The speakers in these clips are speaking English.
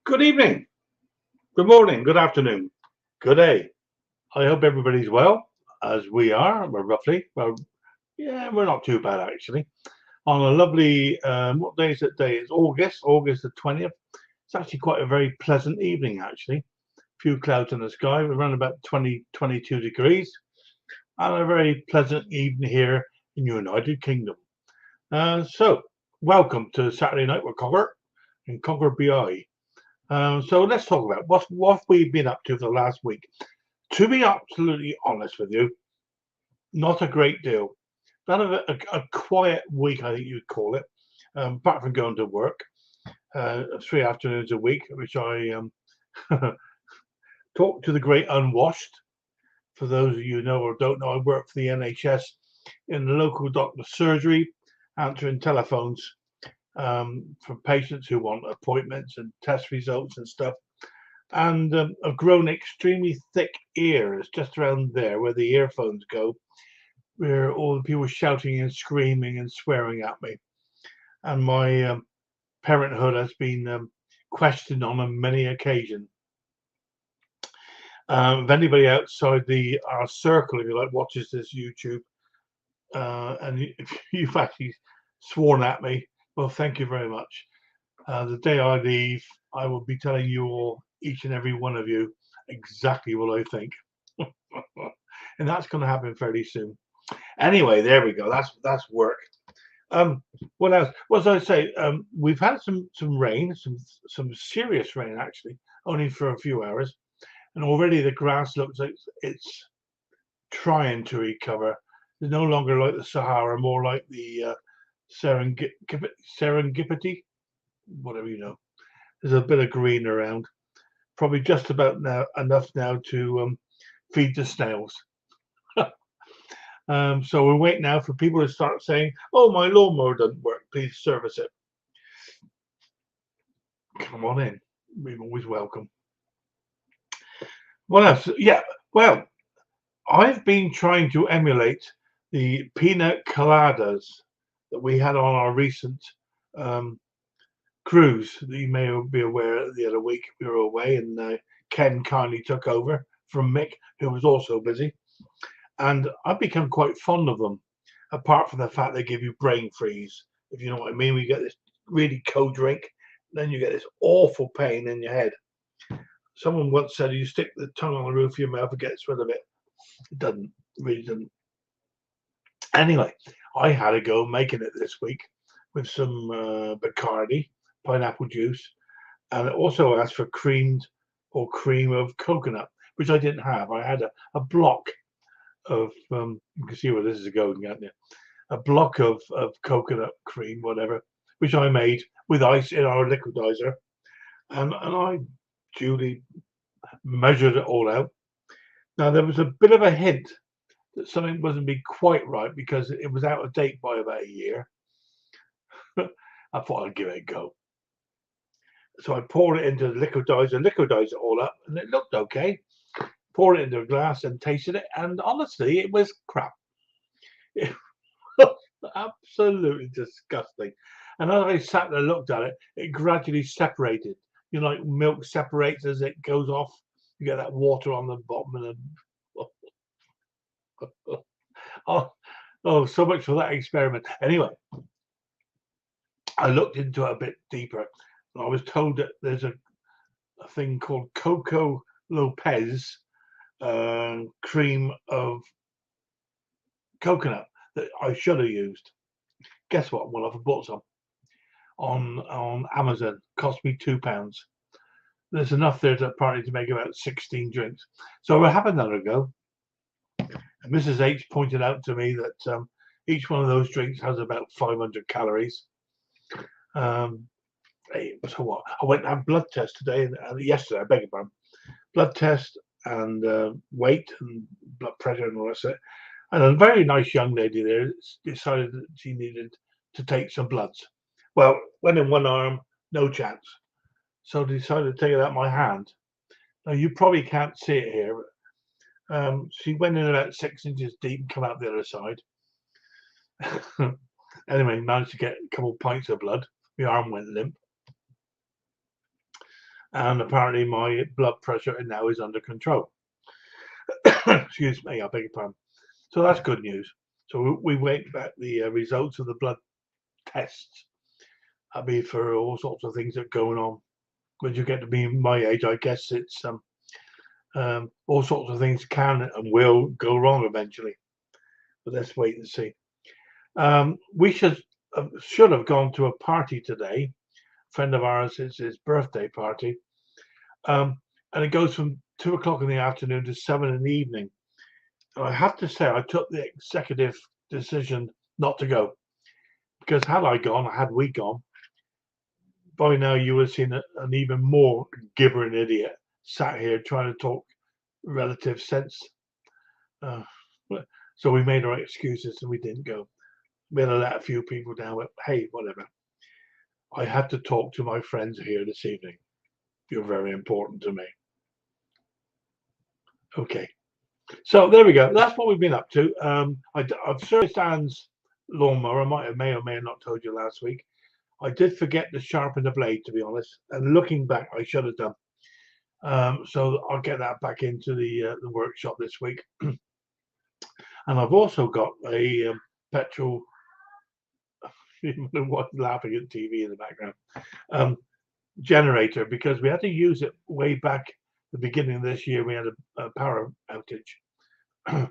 Good evening, good morning, good afternoon, good day. I hope everybody's well, as we are. We're roughly, well, yeah, we're not too bad actually. On a lovely, what day is it? Day it's August the 20th. It's actually quite a very pleasant evening actually. Few clouds in the sky, we're around about 22 degrees, and a very pleasant evening here in the United Kingdom. So, welcome to Saturday Night with Conker and Conker BI. So let's talk about what we've been up to for the last week. To be absolutely honest with you, not a great deal. Kind of a quiet week, I think you'd call it. Apart from going to work, 3 afternoons a week, which I talk to the great unwashed. For those of you who know or don't know, I work for the NHS in the local doctor's surgery, answering telephones from patients who want appointments and test results and stuff. And I've grown extremely thick ears just around there where the earphones go, where all the people shouting and screaming and swearing at me. And my parenthood has been questioned on many occasions. If anybody outside our circle, if you like, watches this YouTube, and if you've actually sworn at me, well, thank you very much. The day I leave, I will be telling you all, each and every one of you, exactly what I think. And that's going to happen fairly soon. Anyway, there we go. That's work. What else? What did I say? We've had some rain, some serious rain actually, only for a few hours, and already the grass looks like it's trying to recover. It's no longer like the Sahara, more like the serendipity, whatever you know. There's a bit of green around, probably just about enough now to feed the snails. So we're waiting now for people to start saying, "Oh, my lawnmower doesn't work. Please service it." Come on in. We're always welcome. What else? Yeah. Well, I've been trying to emulate the pina coladas that we had on our recent um, cruise. You may be aware the other week we were away, and Ken kindly took over from Mick, who was also busy. And I've become quite fond of them, apart from the fact they give you brain freeze, if you know what I mean. We get this really cold drink, then you get this awful pain in your head. Someone once said you stick the tongue on the roof of your mouth and gets rid of it. It doesn't, it really doesn't. Anyway, I had a go making it this week with some Bacardi, pineapple juice, and it also asked for cream of coconut, which I didn't have. I had a block of you can see where this is going, can't you? A block of coconut cream, whatever, which I made with ice in our liquidizer, and I duly measured it all out. Now there was a bit of a hint that something wasn't be quite right because it was out of date by about a year. I thought I'd give it a go. So I poured it into the liquidized it all up, and it looked okay. Poured it into a glass and tasted it, and honestly, it was crap. It was absolutely disgusting. And as I sat there and looked at it, it gradually separated. You know, like milk separates as it goes off. You get that water on the bottom, and oh, oh, so much for that experiment. Anyway, I looked into it a bit deeper, and I was told that there's a thing called Coco Lopez cream of coconut that I should have used. Guess what? Well, I've bought some on Amazon. Cost me £2. There's enough there to apparently to make about 16 drinks. So we'll have another go. And Mrs. H pointed out to me that each one of those drinks has about 500 calories. So what? I went and had blood test today and yesterday. I beg your pardon. Blood test and weight and blood pressure and all that stuff. And a very nice young lady there decided that she needed to take some bloods. Well, went in one arm, no chance. So decided to take it out my hand. Now you probably can't see it here. She went in about 6 inches deep and come out the other side. Anyway, managed to get a couple of pints of blood. My arm went limp. and apparently my blood pressure now is under control. Excuse me, I beg your pardon. So that's good news. So we wait back the results of the blood tests. I mean, for all sorts of things that are going on. When you get to be my age, I guess it's all sorts of things can and will go wrong eventually. But let's wait and see. We should have gone to a party today. A friend of ours, it's his birthday party, and it goes from 2 o'clock in the afternoon to 7 in the evening. And I have to say, I took the executive decision not to go because had we gone, by now you would have seen an even more gibbering idiot sat here trying to talk relative sense. Uh, so we made our excuses and we didn't go. We had to let a few people down, but hey, whatever. I had to talk to my friends here this evening. You're very important to me. Okay. So there we go. That's what we've been up to. I've serviced Anne's lawnmower. I may or may have not told you last week. I did forget to sharpen the blade, to be honest. And looking back, I should have done. So I'll get that back into the workshop this week. And I've also got a petrol. Laughing at TV in the background. Generator, because we had to use it way back the beginning of this year. We had a power outage, and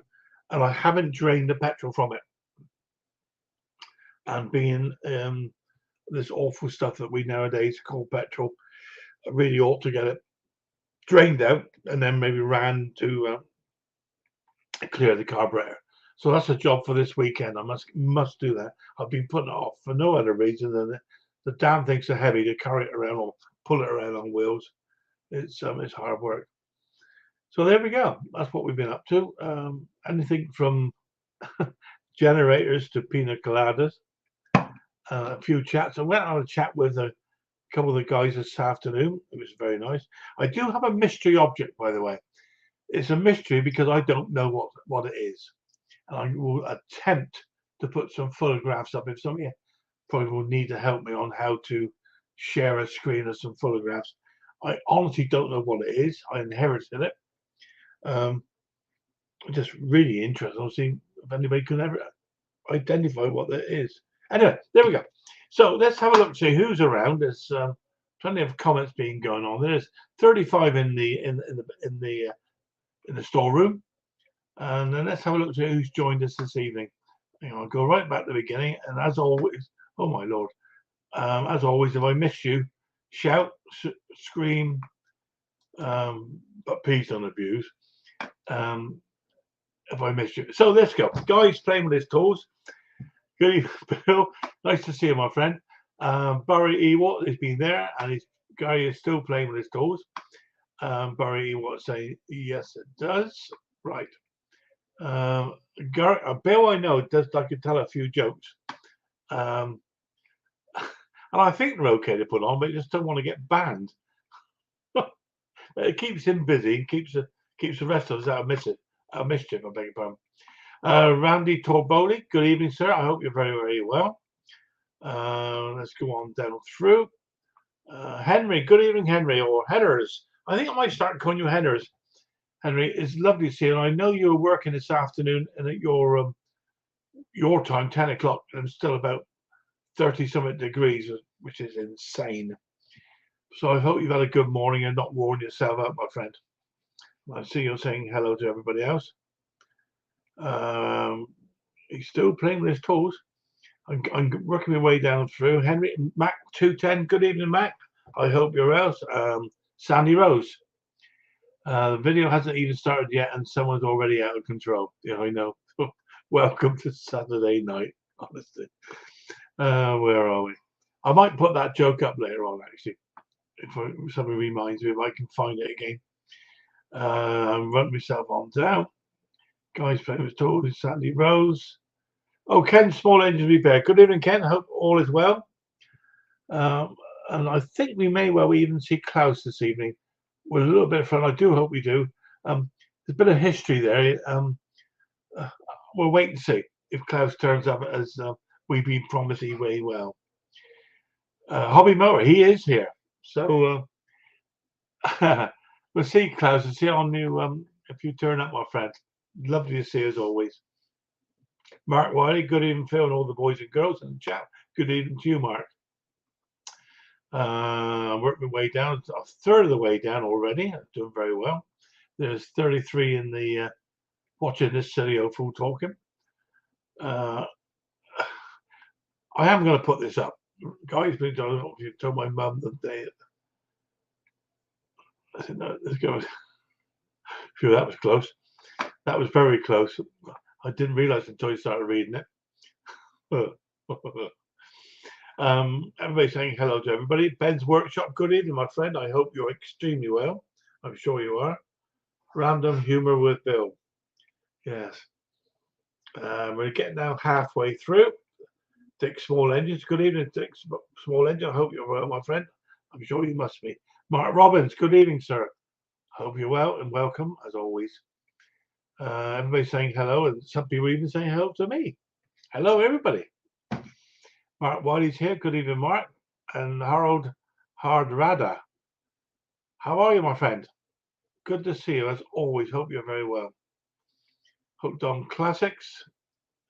I haven't drained the petrol from it. And being this awful stuff that we nowadays call petrol, I really ought to get it drained out and then maybe ran to clear the carburetor. So that's a job for this weekend. I must do that. I've been putting it off for no other reason than the damn things are heavy to carry it around or pull it around on wheels. It's hard work. So there we go. That's what we've been up to. Anything from generators to pina coladas. A few chats. I went on a chat with a couple of the guys this afternoon. It was very nice. I do have a mystery object, by the way. It's a mystery because I don't know what it is. And I will attempt to put some photographs up. If somebody probably will need to help me on how to share a screen of some photographs. I honestly don't know what it is. I inherited it. Just really interested. I'll see if anybody can ever identify what that is. Anyway, there we go. So let's have a look, see who's around. There's plenty of comments being going on. There's 35 in the storeroom, and then let's have a look, see who's joined us this evening. I'll go right back to the beginning, and as always, oh my lord, as always, if I miss you, shout, scream, but please don't abuse. If I missed you. So let's go. Guy's playing with his tools. Good evening, Bill. Nice to see you, my friend. Barry Ewart has been there, and Guy is still playing with his tools. Barry Ewart saying, yes, it does. Right. Bill, I know, does like to tell a few jokes. And I think they're okay to put on, but you just don't want to get banned. It keeps him busy, keeps the rest of us out of mischief, I beg your pardon. Randy Torboli, good evening, sir. I hope you're very, very well. Let's go on down through. Henry, good evening, Henry, or Headers. I think I might start calling you Headers. Henry, it's lovely to see you. And I know you're working this afternoon and at your time, 10 o'clock, and it's still about 30-something degrees, which is insane. So I hope you've had a good morning and not worn yourself out, my friend. I see you're saying hello to everybody else. He's still playing with his tools. I'm working my way down through. Henry, Mac 210, good evening, Mac. I hope you're well. Sandy Rose. The video hasn't even started yet and someone's already out of control. Yeah, I know. Welcome to Saturday night, honestly. Where are we? I might put that joke up later on, actually. If somebody reminds me, if I can find it again. Run myself on down. Guys playing with tools, Sandy Rose. Oh, Ken, Small Engine Repair. Good evening, Ken. Hope all is well. And I think we may well even see Klaus this evening with a little bit of fun. I do hope we do. There's a bit of history there. We'll wait and see if Klaus turns up as we've been promised he may well. Hobby Mower, he is here. So We'll see, Klaus, and see on you if you turn up, my friend. Lovely to see you as always. Mark Wiley, good evening, Phil, and all the boys and girls in the chat. Good evening to you, Mark. I'm working my way down, a third of the way down already. I'm doing very well. There's 33 in the watching this silly old fool talking. I am going to put this up, guys. But I don't know if you told my mum the day. I said, no, let's go. Phew, that was close. That was very close. I didn't realize until I started reading it. Everybody saying hello to everybody. Ben's Workshop, good evening, my friend. I hope you're extremely well. I'm sure you are. Random humor with Bill. Yes. We're getting now halfway through. Dick Small Engines, good evening, Dick Small Engine. I hope you're well, my friend. I'm sure you must be. Mark Robbins, good evening, sir. I hope you're well and welcome, as always. Everybody saying hello, and some people even saying hello to me. Hello, everybody. Mark Wiley's here. Good evening, Mark. And Harold Hardrada. How are you, my friend? Good to see you, as always. Hope you're very well. Hooked on Classics.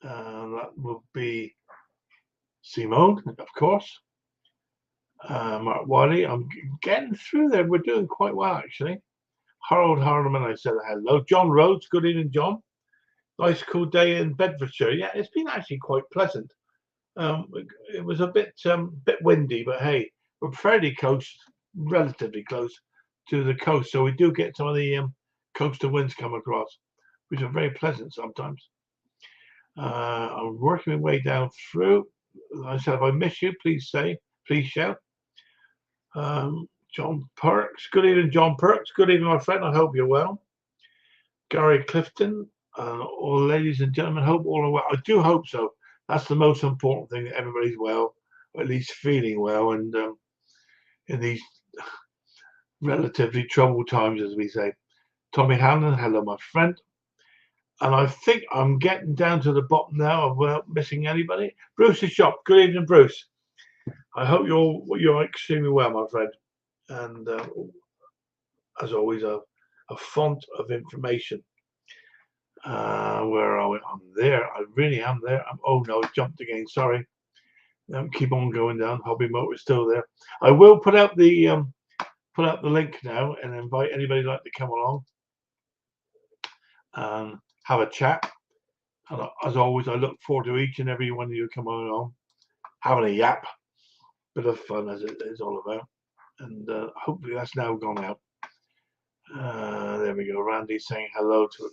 That will be Simone, of course. Mark Wiley. I'm getting through there. We're doing quite well, actually. Harold Hardeman, I said hello. John Rhodes, good evening, John. Nice cool day in Bedfordshire. Yeah, it's been actually quite pleasant. It was a bit windy, but hey, we're fairly close, relatively close to the coast, so we do get some of the coastal winds come across, which are very pleasant sometimes. I'm working my way down through. I said, if I miss you, please shout. John Perks, good evening, John Perks. Good evening, my friend. I hope you're well. Gary Clifton, all ladies and gentlemen, hope all are well. I do hope so. That's the most important thing, that everybody's well, or at least feeling well, and in these relatively troubled times, as we say. Tommy Hanlon, hello, my friend. And I think I'm getting down to the bottom now of missing anybody. Bruce's shop. Good evening, Bruce. I hope you're extremely well, my friend. And as always, a font of information. Where are we? I'm there. I really am there. Oh no, it jumped again. Sorry. Keep on going down. Hobby Motor is still there. I will put out the link now and invite anybody who'd like to come along and have a chat. And as always, I look forward to each and every one of you coming along, having a yap, bit of fun as it is all about. And hopefully that's now gone out. There we go. Randy's saying hello to a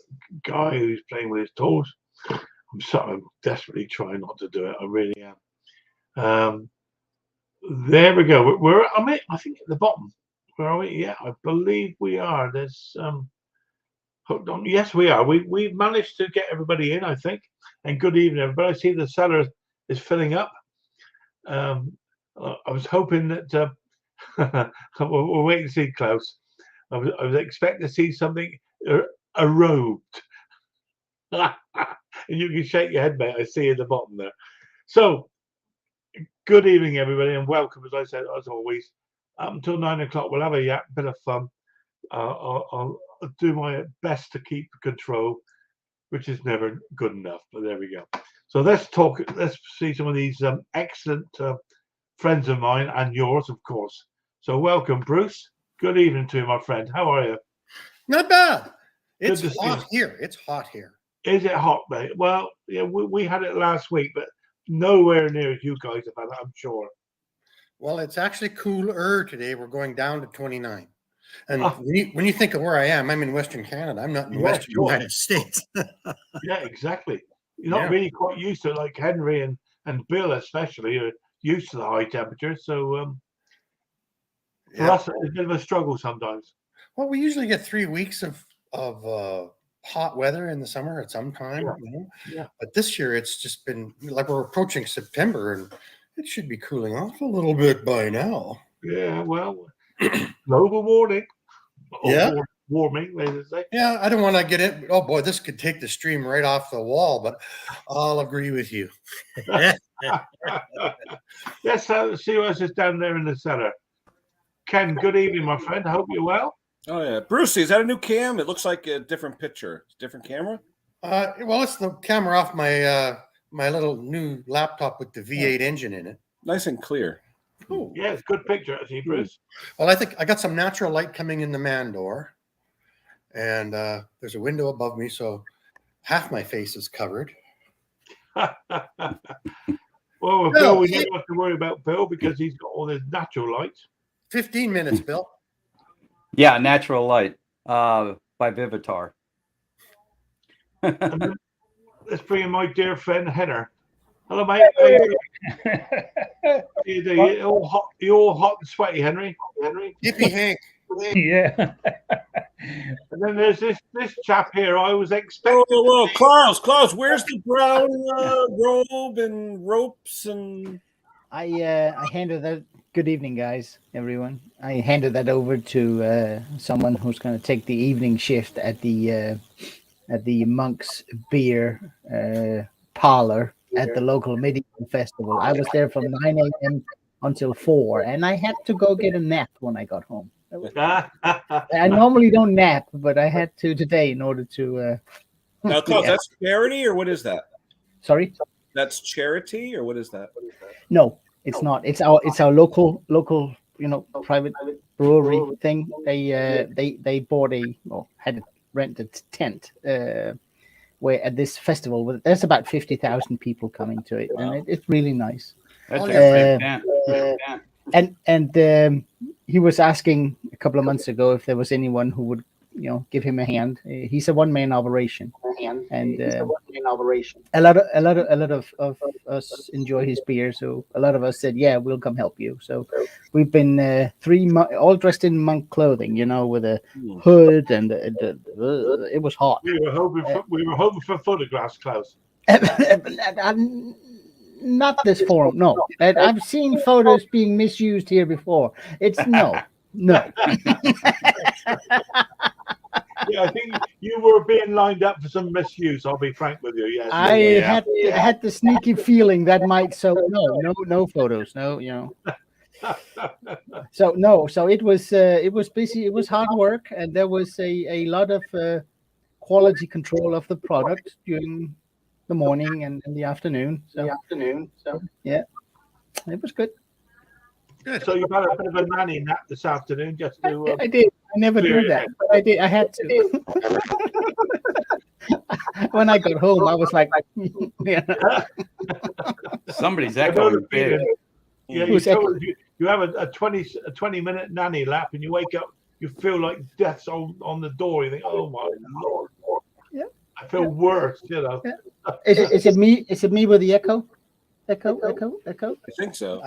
guy who's playing with his toys. I'm desperately trying not to do it. I really am. There we go. I think at the bottom. Where are we? Yeah, I believe we are. There's hooked on. Yes, we are. We've managed to get everybody in, I think. And good evening, everybody. I see the cellar is filling up. I was hoping that we'll wait and see, Klaus. I was expecting to see something erode. And you can shake your head, mate. I see at the bottom there. So, good evening, everybody, and welcome, as I said, as always. Up until 9 o'clock, we'll have a bit of fun. I'll do my best to keep control, which is never good enough, but there we go. So let's see some of these excellent friends of mine and yours, of course. So welcome, Bruce. Good evening to you, my friend. How are you? Not bad. It's hot here. It's hot here. Is it hot, mate? Well, yeah, we had it last week, but nowhere near as you guys have had it, I'm sure. Well, it's actually cooler today. We're going down to 29. And when you think of where I am, I'm in Western Canada. I'm not in the Western United States. Yeah, exactly. You're not really quite used to it, like Henry and Bill especially are used to the high temperatures. So for us, it's a bit of a struggle sometimes. Well, we usually get 3 weeks of hot weather in the summer at some time. But this year it's just been like we're approaching September and it should be cooling off a little bit by now. Yeah, well, global warming. Warming, they say. Yeah, I don't want to get in. Oh boy, this could take the stream right off the wall, but I'll agree with you. Let's see what else is down there in the cellar. Ken, good evening, my friend. I hope you're well. Oh yeah, Brucey, is that a new cam? It looks like a different picture. It's a different camera. Well, it's the camera off my my little new laptop with the V8 engine in it. Nice and clear. Oh, Yeah, it's a good picture, actually, Bruce. well, I think I got some natural light coming in the man door, and there's a window above me, so half my face is covered. Well, with Bill, we don't have to worry about Bill because he's got all this natural light. 15 minutes, Bill. Yeah, Natural Light by Vivitar. And then let's bring in my dear friend Henner. Hello, mate. How you doing? You all hot and sweaty, Henry? Hippie Hank. Yeah. And then there's this chap here. I was expecting. Whoa, Klaus, where's the brown robe and ropes and? I handed that. Good evening, guys, everyone. I handed that over to someone who's going to take the evening shift at the Monk's Beer parlor at the local medieval festival. I was there from 9 a.m. until 4, and I had to go get a nap when I got home. I normally don't nap, but I had to today in order to. Now, Klaus, that's charity, or what is that? Sorry, That's charity, or what is that? no, it's not. It's our local private brewery thing. They bought had a rented tent where at this festival there's about 50,000 people coming to it, and it's really nice. And he was asking a couple of months ago if there was anyone who would give him a hand. He's a one-man operation, and a lot of us enjoy his beer. So a lot of us said, "Yeah, we'll come help you." So we've been all dressed in monk clothing, with a hood, and it was hot. We were hoping for photographs, Klaus. Not this forum, no. I've seen photos being misused here before. It's no. Yeah, I think you were being lined up for some misuse. I'll be frank with you. Yes. I had the sneaky feeling that might. So no photos. No. So it was busy. It was hard work, and there was a lot of quality control of the product during the morning and in the afternoon. So yeah, it was good. Good. So you had a bit of a nanny nap this afternoon, just to. I did. I never do that, but I did. I had to. When I got home, I was like, Somebody's echoing big. Yeah, you have a 20-minute nanny lap, and you wake up, you feel like death's on the door. You think, oh my Lord. Yeah. I feel worse, Yeah. Is it me? Is it me with the echo? Echo. I think so.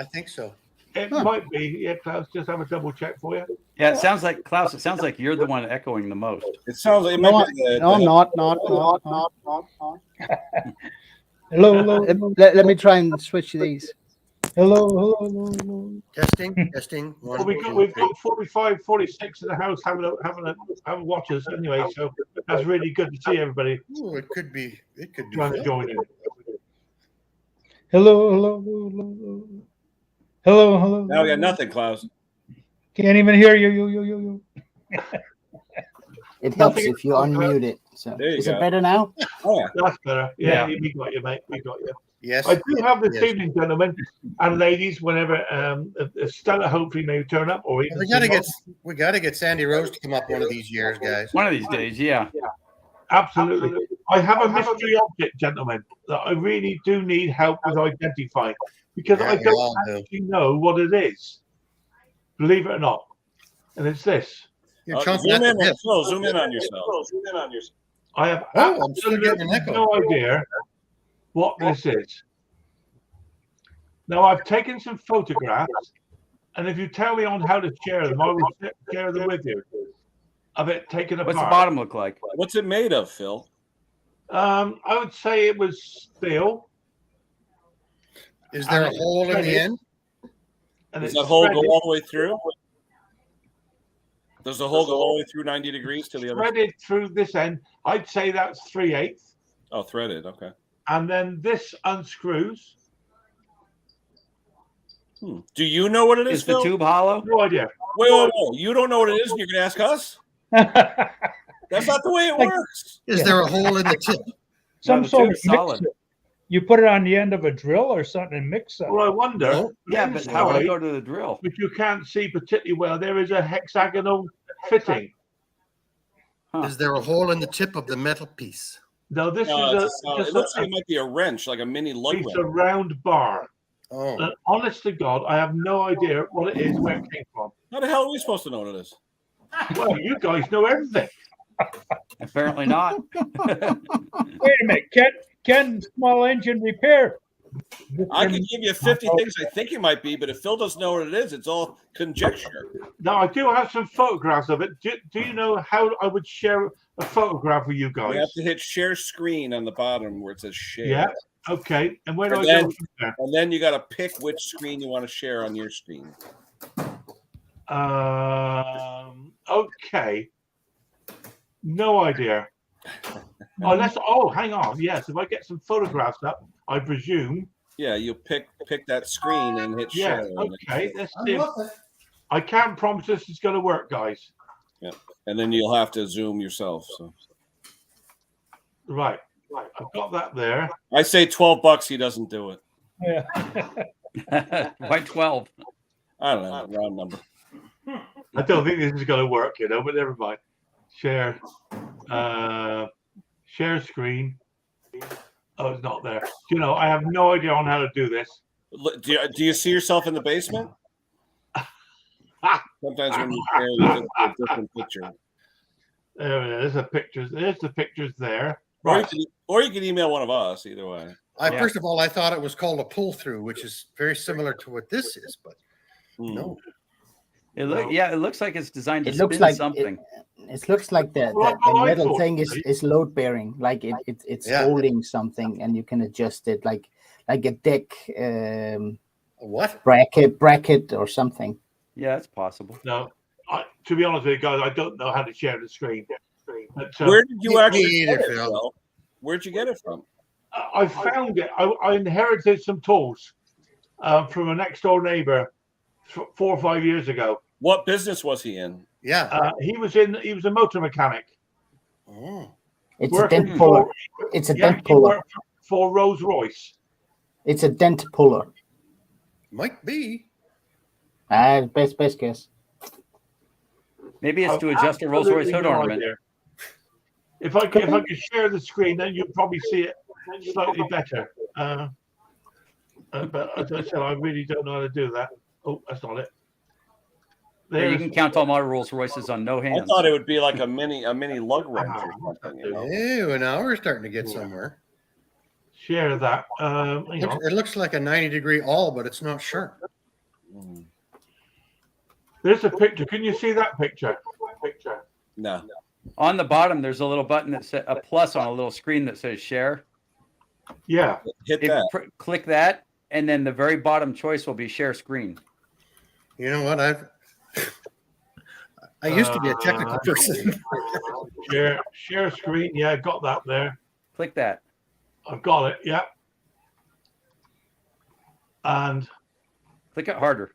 It might be. Yeah, Klaus, just have a double check for you. Yeah, it sounds like Klaus. It sounds like you're the one echoing the most. It sounds like it No, might be no, not. Hello. Let me try and switch these. Hello. Testing. Well, we've got 45, 46 in the house having watchers anyway, so that's really good to see everybody. Ooh, it could be. Trying to join in. Hello. Now we got nothing, Klaus. Can't even hear you. It helps if you unmute it. So is it better now? Oh yeah, That's better. Yeah, we got you, mate. We got you. Yes. I do have this evening, gentlemen and ladies, whenever Stella hopefully may turn up, or even we gotta get Sandy Rose to come up one of these years, guys. One of these days, yeah. Absolutely. I have a mystery object, gentlemen, that I really do need help with identifying because I don't actually know what it is. Believe it or not. And it's this. zoom in on yourself. I have I'm still getting an echo. no idea what this is. Now, I've taken some photographs, and if you tell me on how to share them, I will share them with you. Of it taken apart. What's the bottom look like? What's it made of, Phil? I would say it was steel. Is there a hole in the end? And Does it's that hole go threaded- all the way through? Does the hole go all the way through 90 degrees to the other? threaded through this end? I'd say that's 3/8. Oh, threaded. Okay. And then this unscrews. Do you know what it is, Is the Phil? tube hollow? No idea. Wait. You don't know what it is, and you're going to ask us? That's not the way it works. Is there a hole in the tip? Some the sort tube's of solid. mixer. You put it on the end of a drill or something and mix it. Well, I wonder. No. Yeah, but how would I go to the drill? Which you can't see particularly well. There is a hexagonal fitting. Huh. Is there a hole in the tip of the metal piece? No, this No, is it's it looks like it might be a wrench, like a mini lug it's wrench. a round bar. Oh, And honest to God, I have no idea what it is, where it came from. How the hell are we supposed to know what it is? Well, you guys know everything. Apparently not. Wait a minute. Can small engine repair? I could give you 50 things I think it might be, but if Phil doesn't know what it is, it's all conjecture. Now, I do have some photographs of it. Do you know how I would share a photograph with you guys? You have to hit share screen on the bottom where it says share. Yeah. Okay. And where do And I then- go from there? And then you got to pick which screen you want to share on your screen. Okay. No idea. Hang on. Yes, if I get some photographs up, I presume. Yeah, you pick that screen and hit Yeah. share. Okay. Let's see. I can't promise this is going to work, guys. And then you'll have to zoom yourself. So Right. I've got that there. I say $12, he doesn't do it. Yeah. Why 12? I don't know, round number. I don't think this is going to work, but never mind. Share. Share screen. Oh, it's not there. I have no idea on how to do this. Do you see yourself in the basement? Sometimes when you share, you get a different picture. There's the pictures. There's the pictures there. Or you can email one of us, either way. First of all, I thought it was called a pull through, which is very similar to what this is, but no. It looks like it's designed to It looks spin like something. It looks like the I metal thought, thing is load bearing, like it's Yeah. holding something, and you can adjust it like a deck What? bracket or something. Yeah, it's possible. No, to be honest with you guys, I don't know how to share the screen. But, Where did you Me actually either, get it, Phil. Phil? Where'd you get it from? I found it. I inherited some tools from a next door neighbor 4 or 5 years ago. What business was he in? Yeah. He was a motor mechanic. Oh. It's a Working dent puller. It's a dent he puller. worked for Rolls Royce. It's a dent puller. Might be. Best guess. Maybe it's to adjust a Rolls Royce hood Absolutely no ornament. idea. If I could share the screen, then you'll probably see it slightly better. But as I said, I really don't know how to do that. Oh, that's not it. Yeah, you can count all my Rolls Royces on no I hands. thought it would be like a mini lug wrench or something. Ew, now we're starting to get somewhere. Share that. Hang on. It looks like a 90-degree awl, but it's not sharp. There's a picture. Can you see that picture? No. On the bottom, there's a little button that says a plus on a little screen that says share. Yeah. Hit that. Click that, and then the very bottom choice will be share screen. You know what? I used to be a technical person. Share screen. Yeah, got that there. Click that. I've got it. Yeah. And Click it harder.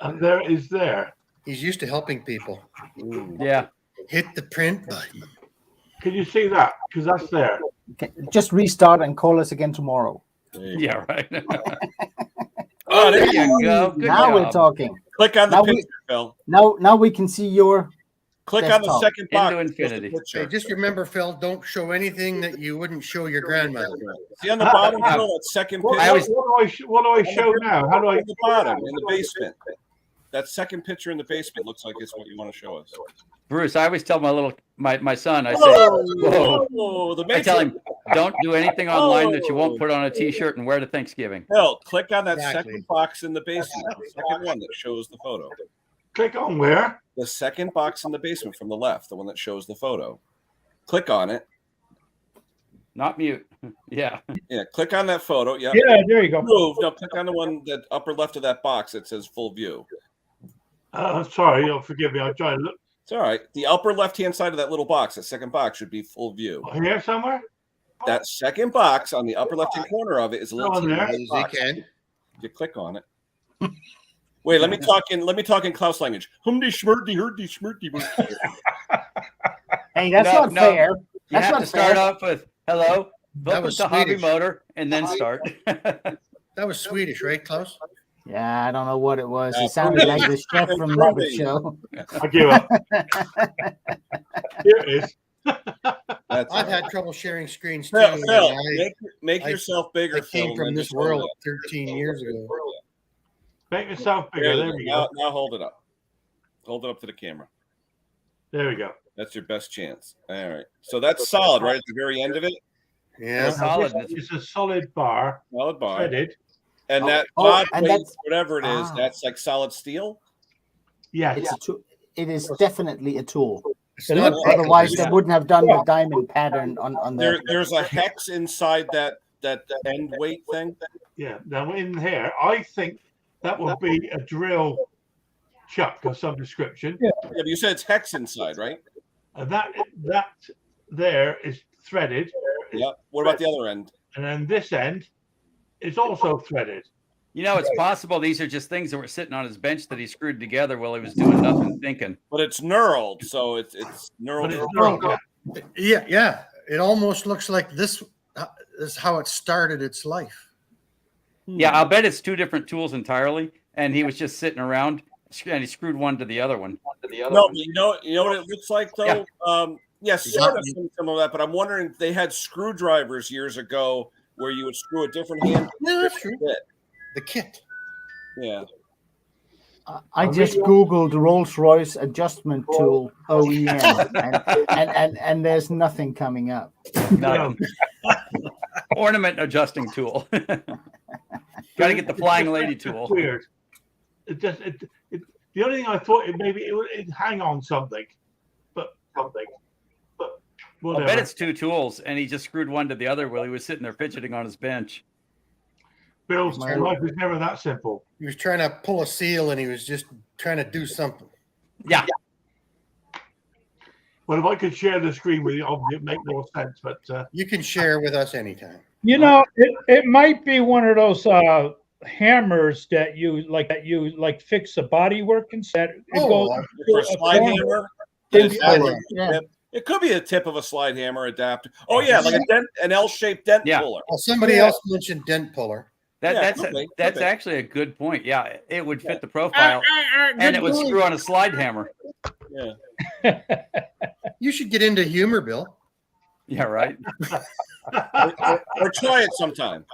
and there it is there. He's used to helping people. Yeah. Hit the print button. Can you see that? Because that's there. Okay, just restart and call us again tomorrow. Yeah, right. Oh, there There you go. Good now job. we're talking. Click on the Now we- picture, Phil. Now we can see your. Click on the desktop. second box. Into that shows the infinity. picture. Hey, just remember, Phil, don't show anything that you wouldn't show your grandmother. See on the bottom, Phil, that second What, picture what do I show now? How do I? at the bottom in the basement. That second picture in the basement looks like it's what you want to show us. Bruce, I always tell my son, I say, Whoa, whoa. the I tell Matrix. him, don't do anything online that you won't put on a T-shirt and wear to Thanksgiving. Phil, click on that Exactly. second box in the basement, the second one that shows the photo. Click on where? The second box in the basement from the left, the one that shows the photo. Click on it. Not mute. Yeah. Yeah, click on that photo. Yeah. Yeah, there you go. Move. Now click on the one that upper left of that box that says full view. Sorry, you'll forgive me. I'm trying to look It's all right. The upper left hand side of that little box, that second box, should be full view. here somewhere. that second box on the upper left-hand corner of it is a little On there. teeny As they box. can. You click on it. Wait, let me talk in Klaus language. Humdy schmurdy hurdy schmurdy. Hey, that's No, not no. fair. You That's have not to start fair. off with hello, That welcome was to Hobby Swedish. Motor, and then start. That was Swedish, right, Klaus? Yeah, I don't know what it was. Yeah, It sounded like the chef from Muppet proving. Show. I give up. Here it is. That's I've all had right. trouble sharing screens too. Phil, Phil, and make I- yourself bigger. I came Phil, from and this just hold it world up. 13 years ago. Make yourself There bigger. you There go. we Now, go. now hold it up. Hold it up to the camera. There we go. That's your best chance. All right. So that's solid, right at the very end of it. Yeah. Solid. It's a solid bar, Solid bar. threaded. And that Oh, mod and plate, that's- whatever it is, ah. that's like solid steel. Yes. It's a tool. It is definitely a tool. It's not Otherwise, decorative. they wouldn't have done the diamond pattern on the. There's a hex inside that end weight thing. Yeah. Now in here, I think that would be a drill chuck of some description. Yeah, but you said it's hex inside, right? And that there is threaded. Yeah. What about the other end? And then this end is also threaded. You know, it's possible these are just things that were sitting on his bench that he screwed together while he was doing nothing thinking. But it's knurled, so it's knurled. But it's not. Yeah. It almost looks like this is how it started its life. Yeah, I'll bet it's two different tools entirely, and he was just sitting around and he screwed one to the other one. No, but you know what it looks like though. Yeah. Yes, sort of some of that. But I'm wondering if they had screwdrivers years ago where you would screw a different hand. Yeah, that's true. Bit. The kit. Yeah. I just googled Rolls-Royce adjustment tool OEM, and there's nothing coming up. No. Ornament adjusting tool. Got to get the flying lady tool. Weird. It just the only thing I thought it'd hang on something, but I whatever. bet it's two tools, and he just screwed one to the other while he was sitting there fidgeting on his bench. Bill's My- life is never that simple. He was trying to pull a seal and he was just trying to do something. Yeah. But if I could share the screen with you, obviously it'd make more sense. But You can share with us anytime. You know, it might be one of those hammers that you fix the bodywork and set. It Oh, goes For a to slide corner. hammer. Didn't It's- puller. Yeah. It could be a tip of a slide hammer adapter. Oh yeah, like an L-shaped dent Yeah. puller. Well, somebody else mentioned dent puller. Yeah, could be, That's could be. actually a good point. Yeah, it would fit the profile, and it would screw on a slide hammer. Yeah. You should get into humor, Bill. Yeah, right. Or try it sometime.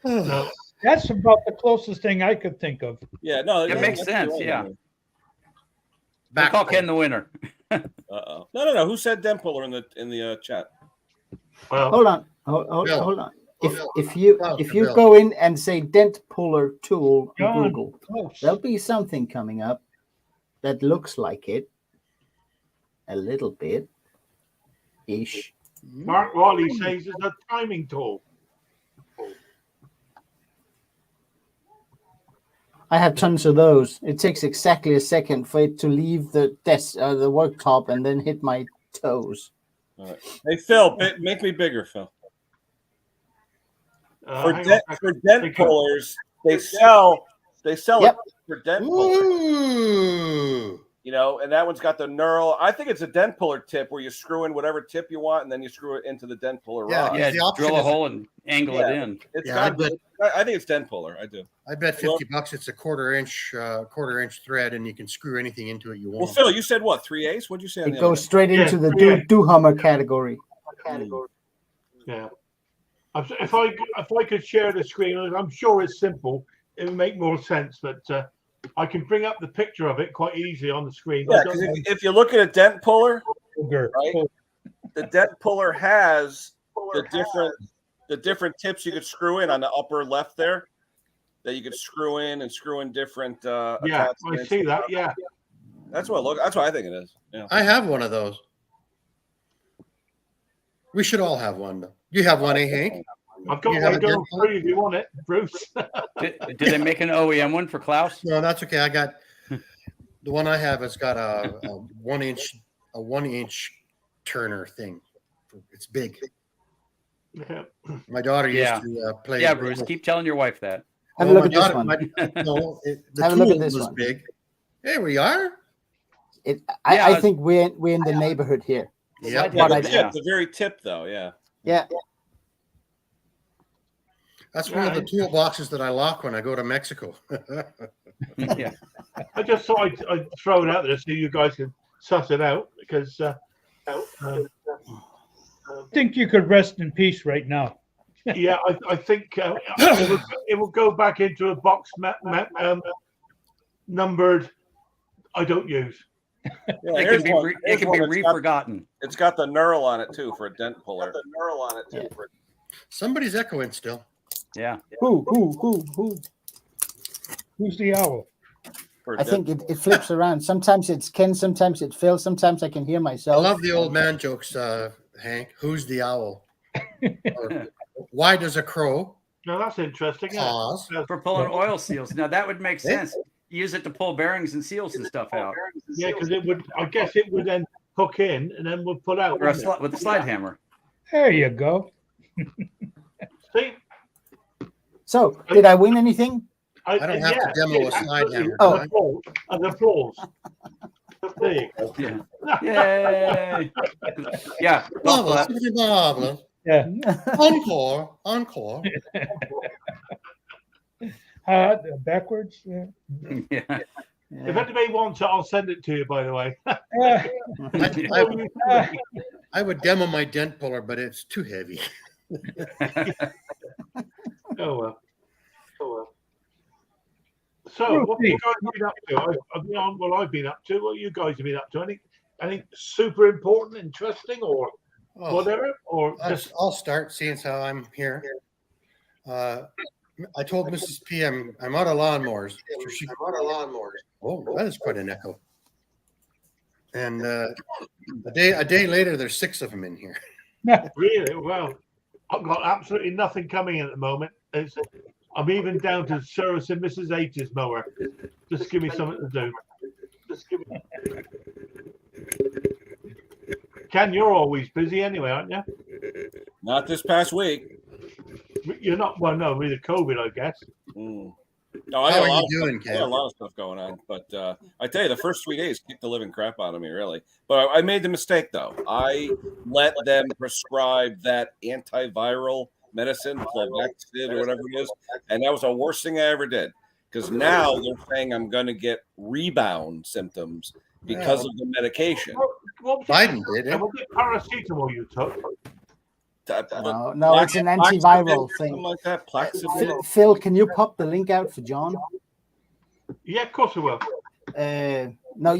no, That's about the closest thing I could think of. Yeah, no, It makes that's sense, right. yeah. We'll Back call Ken the winner. Uh-oh. No. Who said dent puller in the chat? well, Hold on. Bill. Hold on. Bill. If you Bill. go in and say dent puller tool on John, Google, close. there'll be something coming up that looks like it a little bit ish. Mark Riley says it's a timing tool. I have tons of those. It takes exactly a second for it to leave the desk, the worktop, and then hit my toes. All right. Hey Phil, make me bigger, Phil. For Hang dent, on. for dent Think of- pullers, they sell Yep. it for dent pullers. Ooh. You know, and that one's got the knurl. I think it's a dent puller tip where you screw in whatever tip you want, and then you screw it into the dent puller Yeah, rod. Yeah, the option drill a is- hole and angle it in. It's Yeah, got, I think it's dent puller. I do. I bet $50 it's a quarter inch thread, and you can screw anything into it you Well, want. Phil, you said what? 3/8? What'd you say? On It the goes straight into the Yeah. do hummer category. Yeah. If I could share the screen, I'm sure it's simple. It would make more sense, but I can bring up the picture of it quite easily on the screen. Yeah, because if you look at a dent puller, Sugar. right, the dent puller has the different tips you could screw in on the upper left there that you could screw in different Yeah, I attachments. see that. Yeah. That's what I think it is. Yeah. I have one of those. We should all have one, though. You have one, eh, Hank? I've got You have one a going dent free if you want it, Bruce. Did they make an OEM one for Klaus? No, that's okay. I got the one I have has got a 1 inch turner thing. It's big. Yeah. My daughter used Yeah. to play. Yeah, Bruce, keep telling your wife that. Have Oh, a look my at this daughter- one. no, the Have a look tool at this was one. big. Here we are. Yeah, Yeah, I think we're in the neighborhood here. Yeah. Yeah, What the I- tip, the very tip, though. Yeah. Yeah. That's one of the toolboxes that I lock when I go to Mexico. Yeah. I just thought I'd throw it out there so you guys can suss it out because I think you could rest in peace right now. yeah, I think it will go back into a box numbered. I don't use. Yeah, It here's can be, one. it can be re-forgotten. It's got the knurl on it too for a dent puller. Somebody's echoing still. Yeah. Who? Who's the owl? For a I dent think it flips around. Sometimes it's Ken, sometimes it's Phil, sometimes I can hear I myself. love the old man jokes, Hank. Who's the owl? Or, why does a crow No, that's interesting. Yeah. pause? For pulling oil seals. Now that would make Yeah. sense. Use it to pull bearings and seals and stuff out. Yeah, because it would. I guess it would then hook in and then would pull out. Or wouldn't with a slide hammer. There you go. it? See, So, did I win anything? I don't have to demo a slide hammer. Oh. do I? An applause. There you go. Yeah. Yay. Yeah. golf Marvelous, clap. marvelous. Yeah. Encore. Backwards. Yeah. Yeah. If anybody wants it, I'll send it to you. By the way. I would demo my dent puller, but it's too heavy. Oh well. So, what have you guys been up to? I've been on what I've been up to. What you guys have been up to? Anything super important, interesting, or Oh, whatever? Or just I'll start seeing as how I'm here. I told Mrs. P I'm out of lawnmowers. So she, oh, that is quite an echo. And a day later, there's 6 of them in here. really well. I've got absolutely nothing coming in at the moment. I'm even down to servicing Mrs. H's mower. Just give me something to do. Ken, you're always busy anyway, aren't you? Not this past week. You're not. Well, no, with the COVID, I guess. Mm. No, I How got, are a lot you of doing, stuff, I got a Ken? lot of stuff going on, but I tell you, the first 3 days kicked the living crap out of me, really. But I made the mistake, though. I let them prescribe that antiviral medicine, Pluvexid or whatever it is, and that was the worst thing I ever did. Because now they're saying I'm going to get rebound symptoms because of the medication. What was Biden did it. Was it paracetamol you took? No, it's an antiviral Something thing. like that. Plaxivir. Phil, can you pop the link out for John? Yeah, of course I will. No,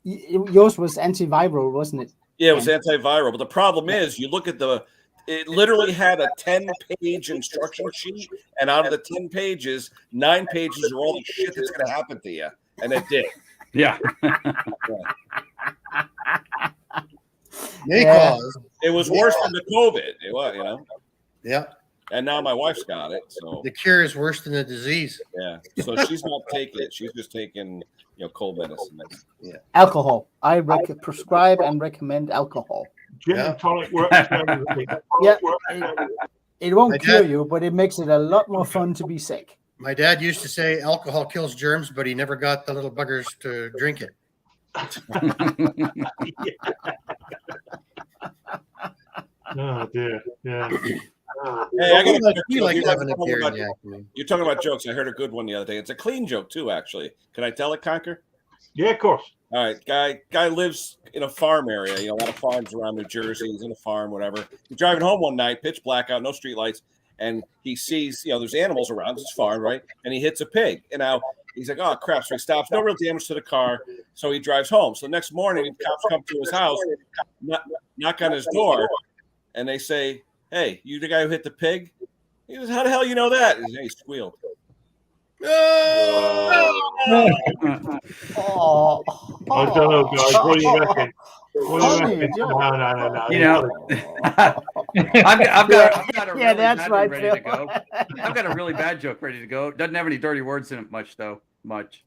yours was antiviral, wasn't it? Yeah, it was antiviral. But the problem is, you look at it literally had a 10-page instruction sheet, and out of the 10 pages, 9 pages are all the shit that's going to happen to you. And it did. Yeah. May Yeah. cause. It was worse than the COVID. It was, Yeah. And now my wife's got it. So, The cure is worse than the disease. yeah. So she's not taking it. She's just taking, cold medicine. Alcohol. I prescribe and recommend alcohol. Gin Yeah. and tonic works. for everything. Yeah, it won't My cure dad- you, but it makes it a lot more fun to be sick. My dad used to say alcohol kills germs, but he never got the little buggers to drink it. Oh dear. Yeah. Hey, I got a quick We joke. like You guys having a talking beer about- in the afternoon. You're talking about jokes. I heard a good one the other day. It's a clean joke, too, actually. Can I tell it, Conker? Yeah, of course. All right, guy lives in a farm area. A lot of farms around New Jersey. He's in a farm, whatever. He's driving home one night, pitch black out, no street lights, and he sees, there's animals around his farm, right? And he hits a pig. And now he's like, oh, crap. So he stops. No real damage to the car. So he drives home. So the next morning, cops come to his house, knock on his door, and they say, hey, you the guy who hit the pig? He goes, how the hell you know that? He squealed. Oh, I don't know, guys. What do you reckon? What do you Funny, reckon? Joe. No. I've got a really Yeah, that's bad right, one ready to Phil. go. I've got a really bad joke ready to go. Doesn't have any dirty words in it much, though. Much.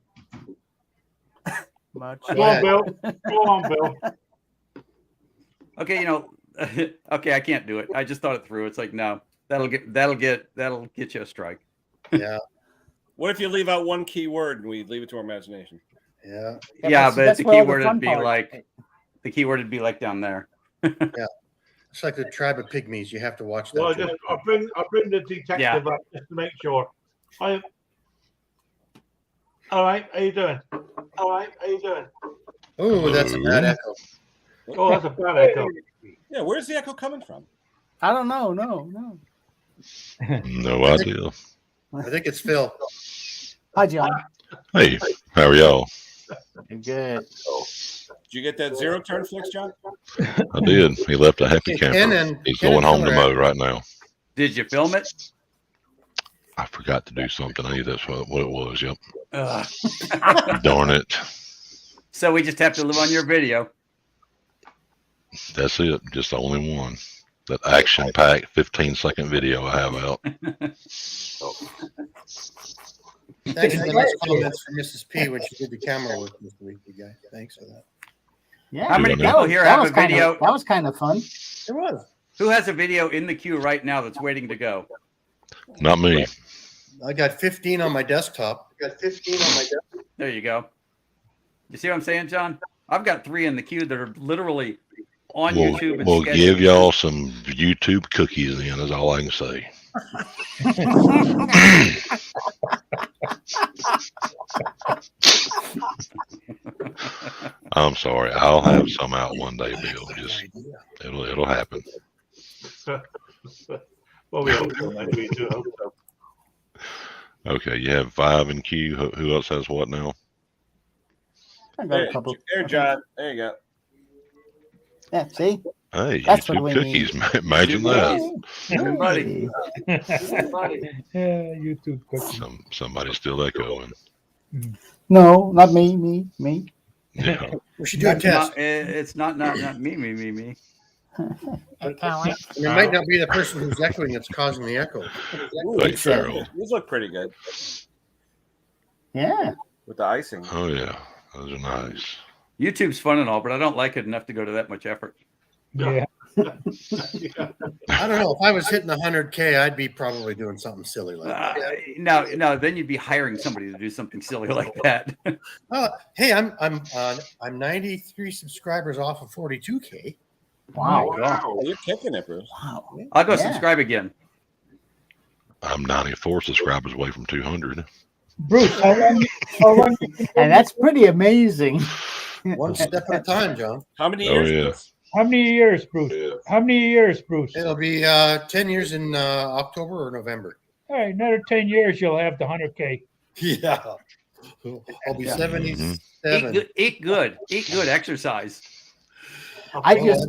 Much. Go on, Bill. Go on, Bill. Okay, Okay, I can't do it. I just thought it through. It's like, no, that'll get you a strike. Yeah, What if you leave out one key word and we leave it to our imagination? yeah. Yeah, see, but that's the where all keyword fun would be part- like down there. It's like the tribe of pygmies. You have to watch that. Well, Joe. I'll bring the detective up just to make sure. All right, how you doing? Oh, that's a bad echo. Oh, that's a bad echo. Yeah, where's the echo coming from? I don't know. No. No idea. I think it's Phil. Hi, John. Hey, how are y'all? Good. Did you get that zero turn fix, John? I did. He left a happy Ken camper. and- He's Ken going and home to Phil are mow right now. Did you film it? I forgot to do something. I knew that's what it was. Yep. Ugh. Darn it. So we just have to live on your video. That's it. Just the only one. That action-packed 15-second video I have out. Thanks for the nice comments from Mrs. P when she did the camera work this week, you guys. Thanks for that. Yeah. How many Yeah, people here have a video? That was kind of fun. It was. Who has a video in the queue right now that's waiting to go? Not me. I got 15 on my desktop. There you go. You see what I'm saying, John? I've got 3 in the queue that are literally on YouTube. And We'll scheduled. give y'all some YouTube cookies then, is all I can say. I'm sorry. I'll have some out one day, Bill. Just it'll happen. Well, we hope so. We do hope so. Okay, you have 5 in queue. Who else has what now? I got a couple. There, John. There you go. Yeah, see? Hey, That's what YouTube we cookies. Imagine that. Everybody. Yeah, YouTube cookies. Somebody's still echoing. No, not me. Yeah. We should do a test. It's not me. And it might not be the person who's echoing that's causing the echo. Thanks, Farrell. These look pretty good Yeah. with the icing. Oh yeah, those are nice. YouTube's fun and all, but I don't like it enough to go to that much effort. Yeah. I don't know. If I was hitting 100K, I'd be probably doing something silly like that. No, then you'd be hiring somebody to do something silly like that. Hey, I'm 93 subscribers off of 42K. Wow. Oh, you're kicking it, Bruce. Wow. I'll go Yeah. subscribe again. I'm 94 subscribers away from 200. Bruce, how long And that's pretty amazing. One step at a time, John. How many Oh years? yeah. Bruce? how many years, Bruce? How many years, Bruce? It'll be 10 years in October or November. All right, another 10 years, you'll have the 100K. Yeah. I'll be Yeah. 77. Eat good. Exercise. I just,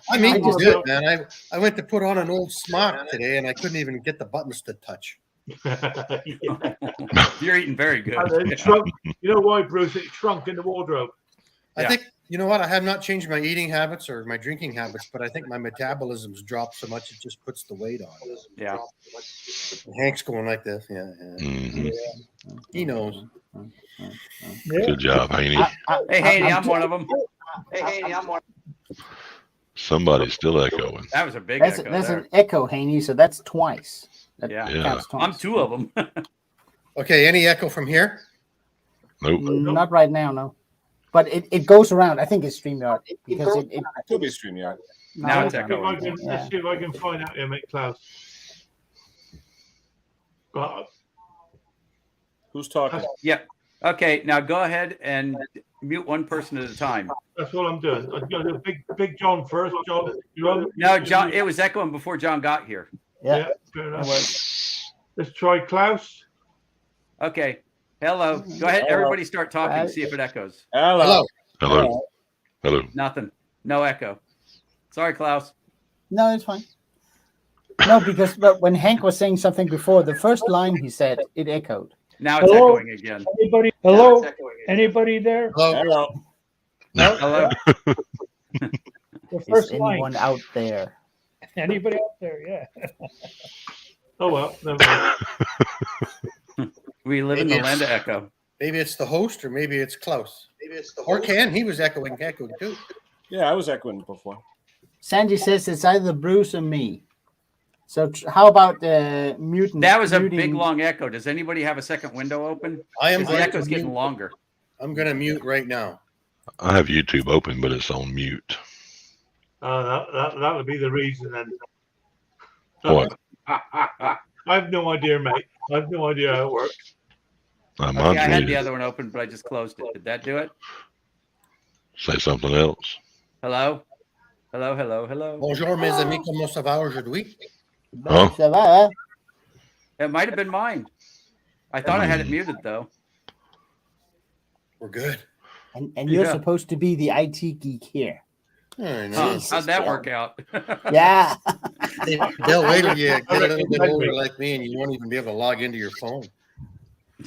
I'm eating just- good, man. I went to put on an old smock today, and I couldn't even get the buttons to touch. You're eating very good. And it shrunk. You know why, Bruce? It shrunk in the wardrobe. I Yeah. think, you know what? I have not changed my eating habits or my drinking habits, but I think my metabolism's dropped so much it just puts the weight on. Yeah. And Hank's going like this. Yeah. Mhm. He knows. Yeah. Good job, Haney. Hey, Haney, I'm one of them. Somebody's still echoing. That was a big that's echo that's there. an echo, Haney. So that's twice. That Yeah. Yeah. counts twice. I'm 2 of them. Okay, any echo from here? Nope. Not right now, no. But it goes around. I think it's StreamYard because it Could be StreamYard. Now it's Let's see if I echoing. can- Let's see if I can find out here, mate, Klaus. Who's talking? Yeah. Okay, now go ahead and mute one person at a time. That's what I'm doing. I'm going to do Big John first. John, you on? No, John, it was echoing before John got here. yeah. Fair It enough. was. Let's try Klaus. Okay. Hello. Go ahead. Everybody start talking. See if it echoes. Hello. Hello. Hello. Nothing. No echo. Sorry, Klaus. No, it's fine. No, because but when Hank was saying something before, the first line he said, it echoed. Now it's Hello? echoing again. Anybody? Hello? Anybody there? Hello. Hello. Hello. The Is first line. anyone out there? Anybody out there? Yeah. Oh, well, never mind. We live in the land of echo. Maybe it's the host, or maybe it's Klaus. Or Ken. He was echoing too. Yeah, I was echoing before. Sandy says it's either Bruce or me. So how about mutant? That was a muting- big long echo. Does anybody have a second window open? I am 'Cause the going echo's to getting mute. longer. I'm going to mute right now. I have YouTube open, but it's on mute. That would be the reason then. What? I have no idea, mate. I have no idea how it works. Mine's Okay, I had the muted. other one open, but I just closed it. Did that do it? Say something else. Hello? Hello, hello, hello. Bonjour, mes amis. Comment ça va aujourd'hui? Huh? Ça va? It might have been mine. I thought I had it muted, though. We're good. And you're Yeah. supposed to be the IT geek here. Very Huh, nice. how'd that work out? Yeah. They'll wait till you get a little bit older like me and you won't even be able to log into your phone.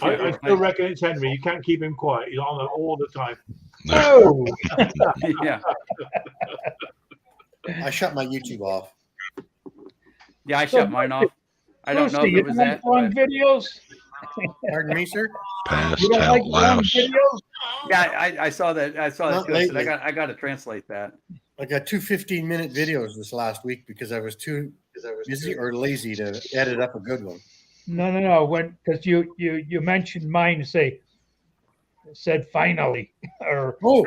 I still reckon it's Henry. You can't keep him quiet. He's on it all the time. Oh, Yeah. I shut my YouTube off. Yeah, I shut mine off. I don't know Lucy, if you it was don't that. like long but- videos? Pardon me, sir? Passed You don't out like long louse. videos? Yeah, I saw that. I saw that Not too. I said, lately. I got to translate that. I got 2 15-minute videos this last week because I was too busy or lazy to edit up a good one. No. When because you mentioned mine and said finally or Oh,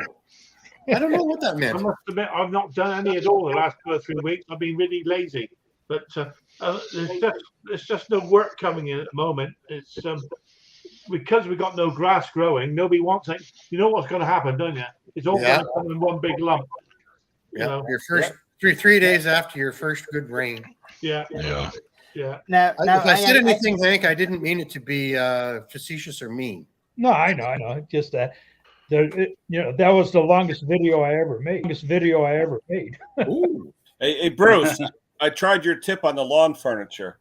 I don't know what that I meant. must admit, I've not done any at all the last 2 or 3 weeks. I've been really lazy. But there's just no work coming in at the moment. It's because we've got no grass growing. Nobody wants it. You know what's going to happen, don't you? It's all Yeah. going to come in one big lump. Yeah, know, your first 3 days after your first good rain. Yeah, Yeah. yeah. Now, If I said anything, Hank, I didn't mean it to be facetious or mean. no, I know. Just that that was the longest video I ever made. Ooh. Hey, Bruce, I tried your tip on the lawn furniture.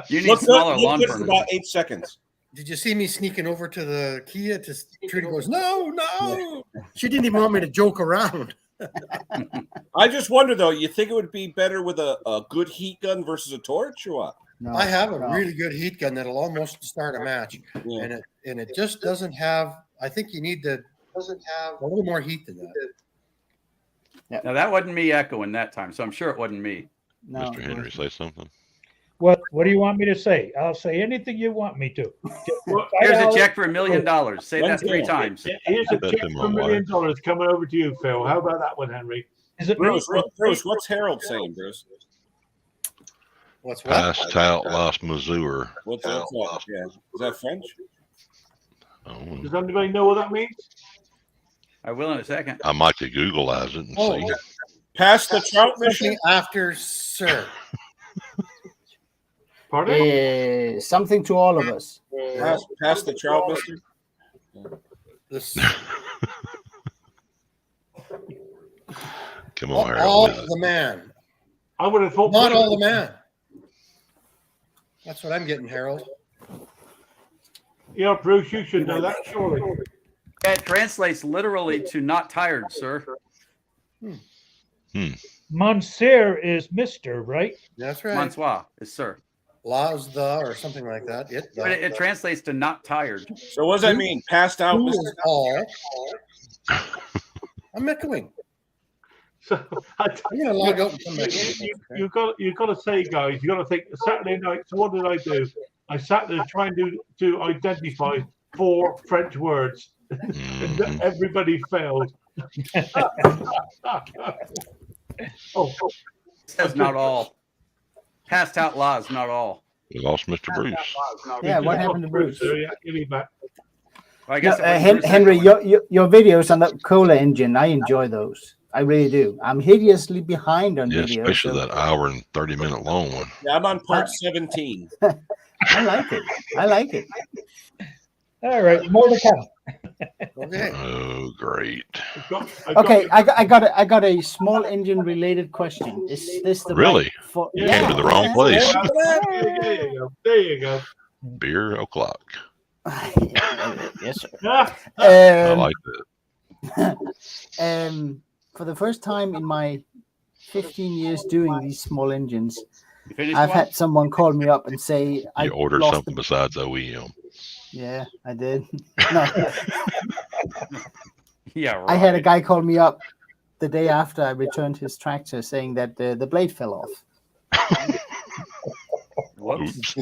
You need Look smaller good, lawn look good for furniture. about 8 seconds. Did you see me sneaking over to the Kia? Trudy goes, no. She didn't even want me to joke around. I just wonder though, you think it would be better with a good heat gun versus a torch or what? No, I have a no. really good heat gun that'll almost start a match, Yeah. and it just doesn't have. I think you need a little more heat than that. Now that wasn't me echoing that time, so I'm sure it wasn't me. No, Mr. Henry, say something. What do you want me to say? I'll say anything you want me to. Here's a check for $1 million. Say that 3 Wednesday. times. Here's a That's check in for my $1 million coming over to you, Phil. How about that one, Henry? Is it Bruce, what's Harold saying, Bruce? What's what? Passed out Las Missouri. What's that? Yeah. Is that French? Oh, Does anybody know what that means? I will in a second. I might could Googleize it and Oh, see. Pass the trout mission. something after sir. Pardon? something to all of us. Pass the trout mission. This, Come on, Harold. all with it. the man, I would have thought. not all the man. That's what I'm getting, Harold. Yeah, Bruce, you should know that, surely. It translates literally to not tired, sir. Monsieur is Mr., right? That's right. Francois is sir. Laws the or something like that. But it translates to not tired. So what does that mean? Passed out, Who Mr. is all. I'm echoing. So I'm gonna log out and come back. you've got to say, guys, you got to think. Saturday night. So what did I do? I sat there trying to identify 4 French words. Mhm. Everybody failed. Oh, It says not all. Passed out laws, not all. We lost Mr. Bruce. Yeah, what happened to Bruce? Yeah, give me back. Well, I No, guess it wasn't Bruce Henry, anyway. your videos on the cola engine, I enjoy those. I really do. I'm hideously behind on Yeah, videos. especially so that hour and 30-minute long one. Yeah, I'm on part 17. I like it. I like it. All right, more to come. Okay. Oh, great. Okay, I got a small engine related question. Is this the Really? right for, You came to the wrong place. There you go. There you go. Beer o'clock. Yes, sir. I like that. For the first time in my 15 years doing these small engines, You finished I've one? had someone call me up and say I You ordered lost something besides OEM. Yeah, I did. No. Yeah, right. I had a guy call me up the day after I returned his tractor saying that the blade fell off. Whoops.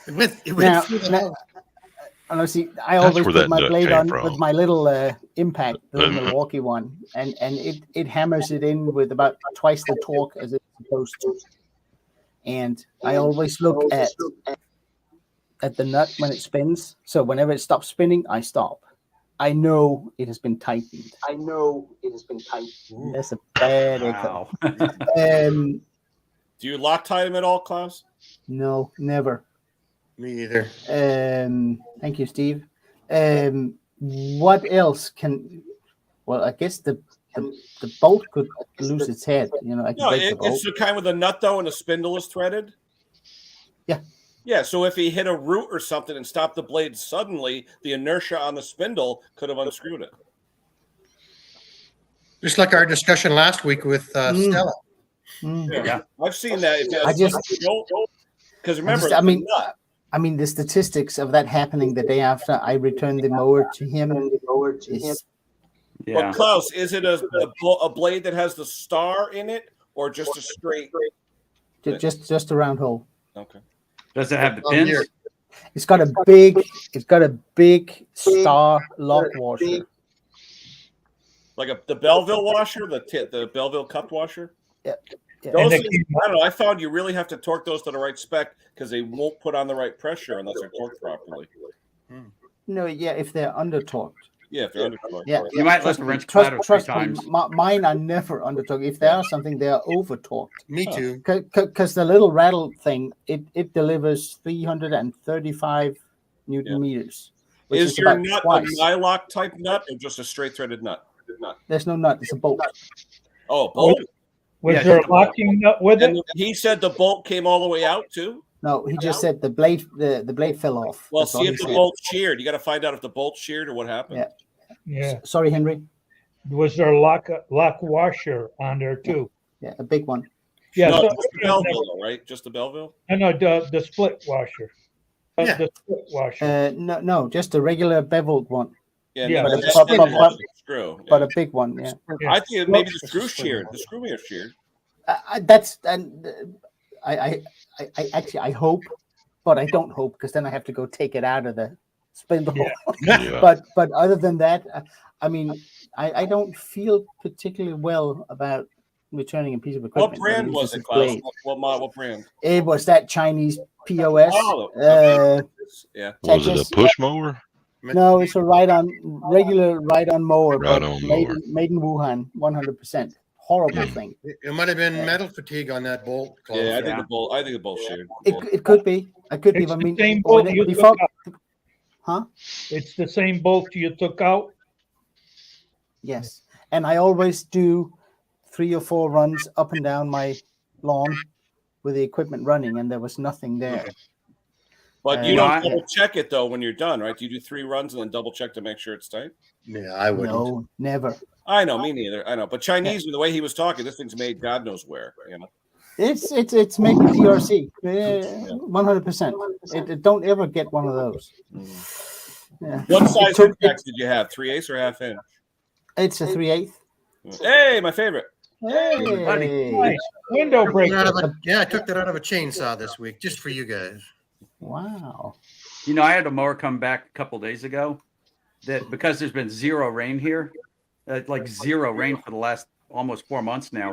It went Now, through the now- house. honestly, I That's always where put that my nut blade came on from. with my little impact, the Milwaukee one, and it hammers it in with about twice the torque as it's supposed to. And I always look at the nut when it spins. So whenever it stops spinning, I stop. I know it has been tightened. That's a bad echo. Wow. Do you Loctite him at all, Klaus? No, never. Me either. Thank you, Steve. What else can? Well, I guess the bolt could lose its head. You know, I could No, break the bolt. it's the kind with a nut though, and the spindle is threaded. Yeah. Yeah. So if he hit a root or something and stopped the blade suddenly, the inertia on the spindle could have unscrewed it. Just like our discussion last week with Stella. Yeah. I've seen that. Because remember, I mean, the statistics of that happening the day after I returned the mower to him is Yeah. But Klaus, is it a blade that has the star in it, or just a straight? just a round hole. Okay. Does it have the Oh, pins? here. It's got a big star lock washer. Like the Belleville washer, the Belleville cup washer. Yeah. Those And things, I don't know. I found you really have to torque those to the right spec because they won't put on the right pressure unless they're torqued properly. No, yeah, if they're under torqued. Yeah, if they're under torqued. Yeah, You might let the wrench come out 3 times. Mine are never under torqued. If they are something, they are over torqued. Me too. Because the little rattle thing, it delivers 335 Newton meters. Which Is is your about nut twice. a nylock type nut or just a straight threaded nut? There's no nut. It's a bolt. Oh, bolt. Was Yeah, there just a a bolt. locking nut with it? And he said the bolt came all the way out too. No, he just said the blade fell off. Well, That's all see he if the said. bolt sheared. You got to find out if the bolt sheared or what happened. Yeah. Yeah. Sorry, Henry. Was there a lock washer on there too? Yeah, a big one. Yeah. No, so- just the Belleville, though, right? Just the Belleville. I know the split washer. Yeah. The split washer. No, just a regular beveled one, Yeah, but but that's but- the but- washer, the screw. but Yeah. a big one. Yeah. Yeah. I think maybe the It's a screw split sheared. one. The screw may have sheared. That's and I actually I hope, but I don't hope because then I have to go take it out of the spindle. Yeah. But other than that, I mean, I don't feel particularly well about returning a piece of equipment. What brand that was uses it, a Klaus? blade. What model? What brand? It was that Chinese POS. Oh, yeah. Was it Tetris. a push mower? No, it's a regular ride-on mower, but Ride-on made, mower. made in Wuhan, 100%. Horrible thing. It might have been metal fatigue on that bolt. Klaus. Yeah, I think Yeah. the bolt. I think the bolt sheared. It could be. I could be. It's I the mean, same bolt you before, took out. huh? It's the same bolt you took out. Yes. And I always do 3 or 4 runs up and down my lawn with the equipment running, and there was nothing there. But you No, don't I- double check it though when you're done, right? Do you do 3 runs and then double check to make sure it's tight? Yeah, I wouldn't. No, never. I know, me neither. I know, but Chinese, the way he was talking, this thing's made God knows where. You know, It's made with PRC. 100%. It don't ever get one of those. Yeah. what size took- impacts did you have? 3/8 or half inch? It's a 3/8. Hey, my favorite. Hey. Nice. Window Took that breaker. out of a- yeah, I took that out of a chainsaw this week just for you guys. Wow. You know, I had a mower come back a couple days ago that because there's been zero rain here, like zero rain for the last almost 4 months now.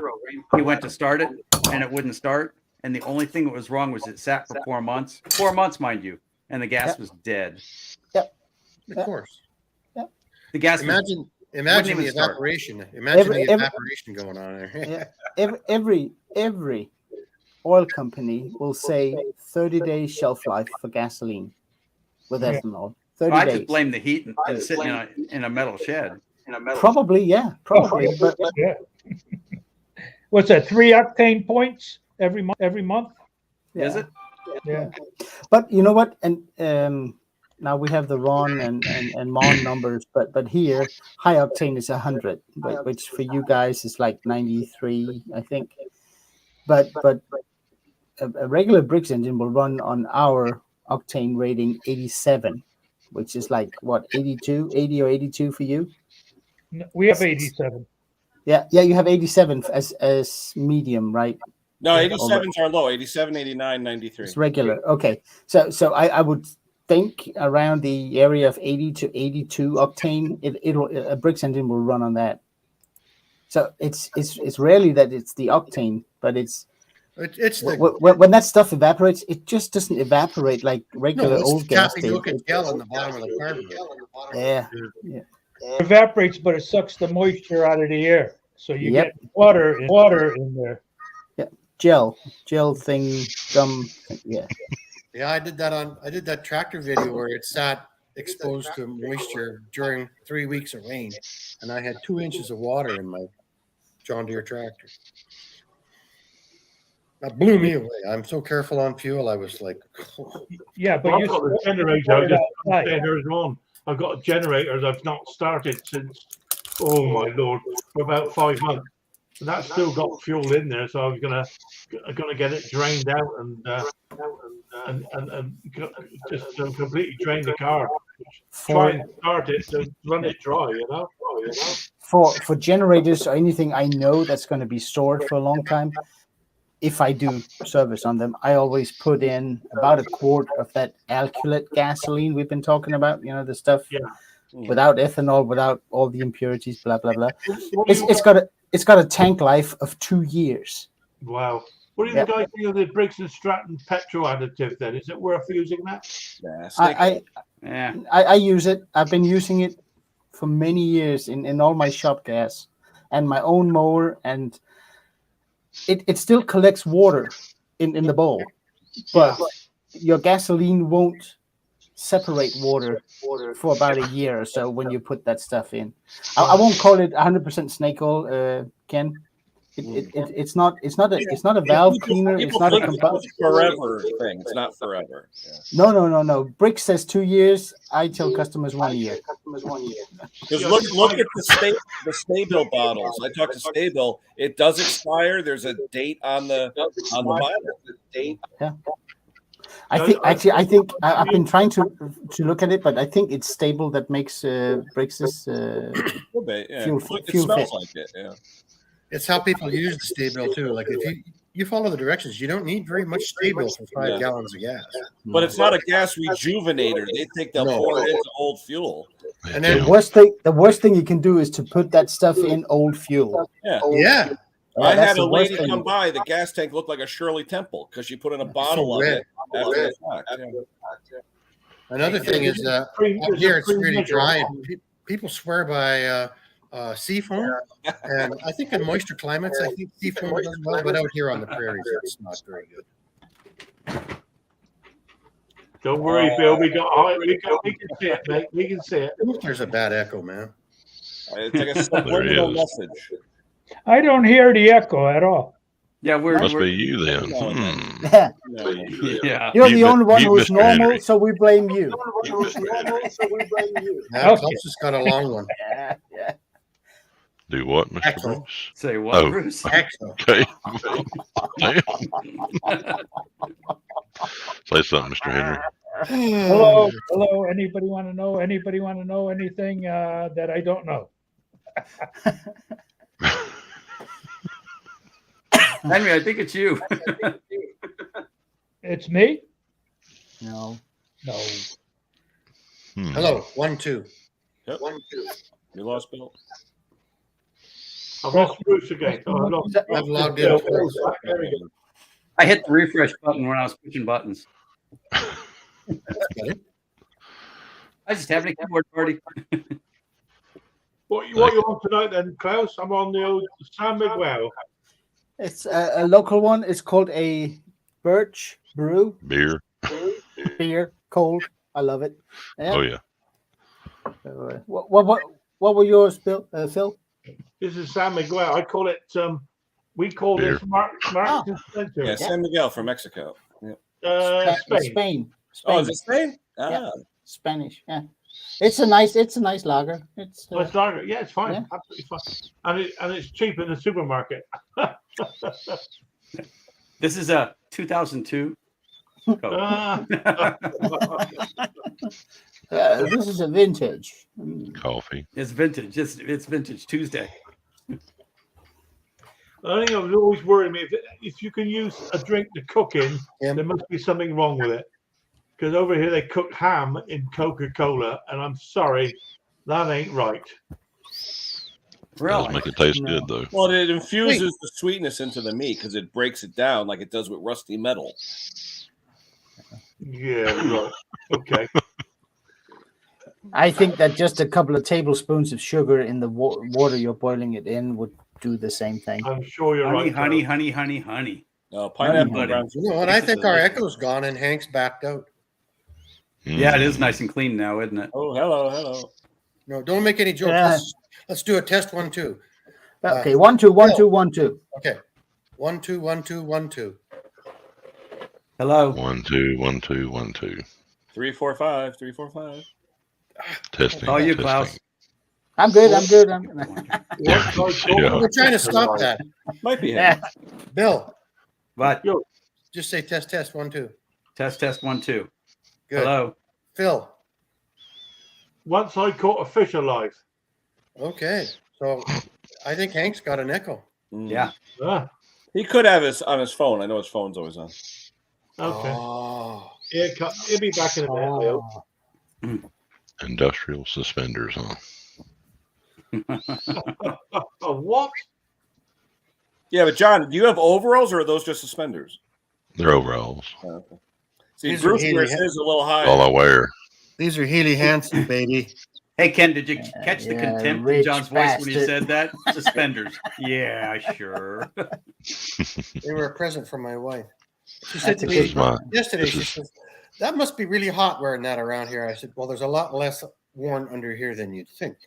He went to start it and it wouldn't start. And the only thing that was wrong was it sat for 4 months, 4 months, mind you, and the gas Yep. was dead. Of course. The gas was Imagine even the start. evaporation. Imagine the Every- evaporation going on there. Yeah. Every oil company will say 30-day shelf life for gasoline with Yeah. ethanol. 30 I days. just blame the heat and sitting in a metal shed. Probably, yeah. Probably. But Yeah. What's that? 3 octane points every month? Every month? yeah. Is it? Yeah. But you know what? And now we have the RON and MON numbers, but here high octane is 100, but which for you guys is like 93, I think. But a regular Briggs engine will run on our octane rating 87. which is like what 82, 80 or 82 for you. We have 87. Yeah, you have 87 as medium, right? No, 87s are low. 87, 89, 93. It's regular. Okay, so I would think around the area of 80 to 82 octane, it'll a Brix engine will run on that. So it's rarely that it's the octane, but it's when that stuff evaporates, it just doesn't evaporate like regular old gas did. Gel in the bottom of the carburetor. Yeah. It evaporates, but it sucks the moisture out of the air, so you get water in there. Yeah, gel thing, gum. Yeah. Yeah, I did that tractor video where it sat exposed to moisture during 3 weeks of rain, and I had 2 inches of water in my John Deere tractor. That blew me away. I'm so careful on fuel. I was like, yeah, but I've got the generator. I've got generators I've not started since, oh my Lord, for about 5 months. And that's still got fuel in there, so I was gonna get it drained out and just completely drain the car. Try and start it to run it dry, you know. For generators or anything I know that's going to be stored for a long time, if I do service on them, I always put in about a quart of that alkylate gasoline we've been talking about. You know, the stuff without ethanol, without all the impurities, blah blah blah. It's got a tank life of 2 years. Wow. What do you guys think of the Briggs and Stratton petrol additive then? Is it worth using that? I use it. I've been using it for many years in all my shop gas and my own mower, and it still collects water in the bowl, but your gasoline won't separate water for about a year or so when you put that stuff in. I won't call it 100% snake oil, Ken. It's not a valve cleaner. It's not a forever thing. It's not forever. Yeah. No. Brick says 2 years. I tell customers 1 year. Because look at the Staybill bottles. I talked to Staybill. It does expire. There's a date on the bottle. Yeah. I think I've been trying to look at it, but I think it's stable that makes Bricks fuel smells like it. Yeah. It's how people use the Staybill too. Like if you follow the directions, you don't need very much Staybill for 5 gallons of gas. But it's not a gas rejuvenator. They think they'll pour it into old fuel. And then the worst thing you can do is to put that stuff in old fuel. Yeah. I had a lady come by. The gas tank looked like a Shirley Temple because she put in a bottle of it after the fact. Another thing is up here it's really dry. People swear by seafoam, and I think in moisture climates, I think seafoam does well, but out here on the prairies, it's not very good. Don't worry, Bill. We can see it, mate. We can see it. There's a bad echo, man. It's like a subliminal message. I don't hear the echo at all. Yeah, must be you then. Yeah. You're the only one who's normal, Henry. So we blame you. Now, just got a long one. Do what, Mr. Bruce? Say what, Bruce? Okay. Say something, Mr. Henry. Hello. Anybody want to know? Anybody want to know anything that I don't know? Henry, I think it's you. It's me? No. Hello, 1 2. Yep. 1 2. You lost Bill. I've lost Bruce again. I've logged in. I hit the refresh button when I was pushing buttons. I just having a keyboard party. What you on tonight then, Klaus? I'm on the old San Miguel. It's a local one. It's called a birch brew. Beer, cold. I love it. Yeah. Oh yeah. What were yours, Phil? This is San Miguel. I call it. We call this Marks and Spencer. Yeah, San Miguel from Mexico. Yeah. Spain. Oh, is it Spain? Yeah. Spanish. Yeah. It's a nice lager. It's lager. Yeah, it's fine. Yeah. Absolutely fine. And it's cheap in the supermarket. This is a 2002. This is a vintage. Coffee. It's vintage. It's vintage Tuesday. I think it was always worrying me if you can use a drink to cook in, Yeah. there must be something wrong with it. Because over here they cook ham in Coca-Cola, and I'm sorry, that ain't right. Really? Does make it taste good though. Well, it infuses the sweetness into the meat because it breaks it down like it does with rusty metal. Yeah, right. Okay. I think that just a couple of tablespoons of sugar in the water you're boiling it in would do the same thing. I'm sure you're Honey, right. honey, Carl. honey, honey, honey. Pineapple Honey, brown. You know what? I think our echo's gone and Hank's backed out. Yeah, it is nice and clean now, isn't it? Oh, hello. No, don't make any jokes. Yeah. Let's do a test 1, 2. Okay, 1, 2, 1, 2, 1, 2. Okay. 1, 2, 1, 2, 1, 2. Hello. 1, 2, 1, 2, 1, 2. 3, 4, 5. 3, 4, 5. Testing. Oh, you, testing. Klaus. I'm good. Yeah. We're trying to stop that. Might be him. Yeah. Bill, What? just say test 1, 2. Test 1, 2. Good. Hello. Phil. Once I caught a fish alive. Okay. So I think Hank's got an echo. Yeah. Ah, He could have his on his phone. I know his phone's always on. okay. Oh. He'll be back in a minute. I hope. Industrial suspenders, huh? What? Yeah, but John, do you have overalls or are those just suspenders? They're overalls. Okay. See, These are Bruce Haley wears his a little higher. All I wear. These are Healy Hansen, baby. Hey, Ken, did you catch the Yeah, contempt in rich John's voice when he bastard. said that? Suspenders. Yeah, sure. They were a present from my wife. She said That's to a me This is my yesterday, this she is- says, that must be really hot wearing that around here. I said, well, there's a lot less worn under here than you'd think.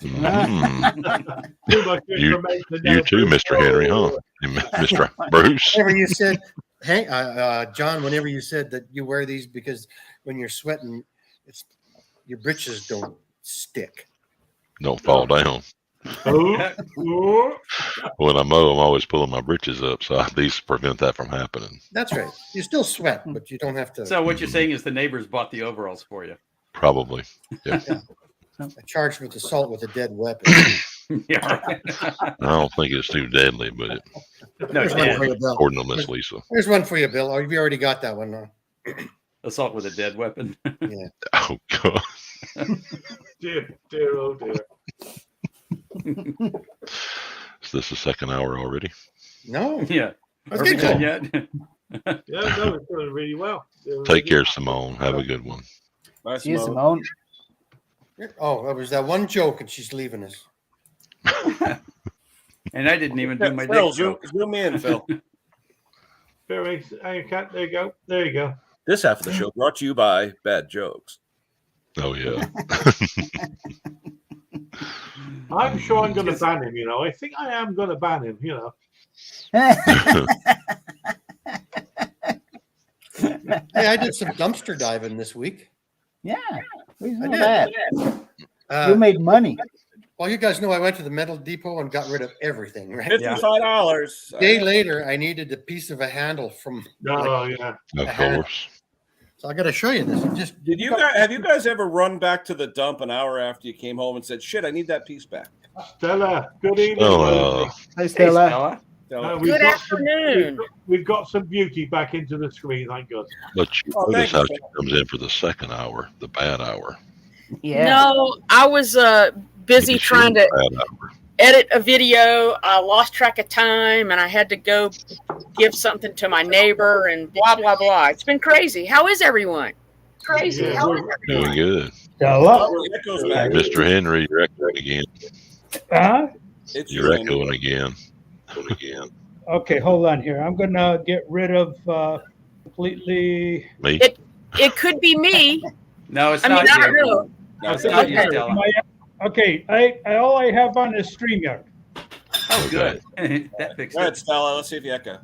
Mhm. Too much You- information You there, too, Bruce. Mr. Henry, huh? Mr. Bruce. Whenever you said, hey, John, whenever you said that you wear these because when you're sweating, it's your britches don't stick. Don't fall down. Oh, oh. When I mow, I'm always pulling my britches up, so these prevent that from happening. That's right. You still sweat, but you don't have to. So what you're saying is the neighbors bought the overalls for you. Probably. Yeah. Charged with assault with a dead weapon. Yeah, right. I don't think it's too deadly, but it, No, Here's one yeah. for you, Bill. according to Miss Lisa. Here's one for you, Bill. Oh, you already got that one. Huh? Assault with a dead weapon. Oh, God. Dear, oh dear. Is this the second hour already? No. Yeah. Let's Are we get done going. yet? Yeah, no, it's doing really well. Doing Take really care, Simone. Have a good one. Nice See you, mode. Simone. Oh, that was that one joke, and she's leaving us. And I didn't even do my Phil, dick joke. zoom me in, Phil. Very, there you go. There you go. This half of the show brought to you by Bad Jokes. Oh, yeah. I'm sure I'm going to ban him. I think I am going to ban him. Hey, I did some dumpster diving this week. Yeah, we I know did. that. You made money. Well, you guys know I went to the metal depot and got rid of everything, right? $55. A day later, I needed a piece of a handle from. Oh, yeah. Of course. So I got to show you this. Just Have you guys ever run back to the dump an hour after you came home and said, "Shit, I need that piece back"? Stella, good evening. Stella. Hi, Hey, Stella. Stella. We've Good got afternoon. We've got some beauty back into the screen, thank God. But you Oh, notice thank how you. she comes in for the second hour, the bad hour. Yeah. No, I was busy Because trying she's to the bad hour. edit a video. I lost track of time and I had to go give something to my neighbor and blah, blah, blah. It's been crazy. How is everyone? Crazy. Yeah, How we're- is everyone? Doing good. Stella? Oh, it goes back. Mr. Henry, you're echoing again. Huh? It's You're your echoing again. Again. Okay, hold on here. I'm going to get rid of completely. Me? It could be me. No, it's I mean, not I don't you. know. No, it's not you, Okay. Stella. Okay, all I have on is StreamYard. Oh, good. That fixed Go ahead, it. Stella. Let's see if you echo.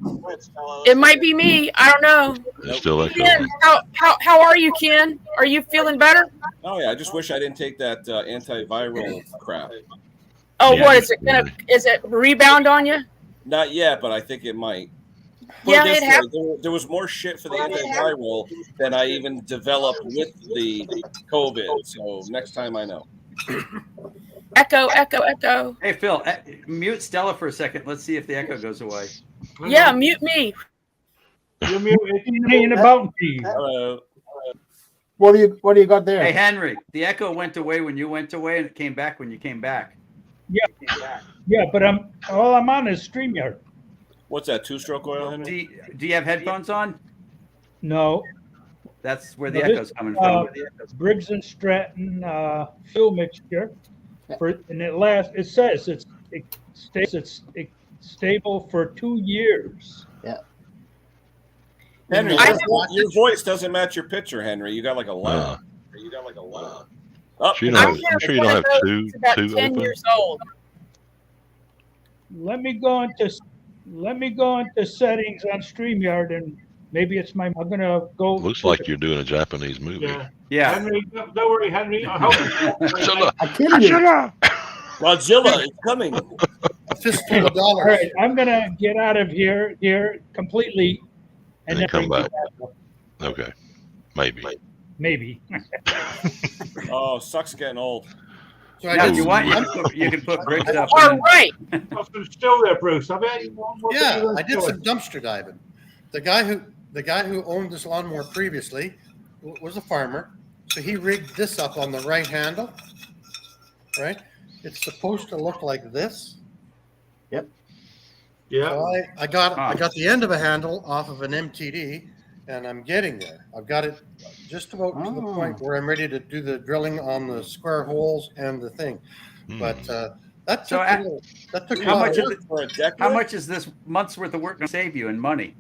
It might be me. I don't know. It's still Ken, echoing. how are you, Ken? Are you feeling better? Oh yeah, I just wish I didn't take that antiviral crap. Oh, Yeah, what is it gonna? Is it rebound on you? Not yet, but I think it might. Put Yeah, this it way, happened. there was more shit for the antiviral than I even developed with the COVID. So next time I know. Echo, echo, echo. Hey, Phil, mute Stella for a second. Let's see if the echo goes away. Yeah, mute me. You're muted. Ain't about cheese. What do you got there? Hey, Henry, the echo went away when you went away, and it came back when you came back. Yeah, but all I'm on is StreamYard. What's that? 2-stroke oil, Henry? Do you have headphones on? No. That's where No, the this, echo's coming from. Briggs and Stratton fuel mixture, and it says it's stable for 2 years. Yeah. Henry, your voice doesn't match your picture, Henry. You got like a loud. Oh, You don't have, I'm sure you don't have two about 10 open. years old. Let me go into settings on StreamYard, and maybe it's I'm gonna go. Looks like you're doing a Japanese movie. Yeah. Henry, don't worry, Henry. I'll help you. Godzilla is coming. All right, I'm gonna get out of here completely, And then come back. Okay. Maybe. Oh, sucks getting old. So Yeah, if you want, you can put Briggs up. All right. I'm still there, Bruce. I mean, Yeah, I did some dumpster diving. The guy who owned this lawnmower previously was a farmer, so he rigged this up on the right handle. Right, it's supposed to look like this. Yep. Yeah. So I got the end of a handle off of an MTD, and I'm getting there. I've got it just about to the point where I'm ready to do the drilling on the square holes and the thing. But that took a How lot much of is work it? for a decade. How much is this month's worth of work going to save you in money?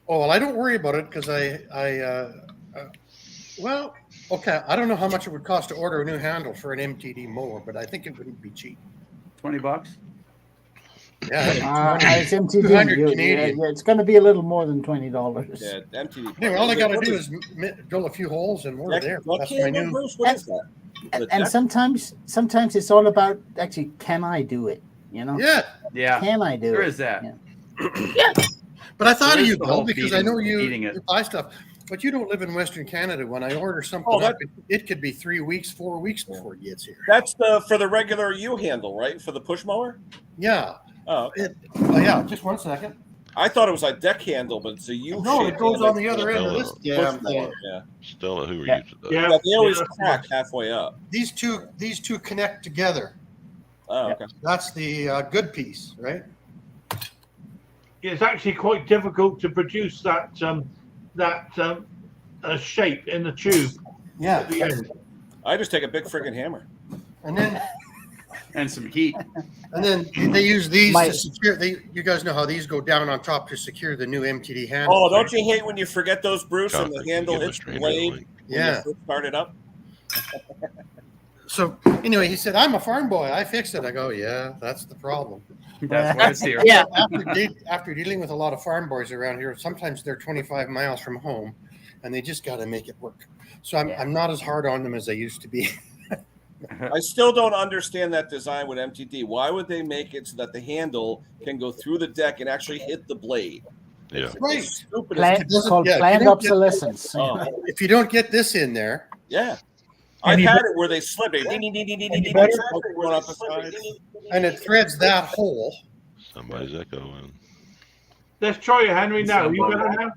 Oh, well, I don't worry about it because well, okay, I don't know how much it would cost to order a new handle for an MTD mower, but I think it wouldn't be cheap. $20? Yeah, it's MTD. 200 Canadian. Yeah, it's going to be a little more than $20. Yeah, MTD. Anyway, all I got to do is drill a few holes and we're there. That's my new. What is that? And sometimes it's all about actually, can I do it? You know? Yeah. Can I do There it? is that. Yeah. But I thought There of is you, the Bill, whole because I know feeding you it. buy stuff. But you don't live in Western Canada. When I order something up, it could be 3 weeks, 4 weeks before it gets here. That's for the regular U handle, right? For the push mower? Yeah. Oh, okay. Yeah, just 1 second. I thought it was a deck handle, but it's a U. No, it goes on the other end of this damn push thing. mower. Yeah. Stella, who are you today? Yeah, they always crack halfway up. These two connect together. Oh, okay. That's the good piece, right? It's actually quite difficult to produce that shape in the tube. Yeah. At the end. I just take a big friggin' hammer. And then some heat. And then they use these to secure. You guys know how these go down on top to secure the new MTD handle. Oh, don't you hate when you forget those, Bruce, and the handle hits the blade when you first start it up? So anyway, he said, "I'm a farm boy. I fixed it." I go, "Yeah, that's the problem." That's why it's here. Yeah. After dealing with a lot of farm boys around here, sometimes they're 25 miles from home, and they just got to make it work. So I'm not as hard on them as I used to be. I still don't understand that design with MTD. Why would they make it so that the handle can go through the deck and actually hit the blade? Yeah. Right. It's called planned obsolescence. If you don't get this in there. Yeah. I've had it where they slip it. And it threads that hole. Somebody's echoing. Let's try it, Henry. Now you better now.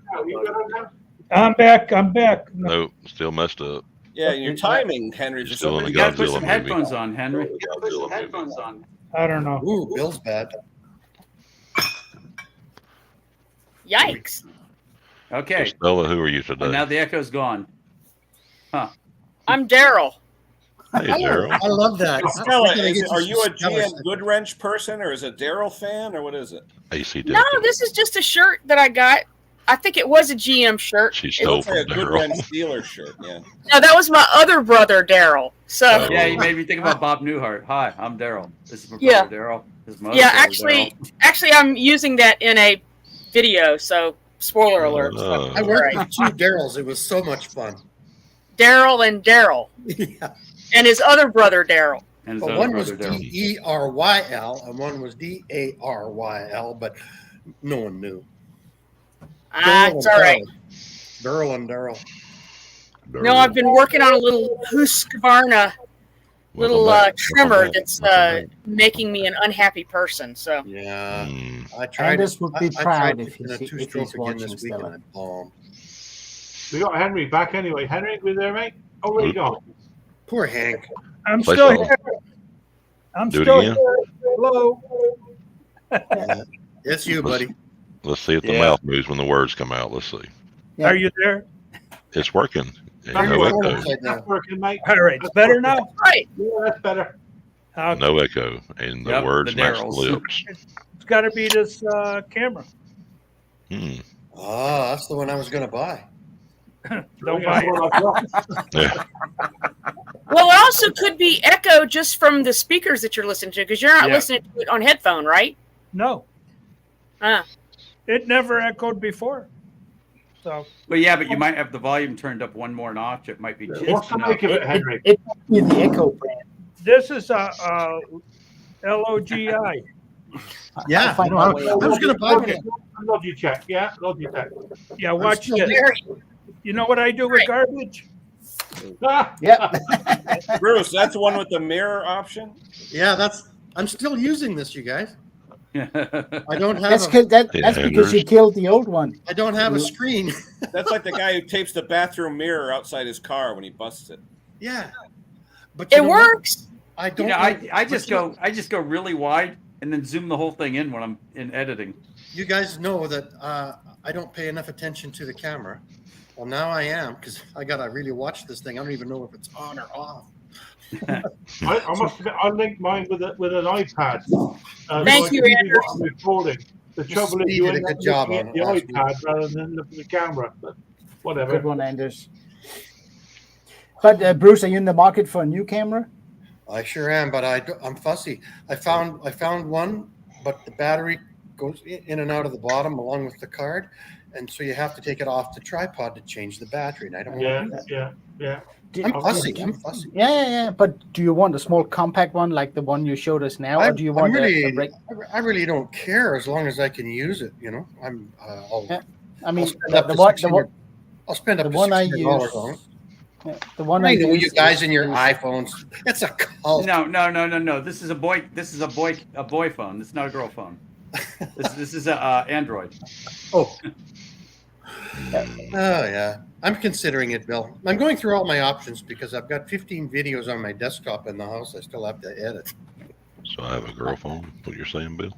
I'm back. Nope, still messed up. Yeah, your timing, Henry. Still in the You got to put Godzilla some movie. headphones on, Henry. I don't know. Ooh, Bill's bad. Yikes. Okay. Stella, who are you today? And now the echo's gone. Huh. I'm Daryl. Hey, Daryl. I love that. Stella, are you a GM Goodwrench person, or is it Daryl fan, or what is it? AC No, this is just a shirt that I got. I think it was a GM shirt. She It stole looks from like a Daryl. Goodwrench dealer shirt. Yeah. No, that was my other brother, Daryl. So Yeah, you made me think about Bob Newhart. Hi, I'm Daryl. This is my Yeah. brother Daryl. This is my other yeah, brother, actually, I'm using that in a video. So spoiler alert. I worked with 2 Daryls. It was so much fun. Daryl and Daryl, Yeah. and his other brother Daryl. And his But other one was brother Daryl. DERYL and one was DARYL, but no one knew. It's all right. Daryl and Daryl. No, I've been working on a little Husqvarna little trimmer that's making me an unhappy person. So Yeah, I tried. Anders would be proud if he's watching watching still. We got Henry back anyway. Henry, you there, mate? Oh, where you gone? Poor Hank. I'm still here. I'm still here. Hello. It's you, buddy. Let's see if the mouth moves when the words come out. Let's see. Yeah. Are you there? It's working. That's working, mate. All right, it's better now. Right. Yeah, that's better. No echo, and the words match the lips. It's got to be this camera. Oh, that's the one I was going to buy. Don't buy it. Yeah. Well, it also could be echo just from the speakers that you're listening to, because you're not listening to it on headphone, right? No. It never echoed before. So. Well, yeah, but you might have the volume turned up one more notch. It might be just What's the make of it, Henry? It might be the echo brand. This is a LOGI. Yeah, I was going to buy it. Logitech. Yeah, Logitech. Yeah, watch this. You know what I do with garbage? Yeah. Bruce, that's the one with the mirror option? Yeah, I'm still using this, you guys. I don't have that's because you killed the old one. I don't have a screen. That's like the guy who tapes the bathroom mirror outside his car when he busts it. Yeah. But it works. I don't I just go really wide and then zoom the whole thing in when I'm in editing. You guys know that I don't pay enough attention to the camera. Well, now I am, because I gotta really watch this thing. I don't even know if it's on or off. I must admit, I linked mine with an iPad. Thank you, Andrew. Recording. The trouble is you end up looking at the iPad rather than looking at the camera. But whatever. Good one, Anders. But Bruce, are you in the market for a new camera? I sure am, but I'm fussy. I found one, but the battery goes in and out of the bottom along with the card, and so you have to take it off the tripod to change the battery. And I don't want to do that. Yeah. I'm fussy. Yeah. But do you want a small compact one like the one you showed us now, or do you want I really don't care as long as I can use it. You know, I'll spend up to $600 on it. Yeah, the one I know you guys and your iPhones. It's a cult. No. This is a boy. This is a boy phone. It's not a girl phone. This is a Android. Oh. Oh yeah. I'm considering it, Bill. I'm going through all my options because I've got 15 videos on my desktop in the house I still have to edit. So I have a girl phone. What you're saying, Bill?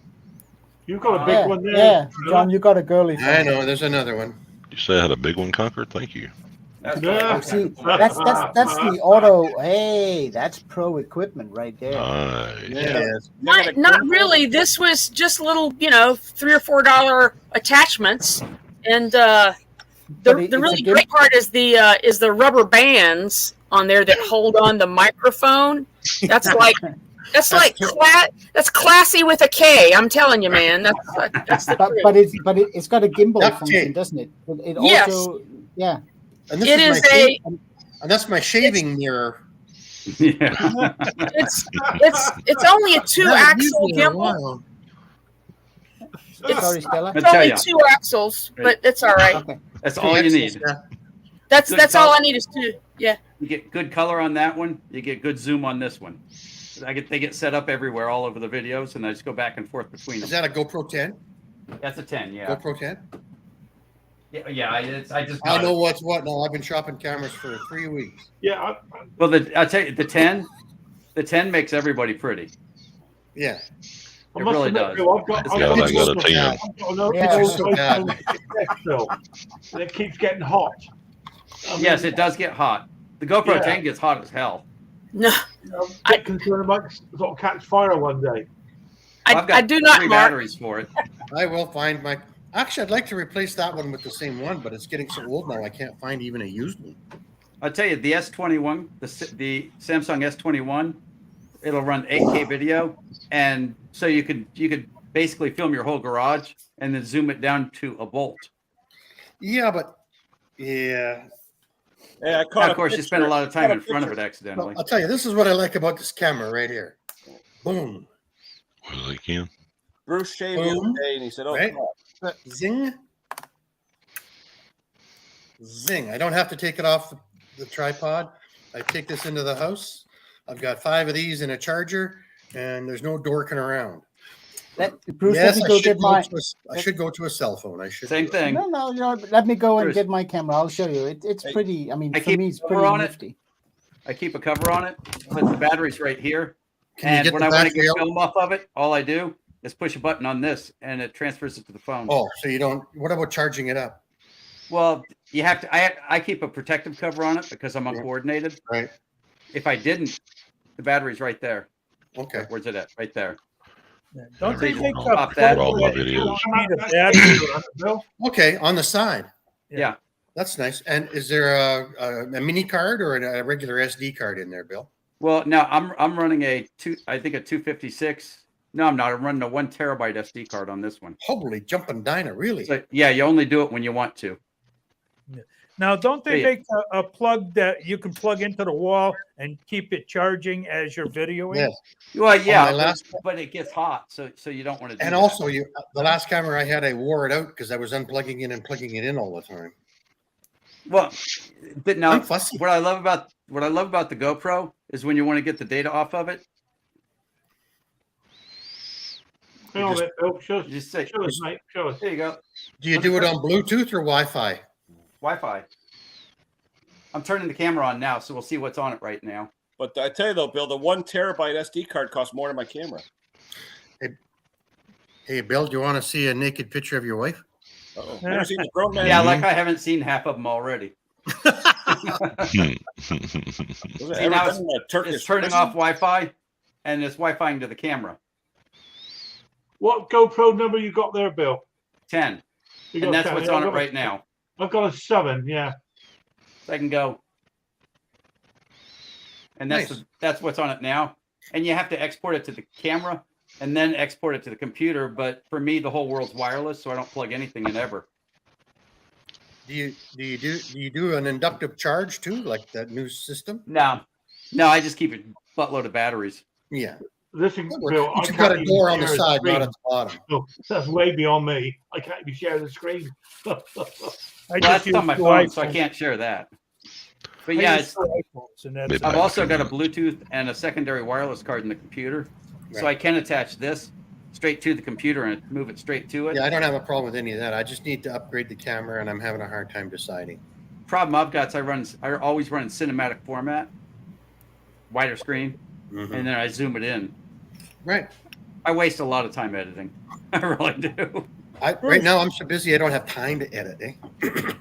You've got a big one there. Yeah, John, you got a girly phone. I know. There's another one. You say I had a big one, Conker? Thank you. See, that's the auto. Hey, that's pro equipment right there. Nice. Not really. This was just little, $3 or $4 attachments, and the really great part is the rubber bands on there that hold on the microphone. That's like that's classy with a K. I'm telling you, man. That's the but it's got a gimbal function, doesn't it? It also And this and that's my shaving mirror. Yeah. It's only a 2-axle gimbal. Sorry, Stella. It's only 2 axles, but it's all right. Okay. That's all you need. That's all I need is 2. Yeah. You get good color on that one. You get good zoom on this one. They get set up everywhere, all over the videos, and I just go back and forth between them. Is that a GoPro 10? That's a 10, yeah. GoPro 10? Yeah. I know what's what now. I've been shopping cameras for 3 weeks. Yeah. Well, I'll tell you, the 10 makes everybody pretty. Yeah. It really does. I've got a 10. And it keeps getting hot. Yes, it does get hot. The GoPro 10 gets hot as hell. No. I'm concerned about sort of catch fire one day. I do not 3 batteries for it. I will find my. Actually, I'd like to replace that one with the same one, but it's getting so old now I can't find even a used one. I'll tell you, the S21, the Samsung S21, it'll run 8K video, and so you could basically film your whole garage and then zoom it down to a bolt. Yeah, but yeah. Yeah, of course, you spend a lot of time in front of it accidentally. Well, I'll tell you, this is what I like about this camera right here. Boom. What is it, Ken? Bruce shaved the other day, and he said, "Oh, right? Zing. Zing. I don't have to take it off the tripod. I take this into the house. I've got 5 of these in a charger, and there's no dorking around. Bruce, Yes, let me go get my. I should go to a cell phone. I should. Same thing. No, let me go and Bruce. get my camera. I'll show you. It's Hey, pretty. I mean, I for keep me, it's cover pretty on it. nifty. I keep a cover on it, but the battery's right here. Can you And get when the I want to battery get out? film off of it, all I do is push a button on this, and it transfers it to the phone. Oh, so you don't. What about charging it up? Well, you have to. I keep a protective cover on it because I'm uncoordinated. Right. If I didn't, the battery's right there. Okay. Where's it at? Right there. Don't they There make you a go. Pop that. For all my plug that you videos. need a battery? Bill? Okay, on the side. Yeah. That's nice. And is there a mini card or a regular SD card in there, Bill? Well, now I'm running I think a 256. No, I'm not. I'm running a 1 terabyte SD card on this one. Holy jumping Dinah, really? So yeah, you only do it when you want to. Now, don't they Yeah. make a plug that you can plug into the wall and keep it charging as you're videoing? Yes. Well, yeah, my last- but it gets hot, so you don't want to do And that. also, the last camera I had, I wore it out because I was unplugging it and plugging it in all the time. Well, but now I'm fussy. what I love about the GoPro is when you want to get the data off of it, Hang on a minute, Bill. Show us, you just say, show us, mate. Show us. there you go, Do you do it on Bluetooth or Wi-Fi? Wi-Fi. I'm turning the camera on now, so we'll see what's on it right now. But I tell you though, Bill, the 1 terabyte SD card costs more than my camera. Hey, Bill, do you want to see a naked picture of your wife? Uh-oh. Never seen the grown man. Yeah, like I haven't seen half of them already. Was it See, ever now done in a Turkish It's turning prison? off Wi-Fi, and it's Wi-Fi to the camera. What GoPro number you got there, Bill? 10, You got and that's 10. what's Yeah, on I've it got a- right now. I've got a 7. Yeah. So I can go, and Nice. that's what's on it now. And you have to export it to the camera and then export it to the computer. But for me, the whole world's wireless, so I don't plug anything in ever. Do you do an inductive charge too, like that new system? No, I just keep a buttload of batteries. Yeah. Listen, That works. Bill, But I you've got can't a even door on the share a side, not screen. at the bottom. Oh, that's way beyond me. I can't even share the screen. I Well, just that's use on my two phone, so I iPhones. can't share that. But I yeah, use two iPhones, and that's Maybe I've I also got a can- Bluetooth and a secondary wireless card in the computer, so Right. I can attach this straight to the computer and move it straight to it. Yeah, I don't have a problem with any of that. I just need to upgrade the camera, and I'm having a hard time deciding. Problem I've got is I always run in cinematic format, wider screen, Mhm. and then I zoom it in. Right. I waste a lot of time editing. I really do. Right now, I'm so busy, I don't have time to edit. Eh?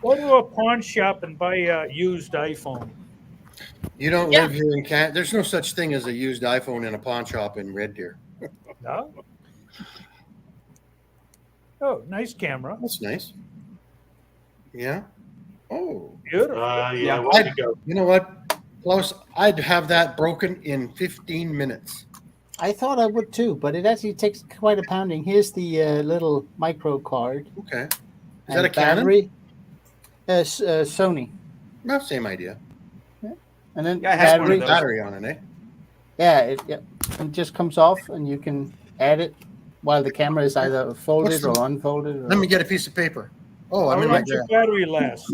Go to a pawn shop and buy a used iPhone. You don't Yeah. live here in Canada. There's no such thing as a used iPhone in a pawn shop in Red Deer. No? Oh, nice camera. That's nice. Yeah. Oh, Beautiful. Yeah, Yeah. way to go. you know what, Klaus? I'd have that broken in 15 minutes. I thought I would too, but it actually takes quite a pounding. Here's the little micro card. Okay. Is and that a Canon? battery. Sony. No, same idea. And then Yeah, I have one of battery. those. Battery on it, eh? Yeah, it just comes off, and you can add it while the camera is either folded What's the- or unfolded. Let me get a piece of paper. Oh, I'm How in my long your grab. battery last?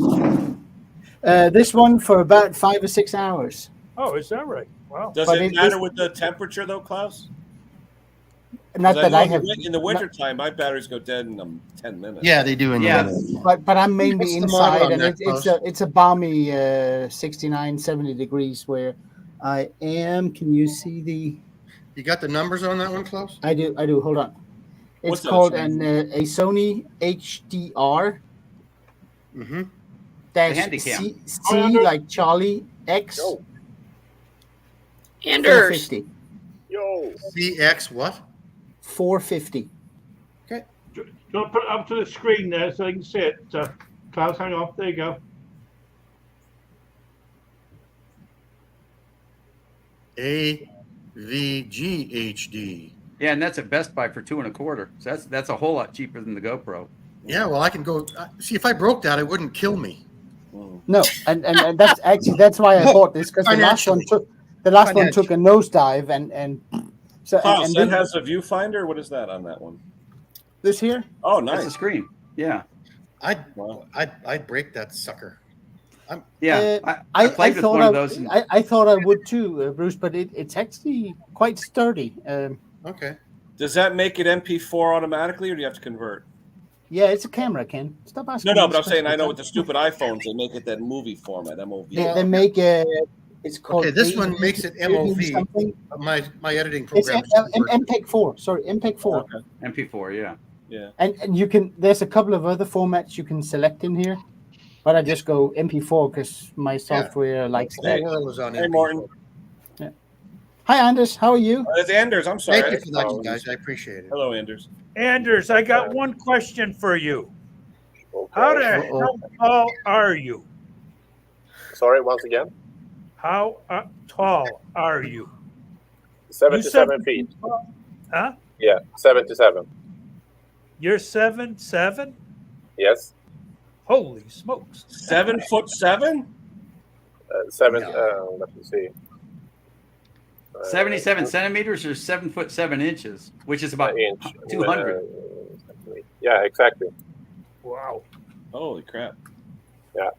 This one for about 5 or 6 hours. Oh, is that right? Wow. Does But it it matter is- with the temperature though, Klaus? Not 'Cause that know I in the have, win- in the wintertime, my batteries go dead in 10 minutes. Yeah, they do in the Yeah. middle. but I'm mainly What's the model inside, on and that, it's a balmy 69, 70 degrees where I am. Can you see the? You got the numbers on that one, Klaus? I do. Hold on. It's What's that, called Sony? a Sony HDR Mm-hmm. dash handy cam. C like Charlie X Yo. Anders. 450. CX what? 450. Do you want to put it up to the screen there so you can see it? Klaus, hang on. There you go. AVGHD. Yeah, and that's at Best Buy for $2.25. So that's a whole lot cheaper than the GoPro. Yeah, well, I can go. See, if I broke that, it wouldn't kill me. No, and that's actually that's why I bought this, because the last one Financially. took a nosedive, and so Klaus, and that this, has a viewfinder. What is that on that one? this here. Oh, That's the nice. screen. Yeah. I'd Wow. I'd break that sucker. I played with one of those. I thought I would too, Bruce, but it's actually quite sturdy. Okay. Does that make it MP4 automatically, or do you have to convert? Yeah, it's a camera, Ken. Stop asking. No, but I'm saying I know with the stupid iPhones they make it that movie format, MOV. They make it. It's called. Okay, this one makes it MOV. Something. My editing It's program. MPEG-4. Sorry, MPEG-4. Okay. MP4, yeah. Yeah. And you can. There's a couple of other formats you can select in here, but I just go MP4 because my software likes that. Hey, Morton. Hi, Anders. How are you? It's Anders. I'm sorry. Thank you for that, you guys. I appreciate it. Hello, Anders. Anders, I got one question for you. How tall are you? Sorry, once again. How tall are you? 77 feet. Huh? Yeah, 77. You're 7'7"? Yes. Holy smokes! 7'7"? Let me see. 77 centimeters or 7'7" inches, which is about 200. Yeah, exactly. Wow. Holy crap. Yeah.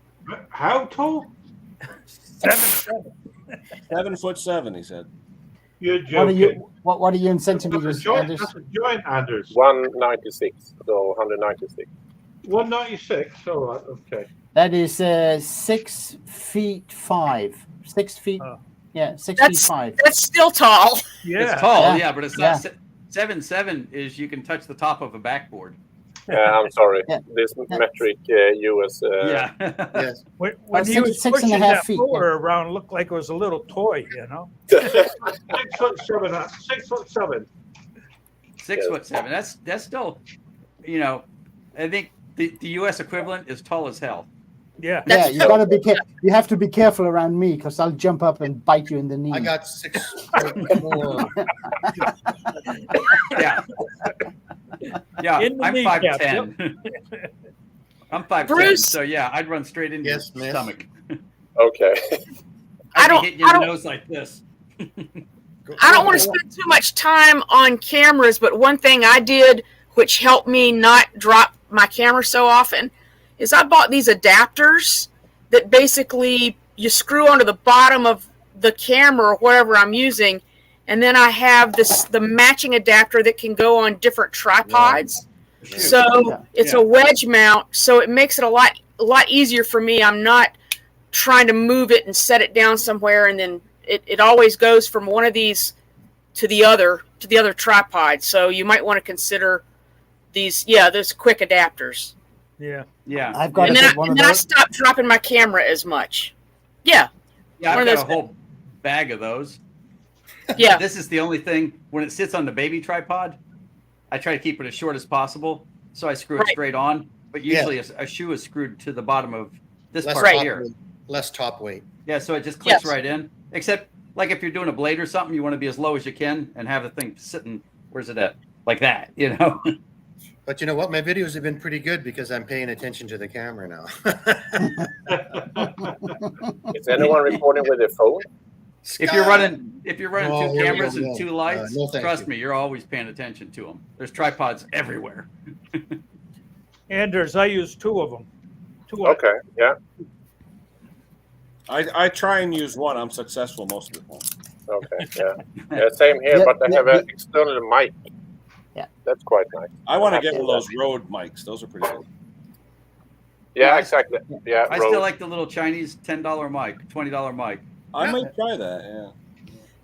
How tall? 7'7". 7'7", he said. You're joking. What are you in centimeters, Anders? That's a giant, Anders. 196, so 196. 196. All right. Okay. That is 6 feet 5. 6 feet. Yeah, 6 feet 5. That's still tall. Yeah. It's tall, yeah, but it's not 7'7" is you can touch the top of a backboard. I'm sorry. This metric US. Yeah. Yes. When Well, he six- was 6.5 pushing that feet, mower around, it looked like it was a little toy, you know? 6'7". 6'7". 6'7". That's still, I think the US equivalent is tall as hell. Yeah. Yeah, you gotta be careful. You have to be careful around me because I'll jump up and bite you in the knee. I got 6'4". Yeah. Yeah, In the I'm kneecap, 5'10". I'm 5'10", Bruce? so yeah, I'd run straight into your stomach. Okay. I'd be hitting you in the nose like this. I don't want to spend too much time on cameras, but one thing I did which helped me not drop my camera so often is I bought these adapters that basically you screw onto the bottom of the camera or whatever I'm using, and then I have the matching adapter that can go on different tripods. Yeah. So it's a wedge mount, so it makes it a lot easier for me. I'm not trying to move it and set it down somewhere, and then it always goes from one of these to the other tripod. So you might want to consider those quick adapters. Yeah. Yeah. I've got and then I stopped dropping my camera as much. Yeah. Yeah, One I've of got a whole bag of those. Yeah. This is the only thing, when it sits on the baby tripod, I try to keep it as short as possible, so I screw it straight on. But usually a shoe is screwed to the bottom of this part here. Less top weight. Yeah, so it just clicks right in. Except, like if you're doing a blade or something, you want to be as low as you can and have the thing sitting, where's it at? Like that, But you know what? My videos have been pretty good because I'm paying attention to the camera now. Is anyone recording with their phone? If you're running two cameras and two lights, no, trust me, you're always paying attention to them. There's tripods everywhere. Anders, I use 2 of them. Okay, yeah. I try and use one. I'm successful most of the time. Okay, yeah. Same here, but they have an external mic. Yeah. That's quite nice. I want to get one of those Rode mics. Those are pretty good. Yeah, exactly. Yeah, I still like the little Chinese $10 mic, $20 mic. I might try that,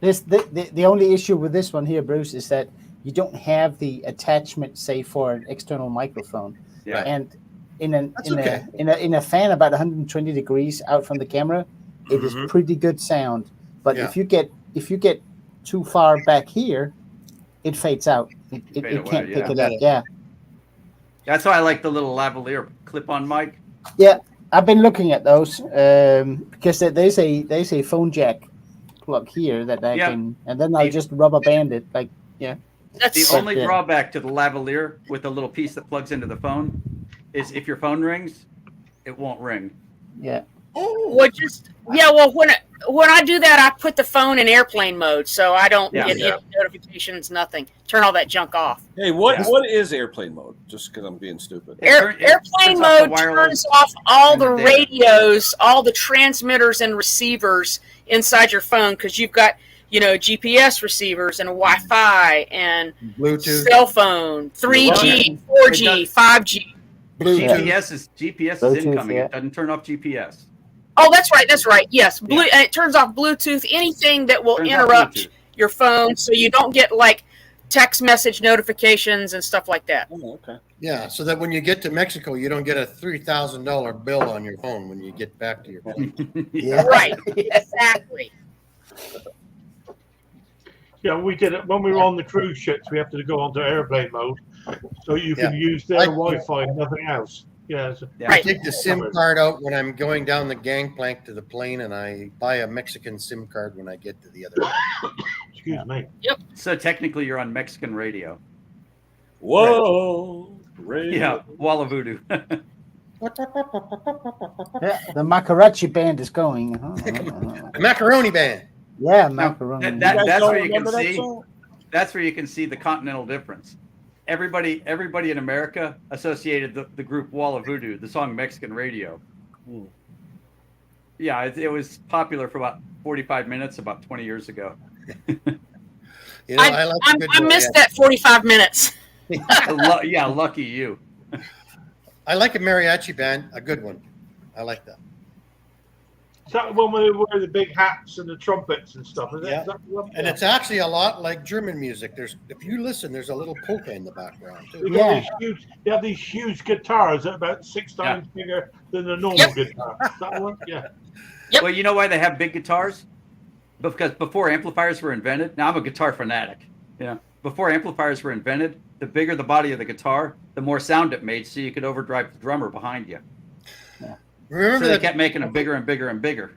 yeah. The only issue with this one here, Bruce, is that you don't have the attachment, say, for an external microphone. Yeah. And in a fan about 120 degrees out from the camera, it is pretty good sound. But if you get too far back here, it fades out. It can't pick it up. Yeah. That's why I like the little lavalier clip-on mic. Yeah, I've been looking at those because there's a phone jack plug here that I can, and then I'll just rubber band it. The only drawback to the lavalier with the little piece that plugs into the phone is if your phone rings, it won't ring. Yeah. Well, when I do that, I put the phone in airplane mode, so I don't get any notifications, nothing. Turn all that junk off. Hey, what is airplane mode? Just because I'm being stupid. Airplane mode turns off all the radios, all the transmitters and receivers inside your phone, because you've got, GPS receivers and Wi-Fi and Bluetooth, cell phone, 3G, 4G, 5G. Bluetooth. GPS is incoming. It doesn't turn off GPS. Oh, that's right. Yes, and it turns off Bluetooth. Anything that will interrupt your phone, so you don't get like text message notifications and stuff like that. Oh, okay. Yeah, so that when you get to Mexico, you don't get a $3,000 bill on your phone when you get back to your phone. Right. Exactly. Yeah, we did it when we were on the cruise ships. We have to go onto airplane mode, so you can use their Wi-Fi and nothing else. Yeah, I take the SIM card out when I'm going down the gangplank to the plane, and I buy a Mexican SIM card when I get to the other end. Excuse me. Yep. So technically, you're on Mexican radio. Whoa, radio. Yeah, Walla Voodoo. The Macarachi band is going. The Macaroni Band. Yeah, macaroni. That's where you can see. That's where you can see the continental difference. Everybody in America associated the group Walla Voodoo, the song Mexican Radio. Yeah, it was popular for about 45 minutes about 20 years ago. I missed that 45 minutes. Yeah, lucky you. I like a mariachi band, a good one. I like that. Is that when we wear the big hats and the trumpets and stuff? Is Yeah. And it's actually a lot like German music. If you listen, there's a little polka in the background too. They have these huge guitars that are about 6 times bigger than the normal guitar. Is that one? Yeah. Yep. Well, you know why they have big guitars? Because before amplifiers were invented, now I'm a guitar fanatic. Yeah. Before amplifiers were invented, the bigger the body of the guitar, the more sound it made, so you could overdrive the drummer behind you. Yeah. So they kept making them bigger and bigger and bigger.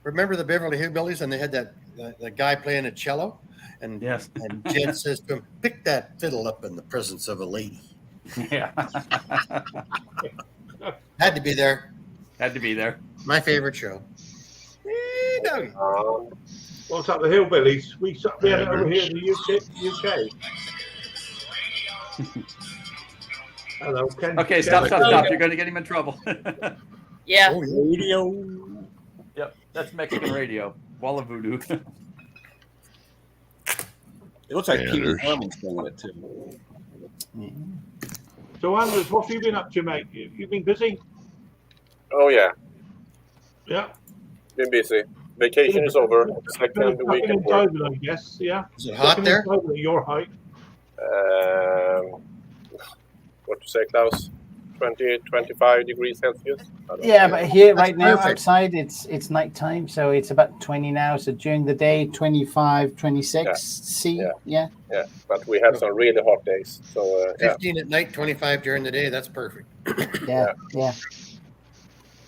Remember the Beverly Hillbillies, and they had the guy playing a cello, and and Jed says to him, "Pick that fiddle up in the presence of a lady." Yeah. Had to be there. Had to be there. My favorite show. What's up, the Hillbillies? We had it over here in the UK. Hello, Ken. Okay, stop. You're going to get him in trouble. Yeah. Oh, radio. Yep, that's Mexican radio. Walla Voodoo. It looks like Peter Herman's doing it too. So, Anders, what have you been up to, mate? You've been busy? Oh, yeah. Yeah. Been busy. Vacation is over. Second week at work. I guess, yeah. Is it hot there? At your height. What to say, Klaus? 20, 25 degrees Celsius. Yeah, but here right now outside it's nighttime, so it's about 20 now. So during the day, 25, 26 C. Yeah. But we had some really hot days. So 15 at night, 25 during the day. That's perfect. Yeah. Yeah,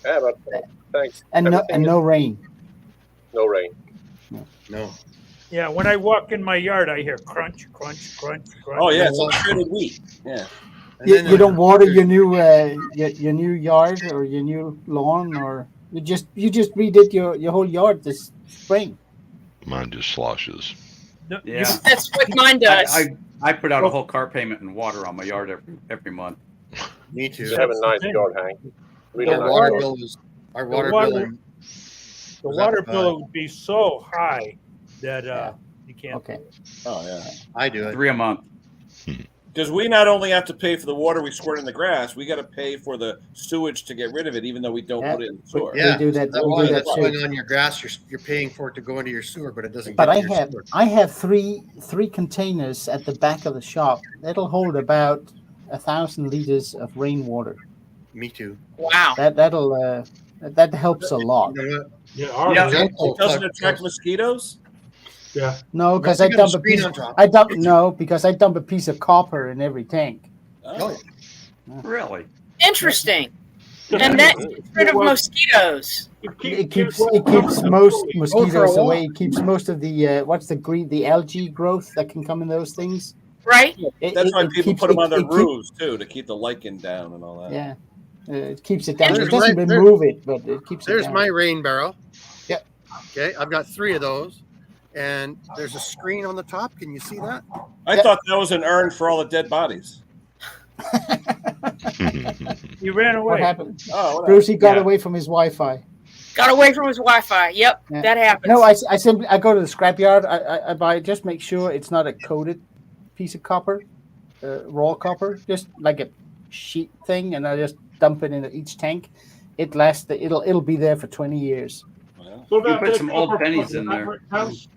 but thanks. And no rain. No rain. No. Yeah, when I walk in my yard, I hear crunch, crunch, crunch, crunch. Oh yeah, it's like shredded wheat. Yeah. You don't water your new yard or your new lawn, or you just redid your whole yard this spring. Mine just sloshes. Yeah, that's what mine does. I put out a whole car payment and water on my yard every month. Me too. You have a nice yard, Hank. Really our water bill is our water bill. The water bill would be so high that you can't. Okay. Oh yeah, I do it. 3 a month. Because we not only have to pay for the water we squirt in the grass, we got to pay for the sewage to get rid of it, even though we don't put it in the sewer. Yeah, we do that. That water that's going on your grass, you're paying for it to go into your sewer, but it doesn't. But get I have three containers at the back of the shop. That'll hold about 1,000 liters of rainwater. Me too. Wow. That helps a lot. It doesn't attract mosquitoes. Yeah. No, because I dump a piece of copper in every tank. Oh. Really? Interesting. And that gets rid of mosquitoes. It keeps most mosquitoes away. It keeps most of the the algae growth that can come in those things. Right. That's why people put them on their roofs too, to keep the lichen down and all that. Yeah. It keeps it down. It doesn't remove it, but it keeps it down. There's my rain barrel. Yep. Okay, I've got 3 of those, and there's a screen on the top. Can you see that? I thought that was an urn for all the dead bodies. He ran away. What happened? Oh, Brucey got away from his Wi-Fi. Got away from his Wi-Fi. Yep, Yeah. that happens. No, I simply go to the scrapyard. I buy, just make sure it's not a coated piece of copper, raw copper, just like a sheet thing, and I just dump it into each tank. It lasts. It'll be there for 20 years. What You about put the some old copper pennies pipe? in Would that there. work, Klaus?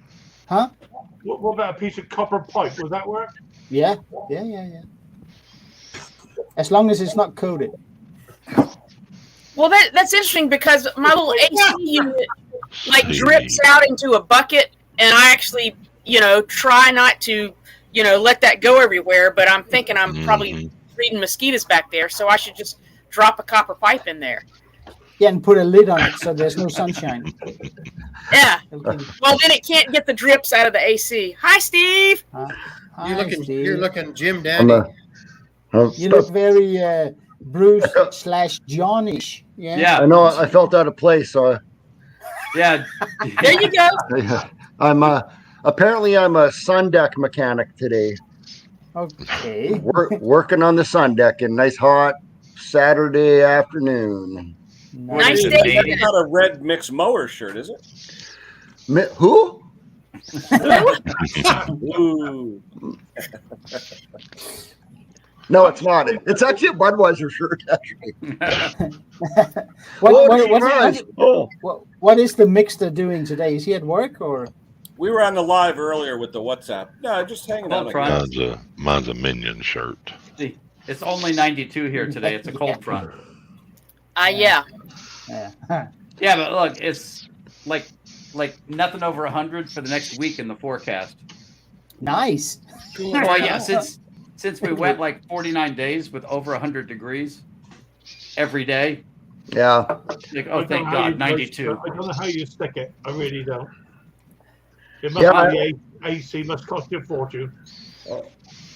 Huh? What about a piece of copper pipe? Would that work? Yeah. As long as it's not coated. Well, that's interesting because my little AC unit like drips out into a bucket, and I actually, try not to, let that go everywhere. But I'm thinking I'm probably breeding mosquitoes back there, so I should just drop a copper pipe in there. Yeah, and put a lid on it so there's no sunshine. Yeah. Well, then it can't get the drips out of the AC. Hi, Steve. You're looking Jim Dandy. You look very Bruce / Johnish. Yeah. I know. I felt out of place. So. There you go. I'm apparently I'm a sun deck mechanic today. Okay. Working on the sun deck in nice hot Saturday afternoon. Nice day. That's not a red mixed mower shirt, is it? Who? Ooh. No, it's not. It's actually a Budweiser shirt. Actually. What is the mixer doing today? Is he at work or? We were on the live earlier with the WhatsApp. No, just hanging out. Mine's a Minion shirt. See, it's only 92 here today. It's a cold front. Yeah. Yeah, but look, it's like nothing over 100 for the next week in the forecast. Nice. Well, yeah, since we went like 49 days with over 100 degrees every day. Yeah. Like, oh, thank God, 92. I don't know how you stick it. I really don't. It must be the AC must cost you a fortune.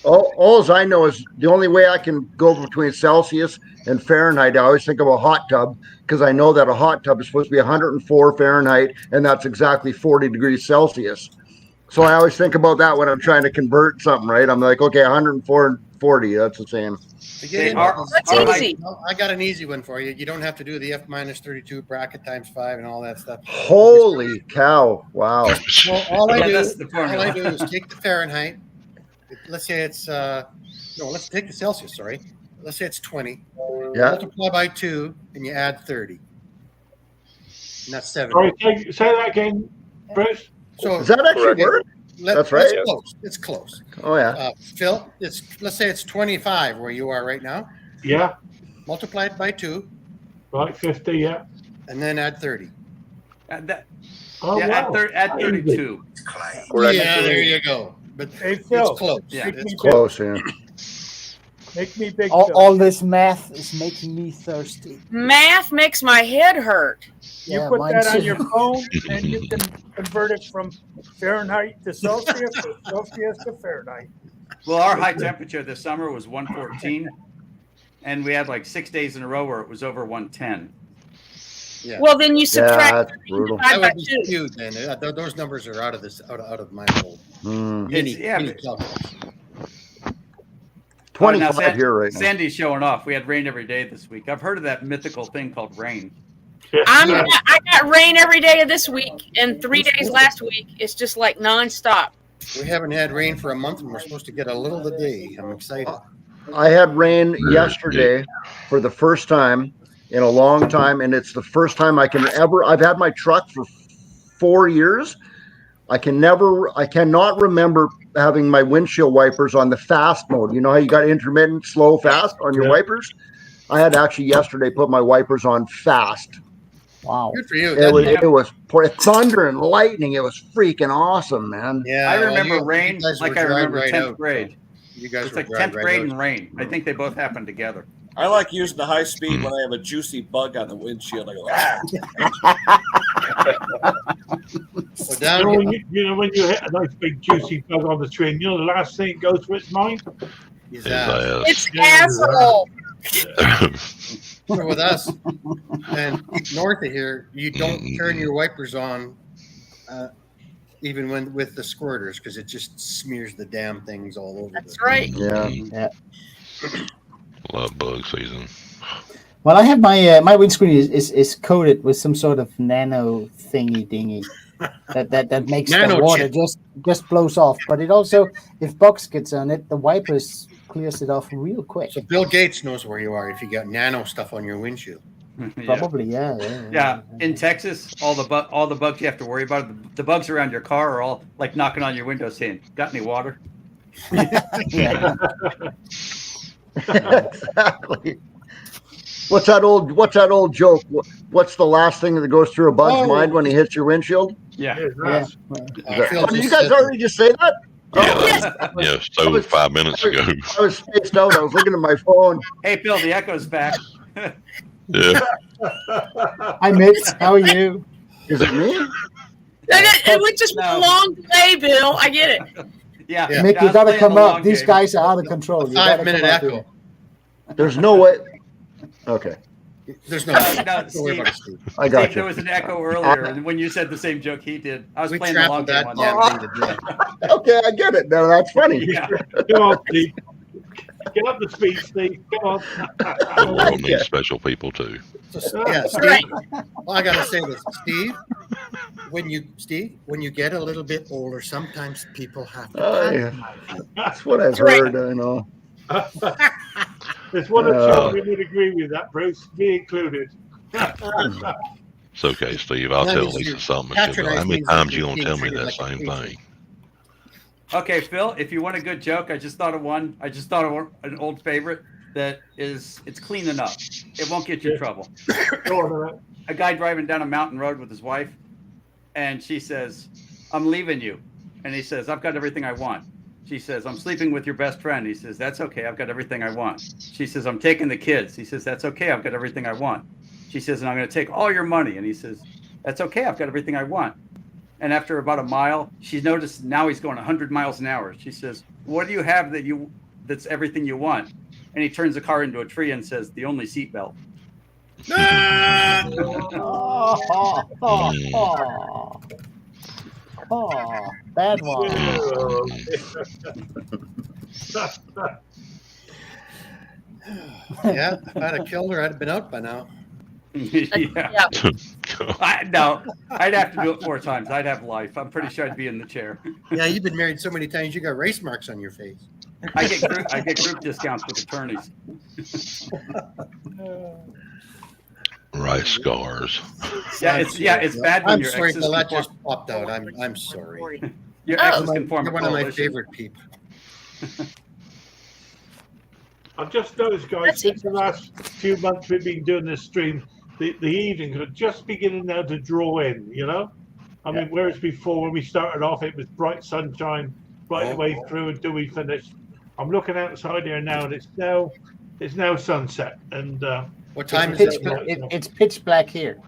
All I know is the only way I can go between Celsius and Fahrenheit, I always think of a hot tub because I know that a hot tub is supposed to be 104 Fahrenheit, and that's exactly 40 degrees Celsius. So I always think about that when I'm trying to convert something, right? I'm like, okay, 104 and 40, that's the same. That's easy. I got an easy one for you. You don't have to do the F-32 bracket times 5 and all that stuff. Holy cow. Wow. Well, all I do is take the Fahrenheit. Let's say it's let's take the Celsius, sorry. Let's say it's 20. Yeah. Multiply by 2 and you add 30. And that's 70. Sorry, say that again, Bruce. So does that actually work? That's right. It's close. It's close. Oh yeah. Phil, let's say it's 25 where you are right now. Yeah. Multiply it by 2. Right, 50, yeah. And then add 30. Wow. Add 32. Yeah, there you go. But hey, Phil, it's close. Yeah. It's close, yeah. Make me big. All this math is making me thirsty. Math makes my head hurt. You Yeah, put mine that on too. your phone, and you can convert it from Fahrenheit to Celsius, or Celsius to Fahrenheit. Well, our high temperature this summer was 114, and we had like 6 days in a row where it was over 110. Yeah. Well, then you subtract. Yeah, that's brutal. That would be skewed then. Those numbers are out of my whole. Mm. 25 now, here right now. Sandy's showing off. We had rain every day this week. I've heard of that mythical thing called rain. I got rain every day of this week and 3 days last week. It's just like nonstop. We haven't had rain for a month, and we're supposed to get a little a day. I'm excited. I had rain yesterday for the first time in a long time, and it's the first time I've had my truck for 4 years. I cannot remember having my windshield wipers on the fast mode. You know how you got intermittent, slow, fast on your wipers? I had actually yesterday put my wipers on fast. Wow. Good for you. It was thunder and lightning. It was freaking awesome, man. Yeah. I remember rain like I remember right 10th out. grade. You guys It's were like right 10th grade out. and rain. I think they both happened together. I like using the high speed when I have a juicy bug on the windshield. I go, So down when you hit a nice big juicy bug on the tree, the last thing that goes through its mind? His It's asshole. So with us and north of here, you don't turn your wipers on even when with the squirters, because it just smears the damn things all over. That's right. Yeah. Love bug season. Well, I have my windscreen is coated with some sort of nano thingy dingy that makes the Nano water chip. just blows off. But it also, if bugs gets on it, the wipers clears it off real quick. So Bill Gates knows where you are if you got nano stuff on your windshield. Probably, yeah. In Texas, all the bugs you have to worry about, the bugs around your car are all like knocking on your window saying, "Got any water?" Exactly. What's that old joke? What's the last thing that goes through a bug's mind when he hits your windshield? Yeah. Did you guys already just say that? Yeah, so 5 minutes ago. I was spaced out. I was looking at my phone. Hey, Phil, the echo's back. Yeah. Hi, Mitch. How are you? Is it me? It was just a long delay, Bill. I get it. Yeah. Mick, you gotta come up. These guys are out of control. You gotta 5-minute come up echo. here. There's no way. Okay. There's no. Don't worry about it, Steve. I got you. There was an echo earlier, and when you said the same joke he did, I was playing the long game on that. Okay, I get it. No, that's funny. Yeah. Come on, Steve. Get up the speed, Steve. Come on. We'll need special people too. Yeah, Steve. Well, I gotta say this, Steve. When you get a little bit older, sometimes people have to. Oh, yeah. That's what I've heard. I know. There's one or two we would agree with that, Bruce, me included. It's okay, Steve. I'll tell Lisa something. She'll go, how many times you gonna tell me that same thing? Okay, Phil, if you want a good joke, I just thought of one. I just thought of an old favorite that it's clean enough. It won't get you in trouble. A guy driving down a mountain road with his wife, and she says, "I'm leaving you." And he says, "I've got everything I want." She says, "I'm sleeping with your best friend." He says, "That's okay. I've got everything I want." She says, "I'm taking the kids." He says, "That's okay. I've got everything I want." She says, "And I'm going to take all your money." And he says, "That's okay. I've got everything I want." And after about a mile, she noticed now he's going 100 miles an hour. She says, "What do you have that's everything you want?" And he turns the car into a tree and says, "The only seatbelt." Oh, bad one. Yeah, if I'd have killed her, I'd have been out by now. Yeah. No, I'd have to do it 4 times. I'd have life. I'm pretty sure I'd be in the chair. Yeah, you've been married so many times, you got race marks on your face. I get group discounts with attorneys. Rice scars. It's bad when I'm your sorry, exes Bill, that conform- just popped out. I'm sorry. Your exes conform You're a one of my coalition. favorite people. I've just noticed, guys, since the last few months we've been doing this stream, the evenings are just beginning now to draw in, you know? I mean, whereas before when we started off, it was bright sunshine right the way through until we finished. I'm looking outside here now, and it's now sunset. And what time is it? It's pitch black here.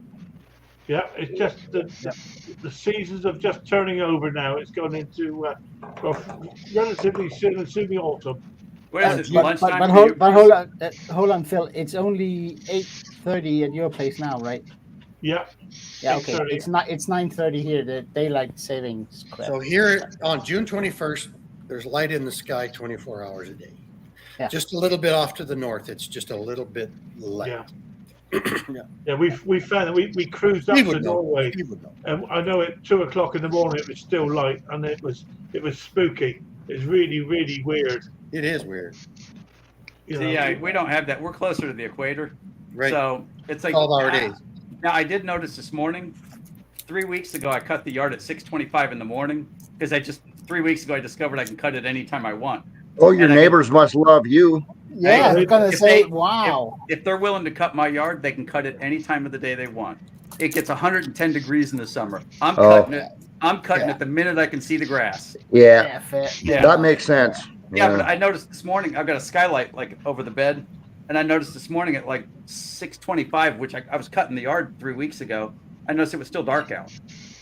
Yeah, it's just the seasons of just turning over now. It's gone into relatively soon the autumn. Where is it? Lunchtime? But hold on, Phil. It's only 8:30 at your place now, right? Yeah. Yeah. Okay. 8:30. It's 9:30 here. The daylight savings. Crap. So here on June 21st, there's light in the sky 24 hours a day. Yeah. Just a little bit off to the north. It's just a little bit light. Yeah. Yeah, we found that we cruised up to Norway, and I know at 2:00 in the morning it was still light, and it was spooky. It's really weird. It is weird. Yeah, we don't have that. We're closer to the equator, right? So it's like 12-hour days. Now I did notice this morning. 3 weeks ago, I cut the yard at 6:25 in the morning because 3 weeks ago I discovered I can cut it anytime I want. Oh, your neighbors must love you. Yeah, they're gonna say, "Wow." If they're willing to cut my yard, they can cut it any time of the day they want. It gets 110 degrees in the summer. I'm cutting it the minute I can see the grass. Yeah, Yeah. That makes sense. Yeah, but I noticed this morning I've got a skylight like over the bed, and I noticed this morning at like 6:25, which I was cutting the yard 3 weeks ago. I noticed it was still dark out.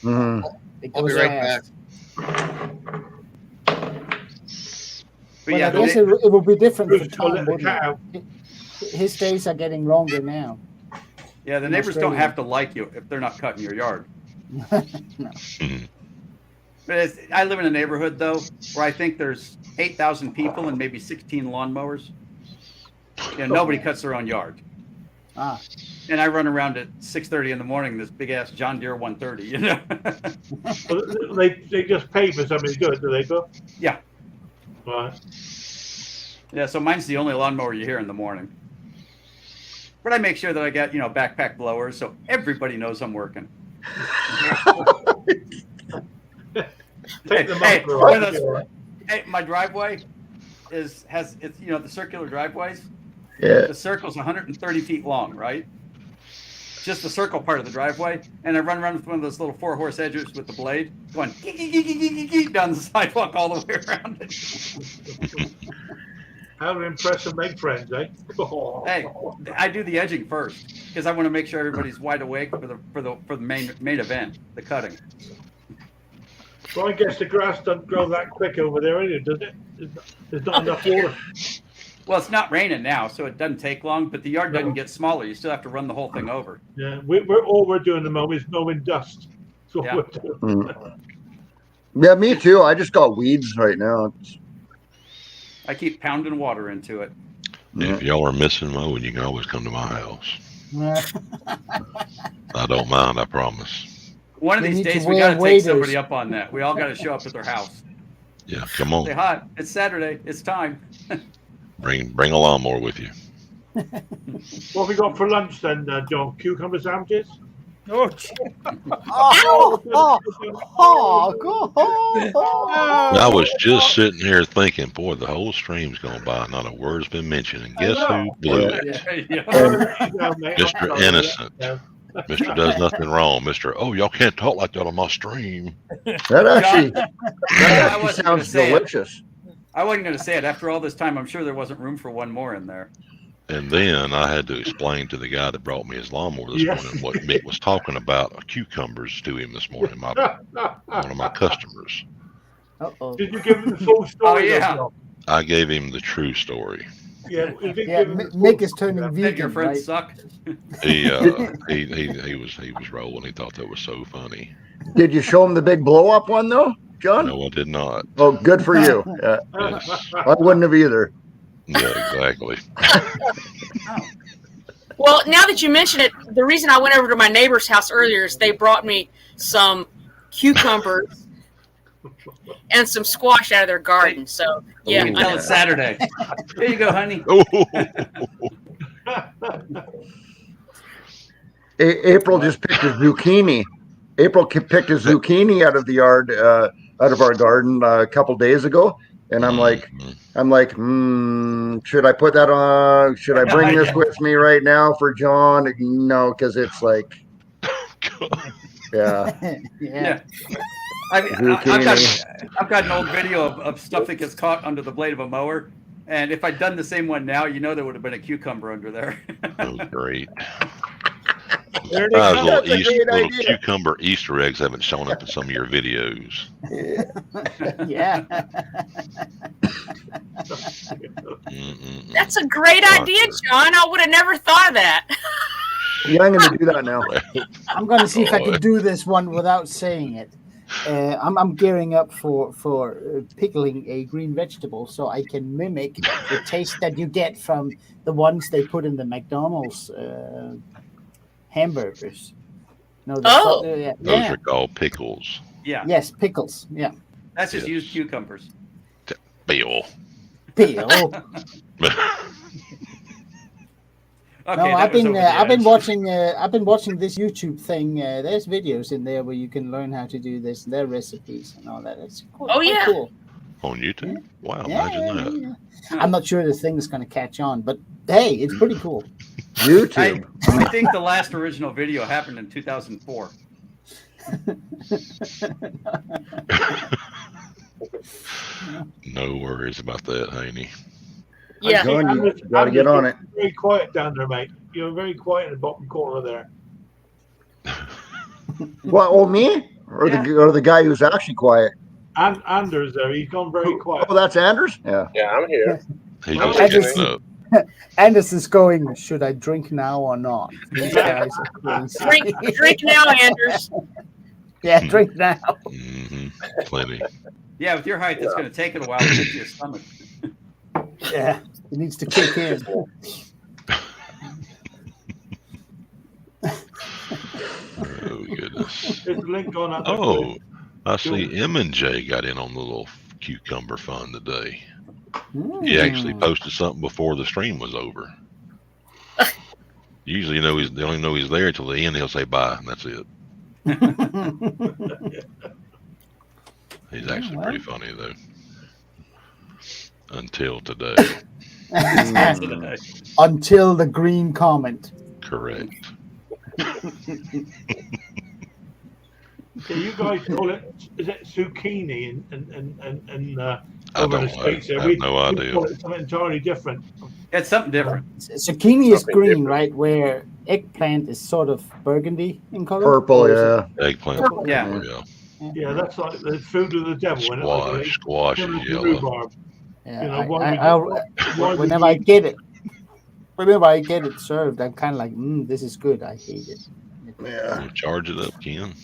Mm-hmm. I'll be right back. But well, yeah, I guess it will be different for Tom. Wouldn't it? His days are getting longer now. Yeah, the neighbors don't have to like you if they're not cutting your yard. No. But I live in a neighborhood though where I think there's 8,000 people and maybe 16 lawnmowers. Nobody cuts their own yard. Ah. And I run around at 6:30 in the morning. This big ass John Deere 130. They just pay for something good, do they, Bill? Yeah. Right. Yeah. So mine's the only lawnmower you hear in the morning. But I make sure that I got backpack blowers so everybody knows I'm working. Hey, my driveway has the circular driveways. Yeah. The circle's 130 feet long, right? Just the circle part of the driveway, and I run around with one of those little 4-horse edgers with the blade, going down the sidewalk all the way around it. How to impress and make friends, eh? Hey, I do the edging first because I want to make sure everybody's wide awake for the main event, the cutting. Well, I guess the grass doesn't grow that quick over there, either, does it? There's not enough water. Well, it's not raining now, so it doesn't take long, but the yard doesn't get smaller. You still have to run the whole thing over. Yeah, we're doing at the moment is mowing dust. So Yeah. we're doing. Yeah, me too. I just got weeds right now. I keep pounding water into it. If y'all are missing mowing, you can always come to my house. I don't mind, I promise. One of these days, we got to take somebody up on that. We all got to show up at their house. Yeah, come on. Say hi. It's Saturday. It's time. Bring a lawnmower with you. What have we got for lunch then, John? Cucumber sandwiches? Oh, I was just sitting here thinking, boy, the whole stream's gone by. Not a word's been mentioned. And guess who blew it? Mr. Innocent. Mr. Does nothing wrong. Mr. Oh, y'all can't talk like that on my stream. That actually sounds delicious. I wasn't going to say it. After all this time, I'm sure there wasn't room for one more in there. And then I had to explain to the guy that brought me his lawnmower this morning what Mick was talking about cucumbers to him this morning. One of my customers. Did you give him the full story? Oh, yeah. I gave him the true story. Yeah, Mick is turning vegan. Your friends suck. He was rolling. He thought that was so funny. Did you show him the big blow up one though, John? No, I did not. Oh, good for you. Yes. I wouldn't have either. Yeah, exactly. Well, now that you mention it, the reason I went over to my neighbor's house earlier is they brought me some cucumbers and some squash out of their garden. So, yeah. Tell it's Saturday. Here you go, honey. April just picked a zucchini. April picked a zucchini out of the yard, out of our garden a couple days ago. And I'm like, should I put that on? Should I bring this with me right now for John? No, because it's like, yeah. I've got an old video of stuff that gets caught under the blade of a mower. And if I'd done the same one now, there would have been a cucumber under there. Oh, great. Little cucumber Easter eggs haven't shown up in some of your videos. Yeah. That's a great idea, John. I would have never thought of that. Yeah, I'm going to do that now. I'm going to see if I can do this one without saying it. I'm gearing up for pickling a green vegetable so I can mimic the taste that you get from the ones they put in the McDonald's hamburgers. No, those are called pickles. Yeah. Yes, pickles. Yeah. That's just used cucumbers. Peel. Okay, no, I've been watching this YouTube thing. There's videos in there where you can learn how to do this, their recipes and all that. It's cool. Oh yeah. Cool. On YouTube? Yeah. Wow, imagine that. Yeah. I'm not sure the thing is going to catch on, but hey, it's pretty cool. YouTube. I think the last original video happened in 2004. No worries about that, Haney. Yeah. John, you got to get on it. Very quiet down there, mate. You're very quiet in the bottom corner there. What, old me? Or the guy who's actually quiet? And Anders there, he's gone very quiet. Oh, that's Anders? Yeah. Yeah, I'm here. He just getting up. Anders is going, should I drink now or not? These guys are crazy. Drink now, Anders. Yeah, drink now. Plenty. Yeah, with your height, it's going to take it a while to get to your stomach. Yeah, it needs to kick in. Oh goodness. There's a link on that. Oh, I see M&J got in on the little cucumber fun today. He actually posted something before the stream was over. Usually, they only know he's there till the end. He'll say bye, and that's it. He's actually pretty funny though. Until today. Until the green comment. Correct. So you guys call it, is it zucchini and I over don't the States? know. I have no idea. We call it something entirely different. It's something different. Zucchini is green, right? Where eggplant is sort of burgundy in color. Purple, yeah. Eggplant. Purple. Yeah. Yeah, that's like the food of the devil. Isn't it? Like, Squash is yellow. rhubarb. Yeah, You know, whenever I get it served, I'm kind of like, this is good. I hate it. Yeah. We'll charge it up, Ken.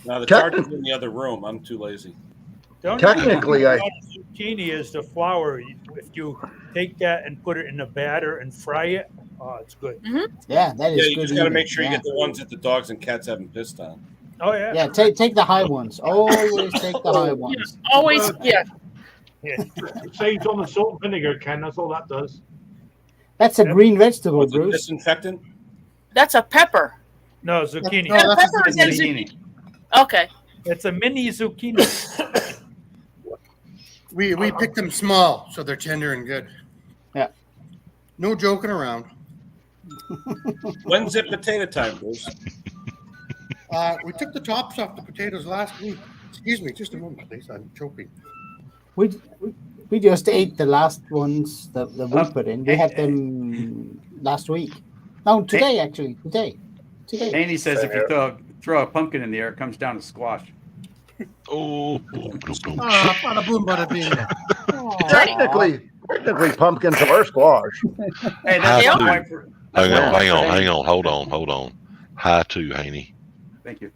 No, the charge is in the other room. I'm too lazy. Technically, zucchini is the flour. If you take that and put it in a batter and fry it, it's good. Yeah, that is Yeah, good. you just got to make sure you get the ones that the dogs and cats haven't pissed on. Oh yeah. Yeah, take the high ones. Always take the high ones. Always, yeah. It saves on the salt and vinegar, Ken. That's all that does. That's a green vegetable, What's a Bruce. disinfectant? That's a pepper. No, zucchini. No, that's Pepper is a zucchini. Okay. It's a mini zucchini. We picked them small, so they're tender and good. Yeah. No joking around. When's it potato time, Bruce? We took the tops off the potatoes last week. Excuse me, just a moment, please. I'm choking. We just ate the last ones that we put in. We had them last week. No, today actually. Today. Andy says if you throw a pumpkin in the air, it comes down to squash. Oh. Bada boom, bada bing. technically, pumpkins are squash. Hey, that's High one two. for. Hang on. Hold on. High two, Haney. Thank you.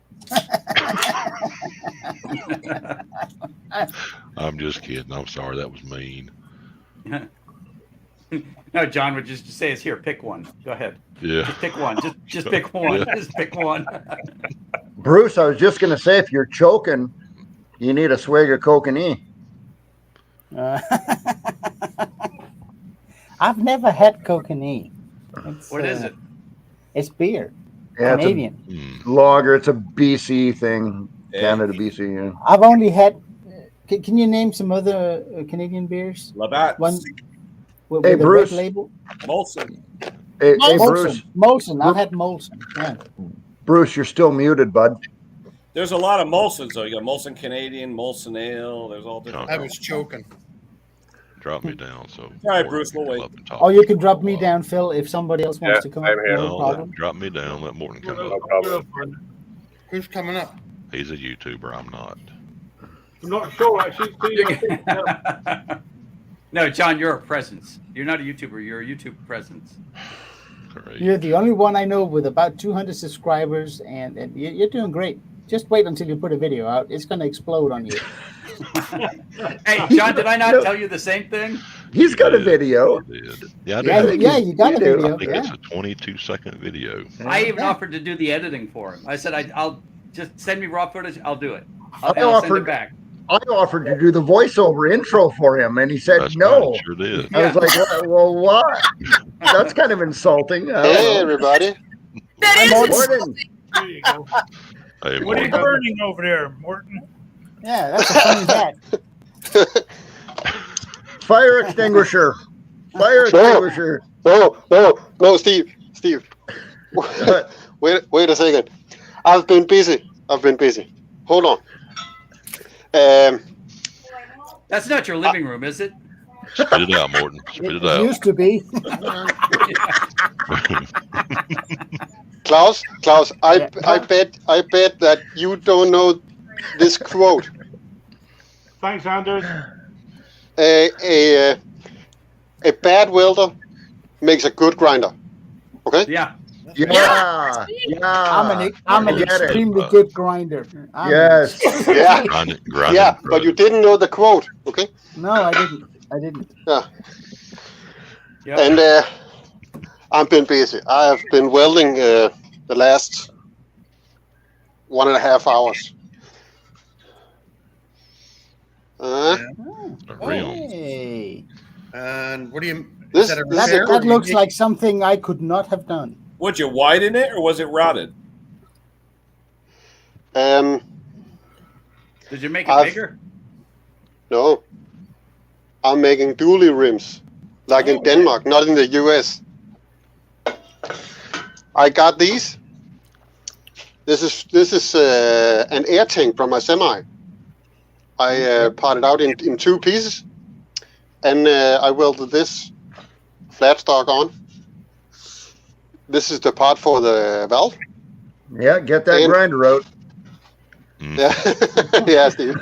I'm just kidding. I'm sorry. That was mean. No, John would just say, "Is here. Pick one. Go ahead. Yeah. Just pick one. Just pick one. Yeah. Just pick one." Bruce, I was just going to say, if you're choking, you need a swig of kokanee. I've never had kokanee. What is it? It's beer. Yeah, Canadian. it's a lager. It's a BC thing. Canada, BC. Yeah. I've only had. Can you name some other Canadian beers? Labatt. One with Hey, a Bruce. red label. Molson. Hey, Molson. Bruce. Molson. I've had Molson. Yeah. Bruce, you're still muted, bud. There's a lot of Molsons, though. You got Molson Canadian, Molson Ale. There's all different. I was choking. Drop me down. So. All right, Bruce, we'll wait. Oh, you can drop me down, Phil, if somebody else wants to come up. here. No problem. Drop me down. Let Morton come No up. problem. Who's coming up? He's a YouTuber. I'm not. I'm not sure actually. No, John, you're a presence. You're not a YouTuber. You're a YouTube presence. Great. You're the only one I know with about 200 subscribers, and you're doing great. Just wait until you put a video out. It's going to explode on you. Hey, John, did I not tell you the same thing? He's got a video. Yeah, Yeah, you got a video. I think Yeah. it's a 22-second video. I even offered to do the editing for him. I said, I'll just send me raw footage. I'll do it. I'll send it back. I offered to do the voiceover intro for him, and he said That's no. right, sure did. I was like, well, why? That's kind of insulting. Hey, everybody. That is Morton. There you go. Hey, What are you Morton. burning over there, Morton? Yeah, that's a funny hat. Fire extinguisher. Fire extinguisher. No, Steve. Wait a second. I've been busy. Hold on. That's not your living room, is it? Spit it out, Morton. Spit it It out. used to be. Klaus, I bet that you don't know this quote. Thanks, Anders. A bad welder makes a good grinder. Okay? Yeah. Yeah. I'm an extremely good grinder. Yes. Yeah. Yeah, but you didn't know the quote, okay? No, I didn't. Yeah. Yep. And I've been busy. I have been welding the last 1.5 hours. Hey. And what do you? That looks like something I could not have done. Would you widen it or was it rotted? Did you make it bigger? No. I'm making dually rims, like in Denmark, not in the US. I got these. This is an air tank from my semi. I parted out in 2 pieces, and I welded this flat stock on. This is the part for the valve. Yeah, get that grinder out. Yeah, yeah, Steve.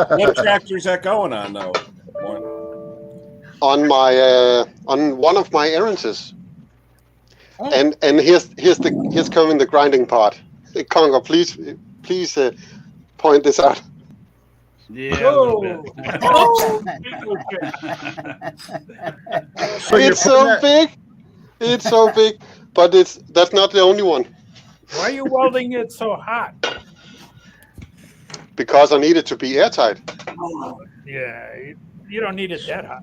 What tractor is that going on, though? On my on one of my errands. And here's coming the grinding part. Conker, please point this out. Yeah. It's so big. It's so big, but that's not the only one. Why are you welding it so hot? Because I need it to be airtight. Yeah, you don't need it that hot.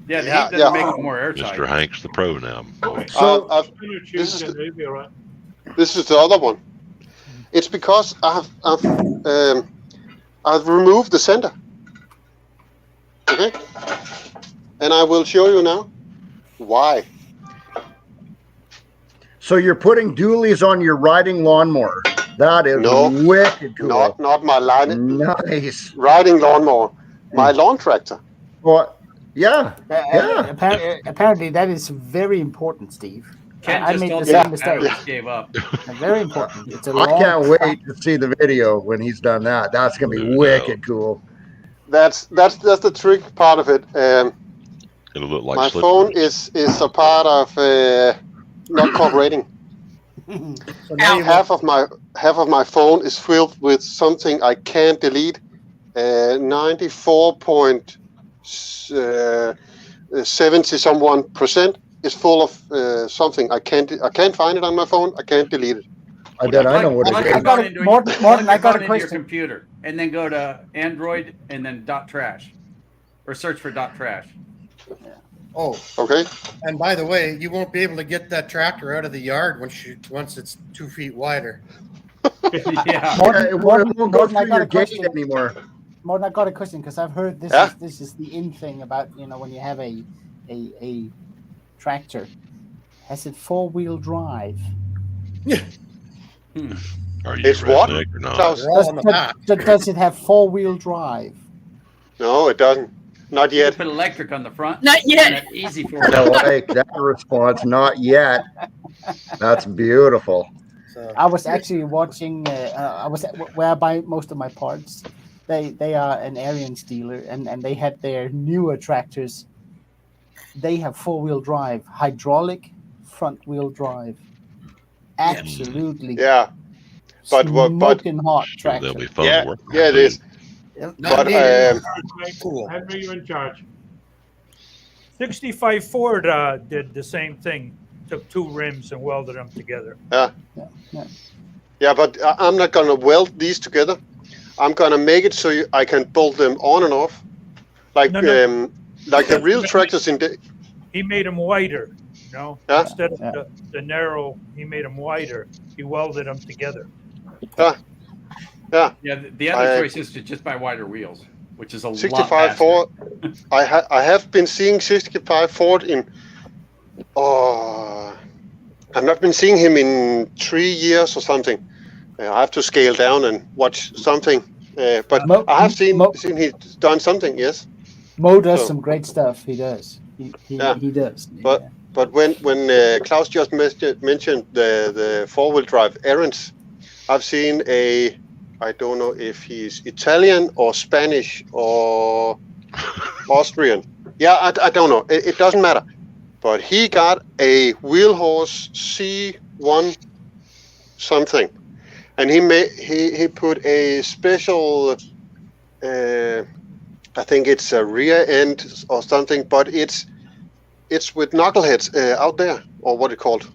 Yeah, the heat doesn't make it more airtight. Mr. Hank's the pro now. So this is the other one. It's because I've removed the center. Okay, and I will show you now why. So you're putting dualies on your riding lawnmower. That is wicked cool. Not my riding. Nice. Riding lawnmower. My lawn tractor. Well, yeah. Apparently, that is very important, Steve. Ken I just made told the me same mistake. batteries gave up. Very important. It's a I can't long wait to see the video when he's done that. That's gonna be wicked cool. That's the trick part of it. It'll look like my slippery. phone is a part of not cooperating. So now half of my phone is filled with something I can't delete. 94.70% is full of something I can't find it on my phone. I can't delete it. I bet I know what it is. Morton, I got a Your question. computer, and then go to Android, and then .trash, or search for .trash. Oh, okay. And by the way, you won't be able to get that tractor out of the yard once it's 2 feet wider. Yeah. It won't go Morton, I through got your a question. gate anymore. Morton, I got a question because I've heard this Yeah? this is the in thing about when you have a tractor. Has it 4-wheel drive? Are you It's what? redneck or not? Klaus? Does it have 4-wheel drive? No, it doesn't. Not yet. Put electric on the front. Not yet. And easy for I like that response. Not yet. That's beautiful. I was actually watching. I was where I buy most of my parts. They are an Arians dealer, and they had their newer tractors. They have 4-wheel drive, hydraulic front-wheel drive. Absolutely. Yeah. But smoking hot Sure, tractor. they'll be fun Yeah, to work. yeah, it is. But Cool. Henry, you in charge. 65 Ford did the same thing. Took 2 rims and welded them together. Yeah, but I'm not gonna weld these together. I'm gonna make it so I can bolt them on and off, like No. like the real tractors in the. He made them wider. Yeah. Instead of the narrow, he made them wider. He welded them together. Yeah. Yeah, the other choice is to just buy wider wheels, which is a 65 lot Ford. I have been seeing 65 Ford in. Oh, I've not been seeing him in 3 years or something. I have to scale down and watch something. But I have seen he's done something. Yes. Mo does some great stuff. He does. He does. But when Klaus just mentioned the 4-wheel drive errands, I've seen I don't know if he's Italian or Spanish or Austrian. Yeah, I don't know. It doesn't matter. but he got a Wheelhorse C1 something, and he put a special. I think it's a rear end or something, but it's with knuckleheads out there, or what it called.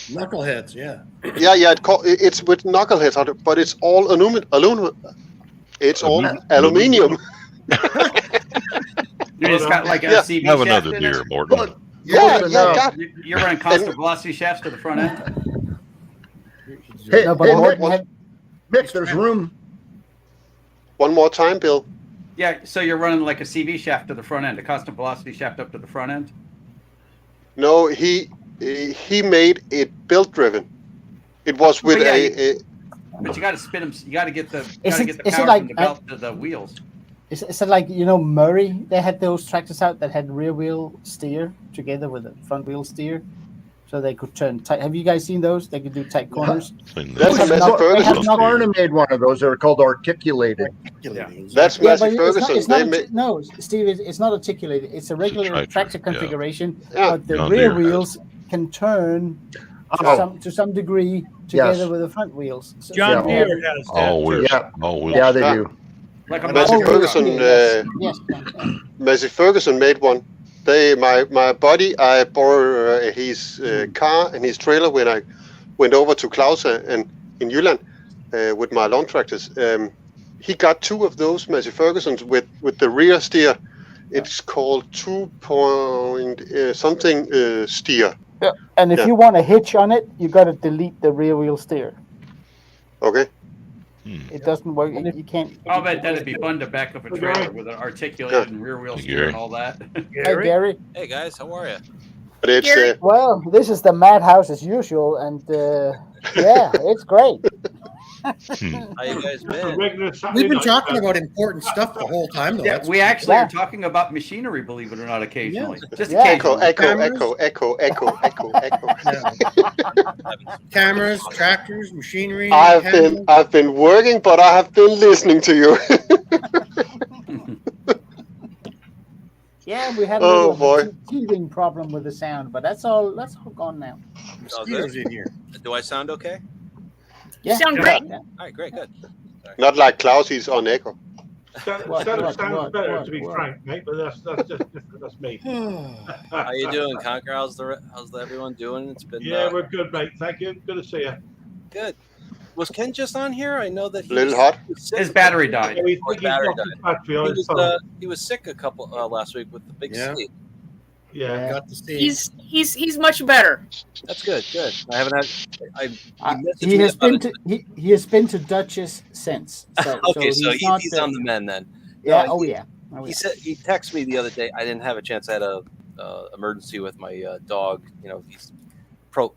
Knuckleheads, yeah. Yeah. It's with knuckleheads out there, but it's all aluminum. It's all aluminium. You just got like a CV Have shaft another in beer, it? Morton. Yeah. You're running constant velocity shafts to the front end? Hey, No, but Morton had, Mick, there's room. One more time, Bill. Yeah, so you're running like a CV shaft to the front end, a constant velocity shaft up to the front end? No, he made it belt driven. It was with but you got to spin them. You got to get the Is power it from like the belt to the wheels. is it like, you know, Murray? They had those tractors out that had rear wheel steer together with a front wheel steer, so they could turn tight. Have you guys seen those? They could do tight corners. That's Massey Ferguson. Barnum made one of those. They're called articulated. That's Massey Ferguson. No, Steve, it's not articulated. It's a regular tractor configuration, Yeah. but the John rear Deere wheels can turn to some degree together with the front wheels. So, John so- Deere has that. All wheels. Yeah. All wheels. Yeah, they do. Like a Massey motor Ferguson. Yes. Massey Ferguson made one. My buddy, I borrowed his car and his trailer when I went over to Klaus and in Jylland with my lawn tractors. He got two of those Massey Fergusons with the rear steer. It's called 2-point something steer. Yeah. And if you want a hitch on it, you got to delete the rear wheel steer. Okay. It doesn't work. You can't. I'll bet that'd be fun to back up a trailer with an articulated and rear wheel steer and all that. Hey, Gary. Hey guys, how are you? But it's Well, this is the madhouse as usual, and yeah, it's great. How you guys been? We've been talking about important stuff the whole time, though. Yeah, we actually are talking about machinery, believe it or not, occasionally. Just occasionally. Echo. Cameras, tractors, machinery. I've been working, but I have been listening to you. Yeah, we had a little teething problem with the sound, but that's all gone now. Mosquitoes in here. Do I sound okay? Yeah. You sound great. Yeah. All right, great, good. Not like Klaus, he's on echo. Sounds better, to be frank, mate. But that's just different. That's me. How you doing, Conker? How's everyone doing? It's been we're good, mate. Thank you. Good to see you. Good. Was Ken just on here? I know that he Little hot. His battery died. Yeah, His battery died. He was sick a couple last week with the big sleep. Yeah, got to see. He's much better. That's good. Good. I haven't had. He has been to Duchess since. So, okay, so he's on the mend then. Yeah. No, Yeah. He said he texted me the other day. I didn't have a chance. I had a emergency with my dog. You know, he's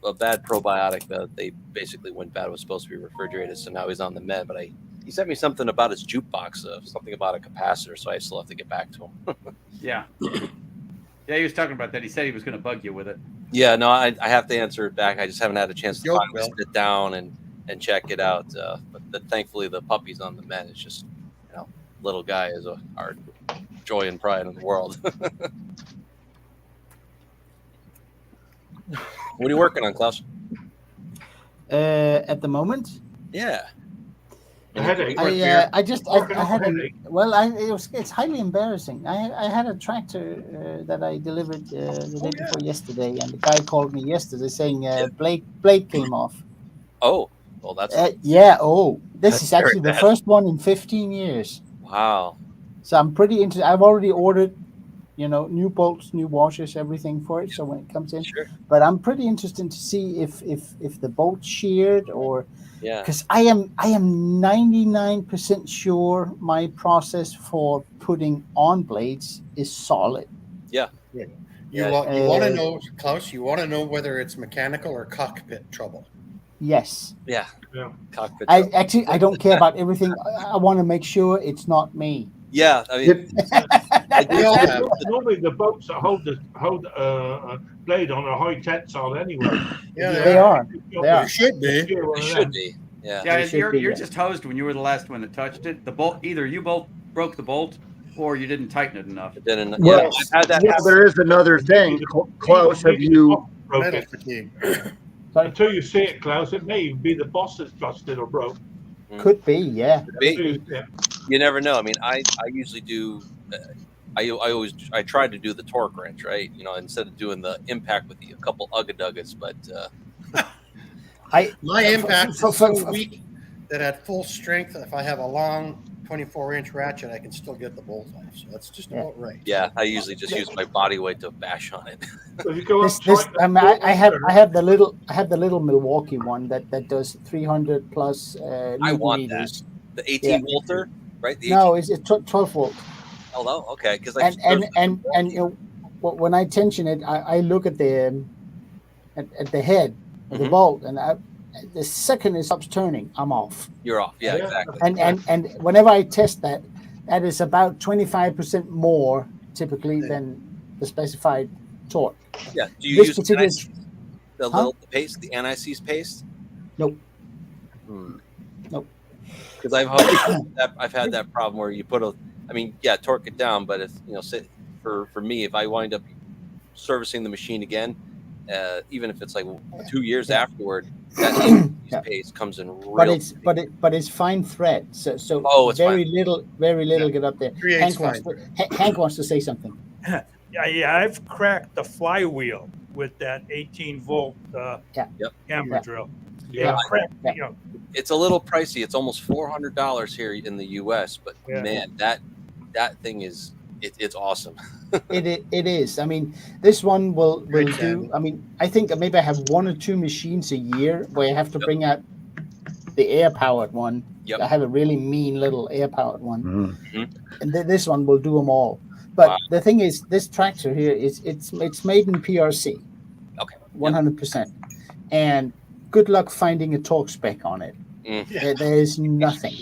a bad probiotic that they basically went bad. It was supposed to be refrigerated, so now he's on the mend. But he sent me something about his jukebox, something about a capacitor. So I still have to get back to him. Yeah. Yeah, he was talking about that. He said he was going to bug you with it. Yeah, no, I have to answer it back. I just haven't had a chance to finally sit down and check it out. But thankfully, the puppy's on the mend. It's just, little guy is our joy and pride in the world. What are you working on, Klaus? At the moment. Yeah. A headache. I had it's highly embarrassing. I had a tractor that I delivered the day before yesterday, and the guy called me yesterday saying blade came off. Oh, well, that's this is actually the first one in 15 years. Wow. So I'm pretty interested. I've already ordered, new bolts, new washers, everything for it. So when it comes in, but I'm pretty interested to see if the bolt's sheared or. Yeah. Because I am 99% sure my process for putting on blades is solid. Yeah. You want to know, Klaus, you want to know whether it's mechanical or cockpit trouble. Yes. Yeah. Cockpit trouble. I don't care about everything. I want to make sure it's not me. Yeah. I mean, normally the bolts that hold blade on are high tensile anyway. Yeah, they are. They should be. They should be. Yeah. Yeah, you're just hosed when you were the last one that touched it. The bolt, either you both broke the bolt, or you didn't tighten it enough. Well, I've had that happen. there is another thing. Klaus, have you? Broken. Until you see it, Klaus, it may even be the boss that's busted or broke. Could be, yeah. You never know. I mean, I usually do. I try to do the torque wrench, right? You know, instead of doing the impact with a couple ugga-duggas, but my impact is so weak that at full strength, if I have a long 24-inch ratchet, I can still get the bolt off. So that's just about right. yeah, I usually just use my body weight to bash on it. I have the little Milwaukee one that does 300 plus. I want that. The 18 volter, right? The 18. No, it's 12 volt. Oh no, okay. Because and you know, when I tension it, I look at the head of the bolt, and the second it stops turning, I'm off. You're off. Yeah, exactly. And whenever I test that is about 25% more typically than the specified torque. Yeah. Do you use the paste, the anti-seize paste? Nope. Nope. Because I've had that problem where you put torque it down, but if for me, if I wind up servicing the machine again, even if it's like 2 years afterward, that paste comes in real. But it's fine thread, so it's very fine. little get up there. Hank wants to say something. Yeah, I've cracked the flywheel with that 18 volt hammer drill. Yeah, it's a little pricey. It's almost $400 here in the U.S., but man, that thing is it's awesome. It is. I mean, this one will do. I mean, I think maybe I have 1 or 2 machines a year where I have to bring out the air powered one. I have a really mean little air powered one, and this one will do them all. But the thing is, this tractor here it's made in PRC. Okay. 100%, and good luck finding a torque spec on it. There's nothing.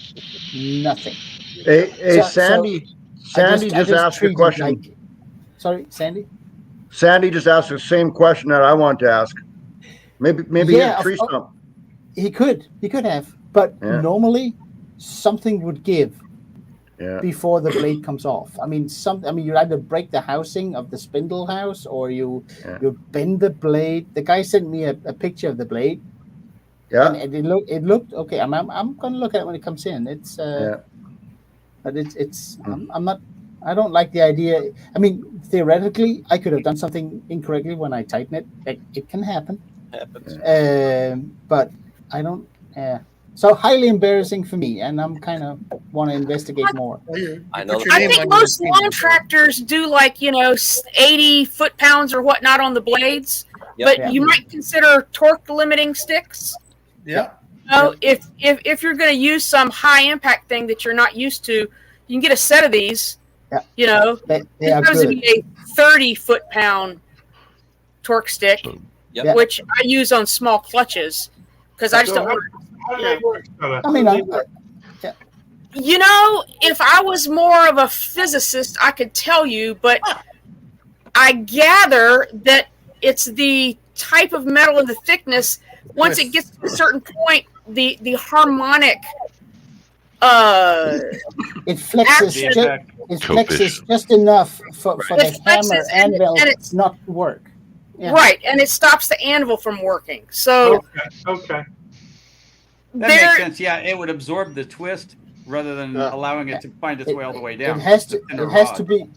Hey, Sandy just asked a question. Sorry, Sandy? Sandy just asked the same question that I want to ask. Maybe he had a tree stump. He could have, but normally something would give before the blade comes off. I mean, you either break the housing of the spindle house or you bend the blade. The guy sent me a picture of the blade. Yeah, and it looked okay. I'm gonna look at it when it comes in. It's but it's I'm not. I don't like the idea. I mean, theoretically, I could have done something incorrectly when I tighten it. It can happen. But I don't. So highly embarrassing for me, and I'm kind of want to investigate more. I know. I think most lawn tractors do 80 foot-pounds or whatnot on the blades, but you might consider torque limiting sticks. Yeah. So if you're going to use some high impact thing that you're not used to, you can get a set of these. They are supposed to good. be a 30 foot-pound torque stick, which I use on small clutches because I just don't want. I mean, if I was more of a physicist, I could tell you, but I gather that it's the type of metal and the thickness. Once it gets to a certain point, the harmonic it flexes just enough for the hammer anvil not to work. Right, and it stops the anvil from working. So okay. That makes sense. Yeah, it would absorb the twist rather than allowing it to find its way all the way down. It has to be.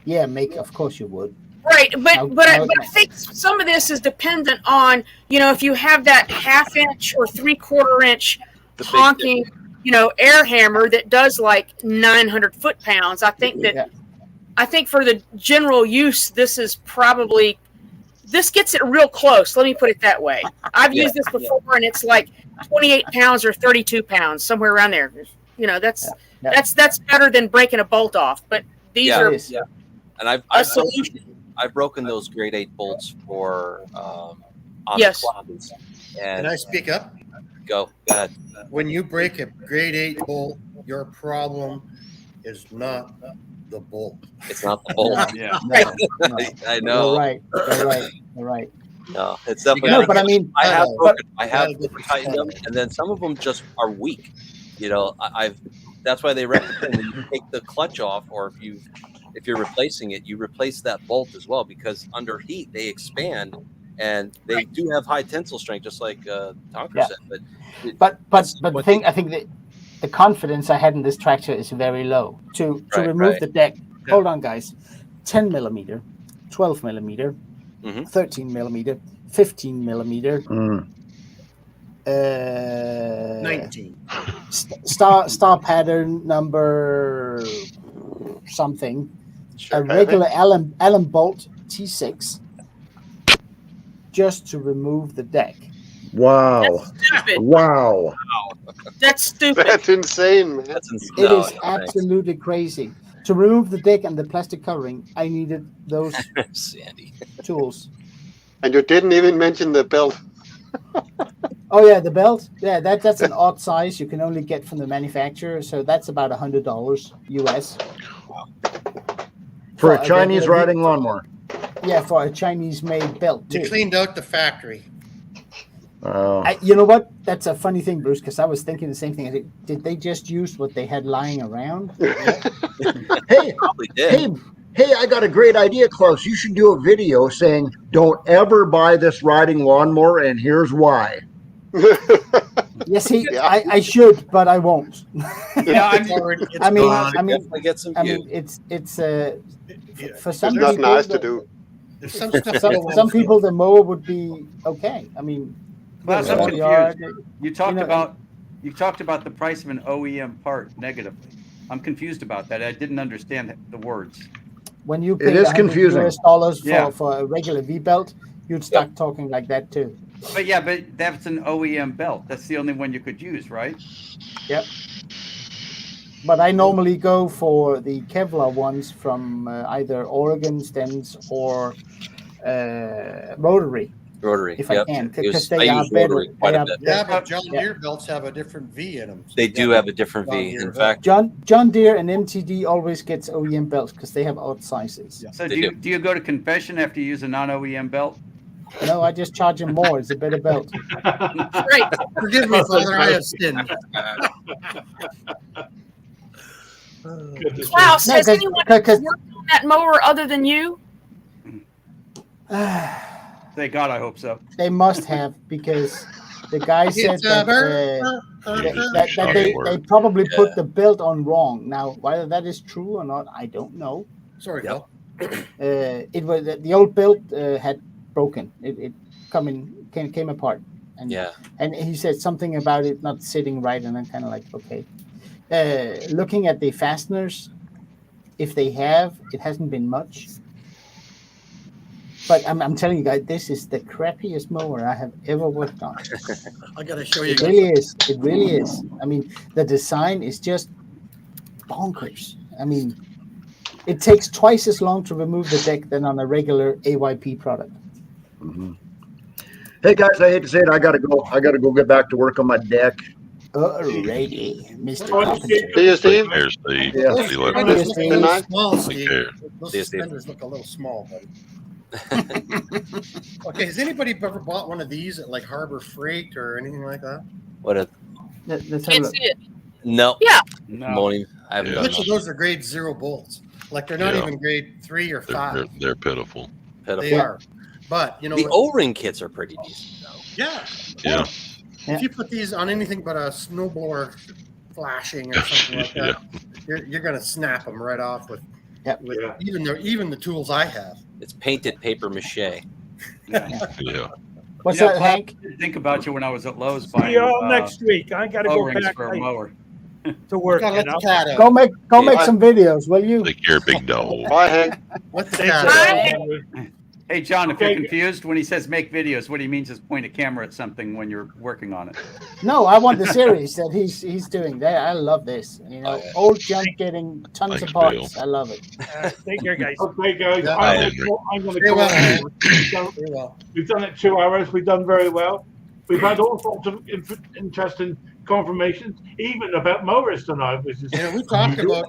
Yeah, Of course you would. Right, but I think some of this is dependent on if you have that 1/2 inch or 3/4 inch honking air hammer that does 900 foot-pounds. I think for the general use, this gets it real close. Let me put it that way. I've used this before, and it's 28 pounds or 32 pounds, somewhere around there. That's better than breaking a bolt off. But these are and I've broken those grade 8 bolts for on the quads. Can I speak up? Go ahead. When you break a grade 8 bolt, your problem is not the bolt. It's not the bolt. No. I know. You're right. No, it's definitely. But I mean, I have tightened them, and then some of them just are weak. That's why they recommend when you take the clutch off, or if you're replacing it, you replace that bolt as well, because under heat they expand, and they do have high tensile strength, just like Conker said. But the thing, I think that the confidence I had in this tractor is very low. To remove the deck, hold on, guys, 10 millimeter, 12 millimeter, 13 millimeter, 15 millimeter. 19 star pattern number something, a regular Allen bolt T6, just to remove the deck. Wow! Wow! That's stupid. That's insane, man. It is absolutely crazy. To remove the deck and the plastic covering, I needed those tools. And you didn't even mention the belt. Oh yeah, the belt. Yeah, that's an odd size you can only get from the manufacturer, so that's about $100 US. For a Chinese riding lawnmower. Yeah, for a Chinese-made belt too. You cleaned out the factory. Oh. You know what? That's a funny thing, Bruce, because I was thinking the same thing. Did they just use what they had lying around? Hey, I got a great idea, Klaus. You should do a video saying, "Don't ever buy this riding lawnmower, and here's why." Yes, I should, but I won't. I mean, it's for some not people, nice to do. Some people the mower would be okay. I mean, well, I'm confused. You talked about the price of an OEM part negatively. I'm confused about that. I didn't understand the words. When you pay it is confusing. $100 for a regular V belt, you'd start talking like that too. But that's an OEM belt. That's the only one you could use, right? Yep. But I normally go for the Kevlar ones from either Oregon stems or rotary. If I can, because they are better. Yeah, but John Deere belts have a different V in them. So they do have a different V. In fact, John Deere and MTD always gets OEM belts because they have odd sizes. So do you go to confession after you use a non-OEM belt? No, I just charge them more. It's a better belt. Right. Forgive me, Father, I have sinned. Klaus, has anyone worked on that mower other than you? Thank God, I hope so. They must have, because the guy said that they probably put the belt on wrong. Now, whether that is true or not, I don't know. Sorry, Phil. It was the old belt had broken. It came apart. And and he said something about it not sitting right, and I'm kind of like, okay. Looking at the fasteners, if they have, it hasn't been much. But I'm telling you guys, this is the crappiest mower I have ever worked on. I gotta show you. It really is. It really is. I mean, the design is just bonkers. I mean, it takes twice as long to remove the deck than on a regular AYP product. Mm-hmm. Hey guys, I hate to say it, I gotta go get back to work on my deck. Alrighty, Mr. See you, Steve. Here's Steve. Yeah. See you later. Good night. Small, Take Steve. care. Those suspenders look a little small, buddy. Okay, has anybody ever bought one of these at like Harbor Freight or anything like that? Let's have a Can't look. see it. No. Yeah. No. I haven't done Which of those are grade 0 bolts? Like they're not even grade 3 or 5. They're pitiful. They are. But you know, the O-ring kits are pretty decent though. Yeah. Yeah. If you put these on anything but a snowblower flashing or something like that, you're gonna snap them right off with even the tools I have. It's painted paper mache. Yeah. What's that, Hank? I didn't think about you when I was at Lowe's buying. See y'all next week. I gotta go O-rings back for a mower. to work. Gotta let You the know? cat out. Go make some videos, will you? Take care, big dog. Bye, Hank. Let the Thanks, cat out. everyone. Hey, John, if Okay. you're confused when he says make videos, what he means is point a camera at something when you're working on it. No, I want the series that he's doing. That I love this. You know, old junk getting tons of parts. Bill. I love it. Take care, guys. Okay, guys. Yeah. I'm going to Stay call well. it. We've done it 2 hours. We've done very well. We've had all sorts of interesting confirmations, even about mowers tonight, which is Yeah, we talked about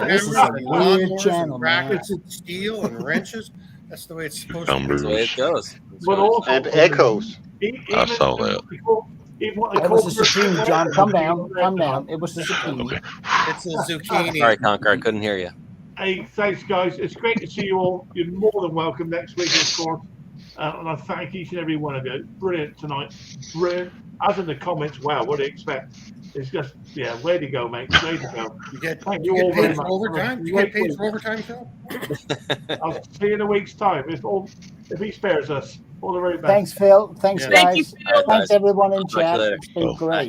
This is a hammers and weird lawnmowers channel, and man. brackets and steel and wrenches. That's the way it's supposed to be. That's the way it goes. but also And echoes. even I saw that. Even what they It call was a zucchini, John. Calm down. Calm down. It was a zucchini. It's a zucchini. Sorry, Conker, I couldn't hear you. Hey, thanks, guys. It's great to see you all. You're more than welcome next week, of course. And I thank each and every one of you. Brilliant tonight. Brilliant. As in the comments, wow, what do you expect? It's just, yeah, way to go, mate. Way to go. Thank you all very paid much. for overtime? You get paid for overtime, Phil? I'll see you in a week's time. If he spares us. All the very best. Thanks, Phil. Thanks, Yeah. guys. Thank you, Phil. Thanks, everyone in Talk to you chat. later. It's been great.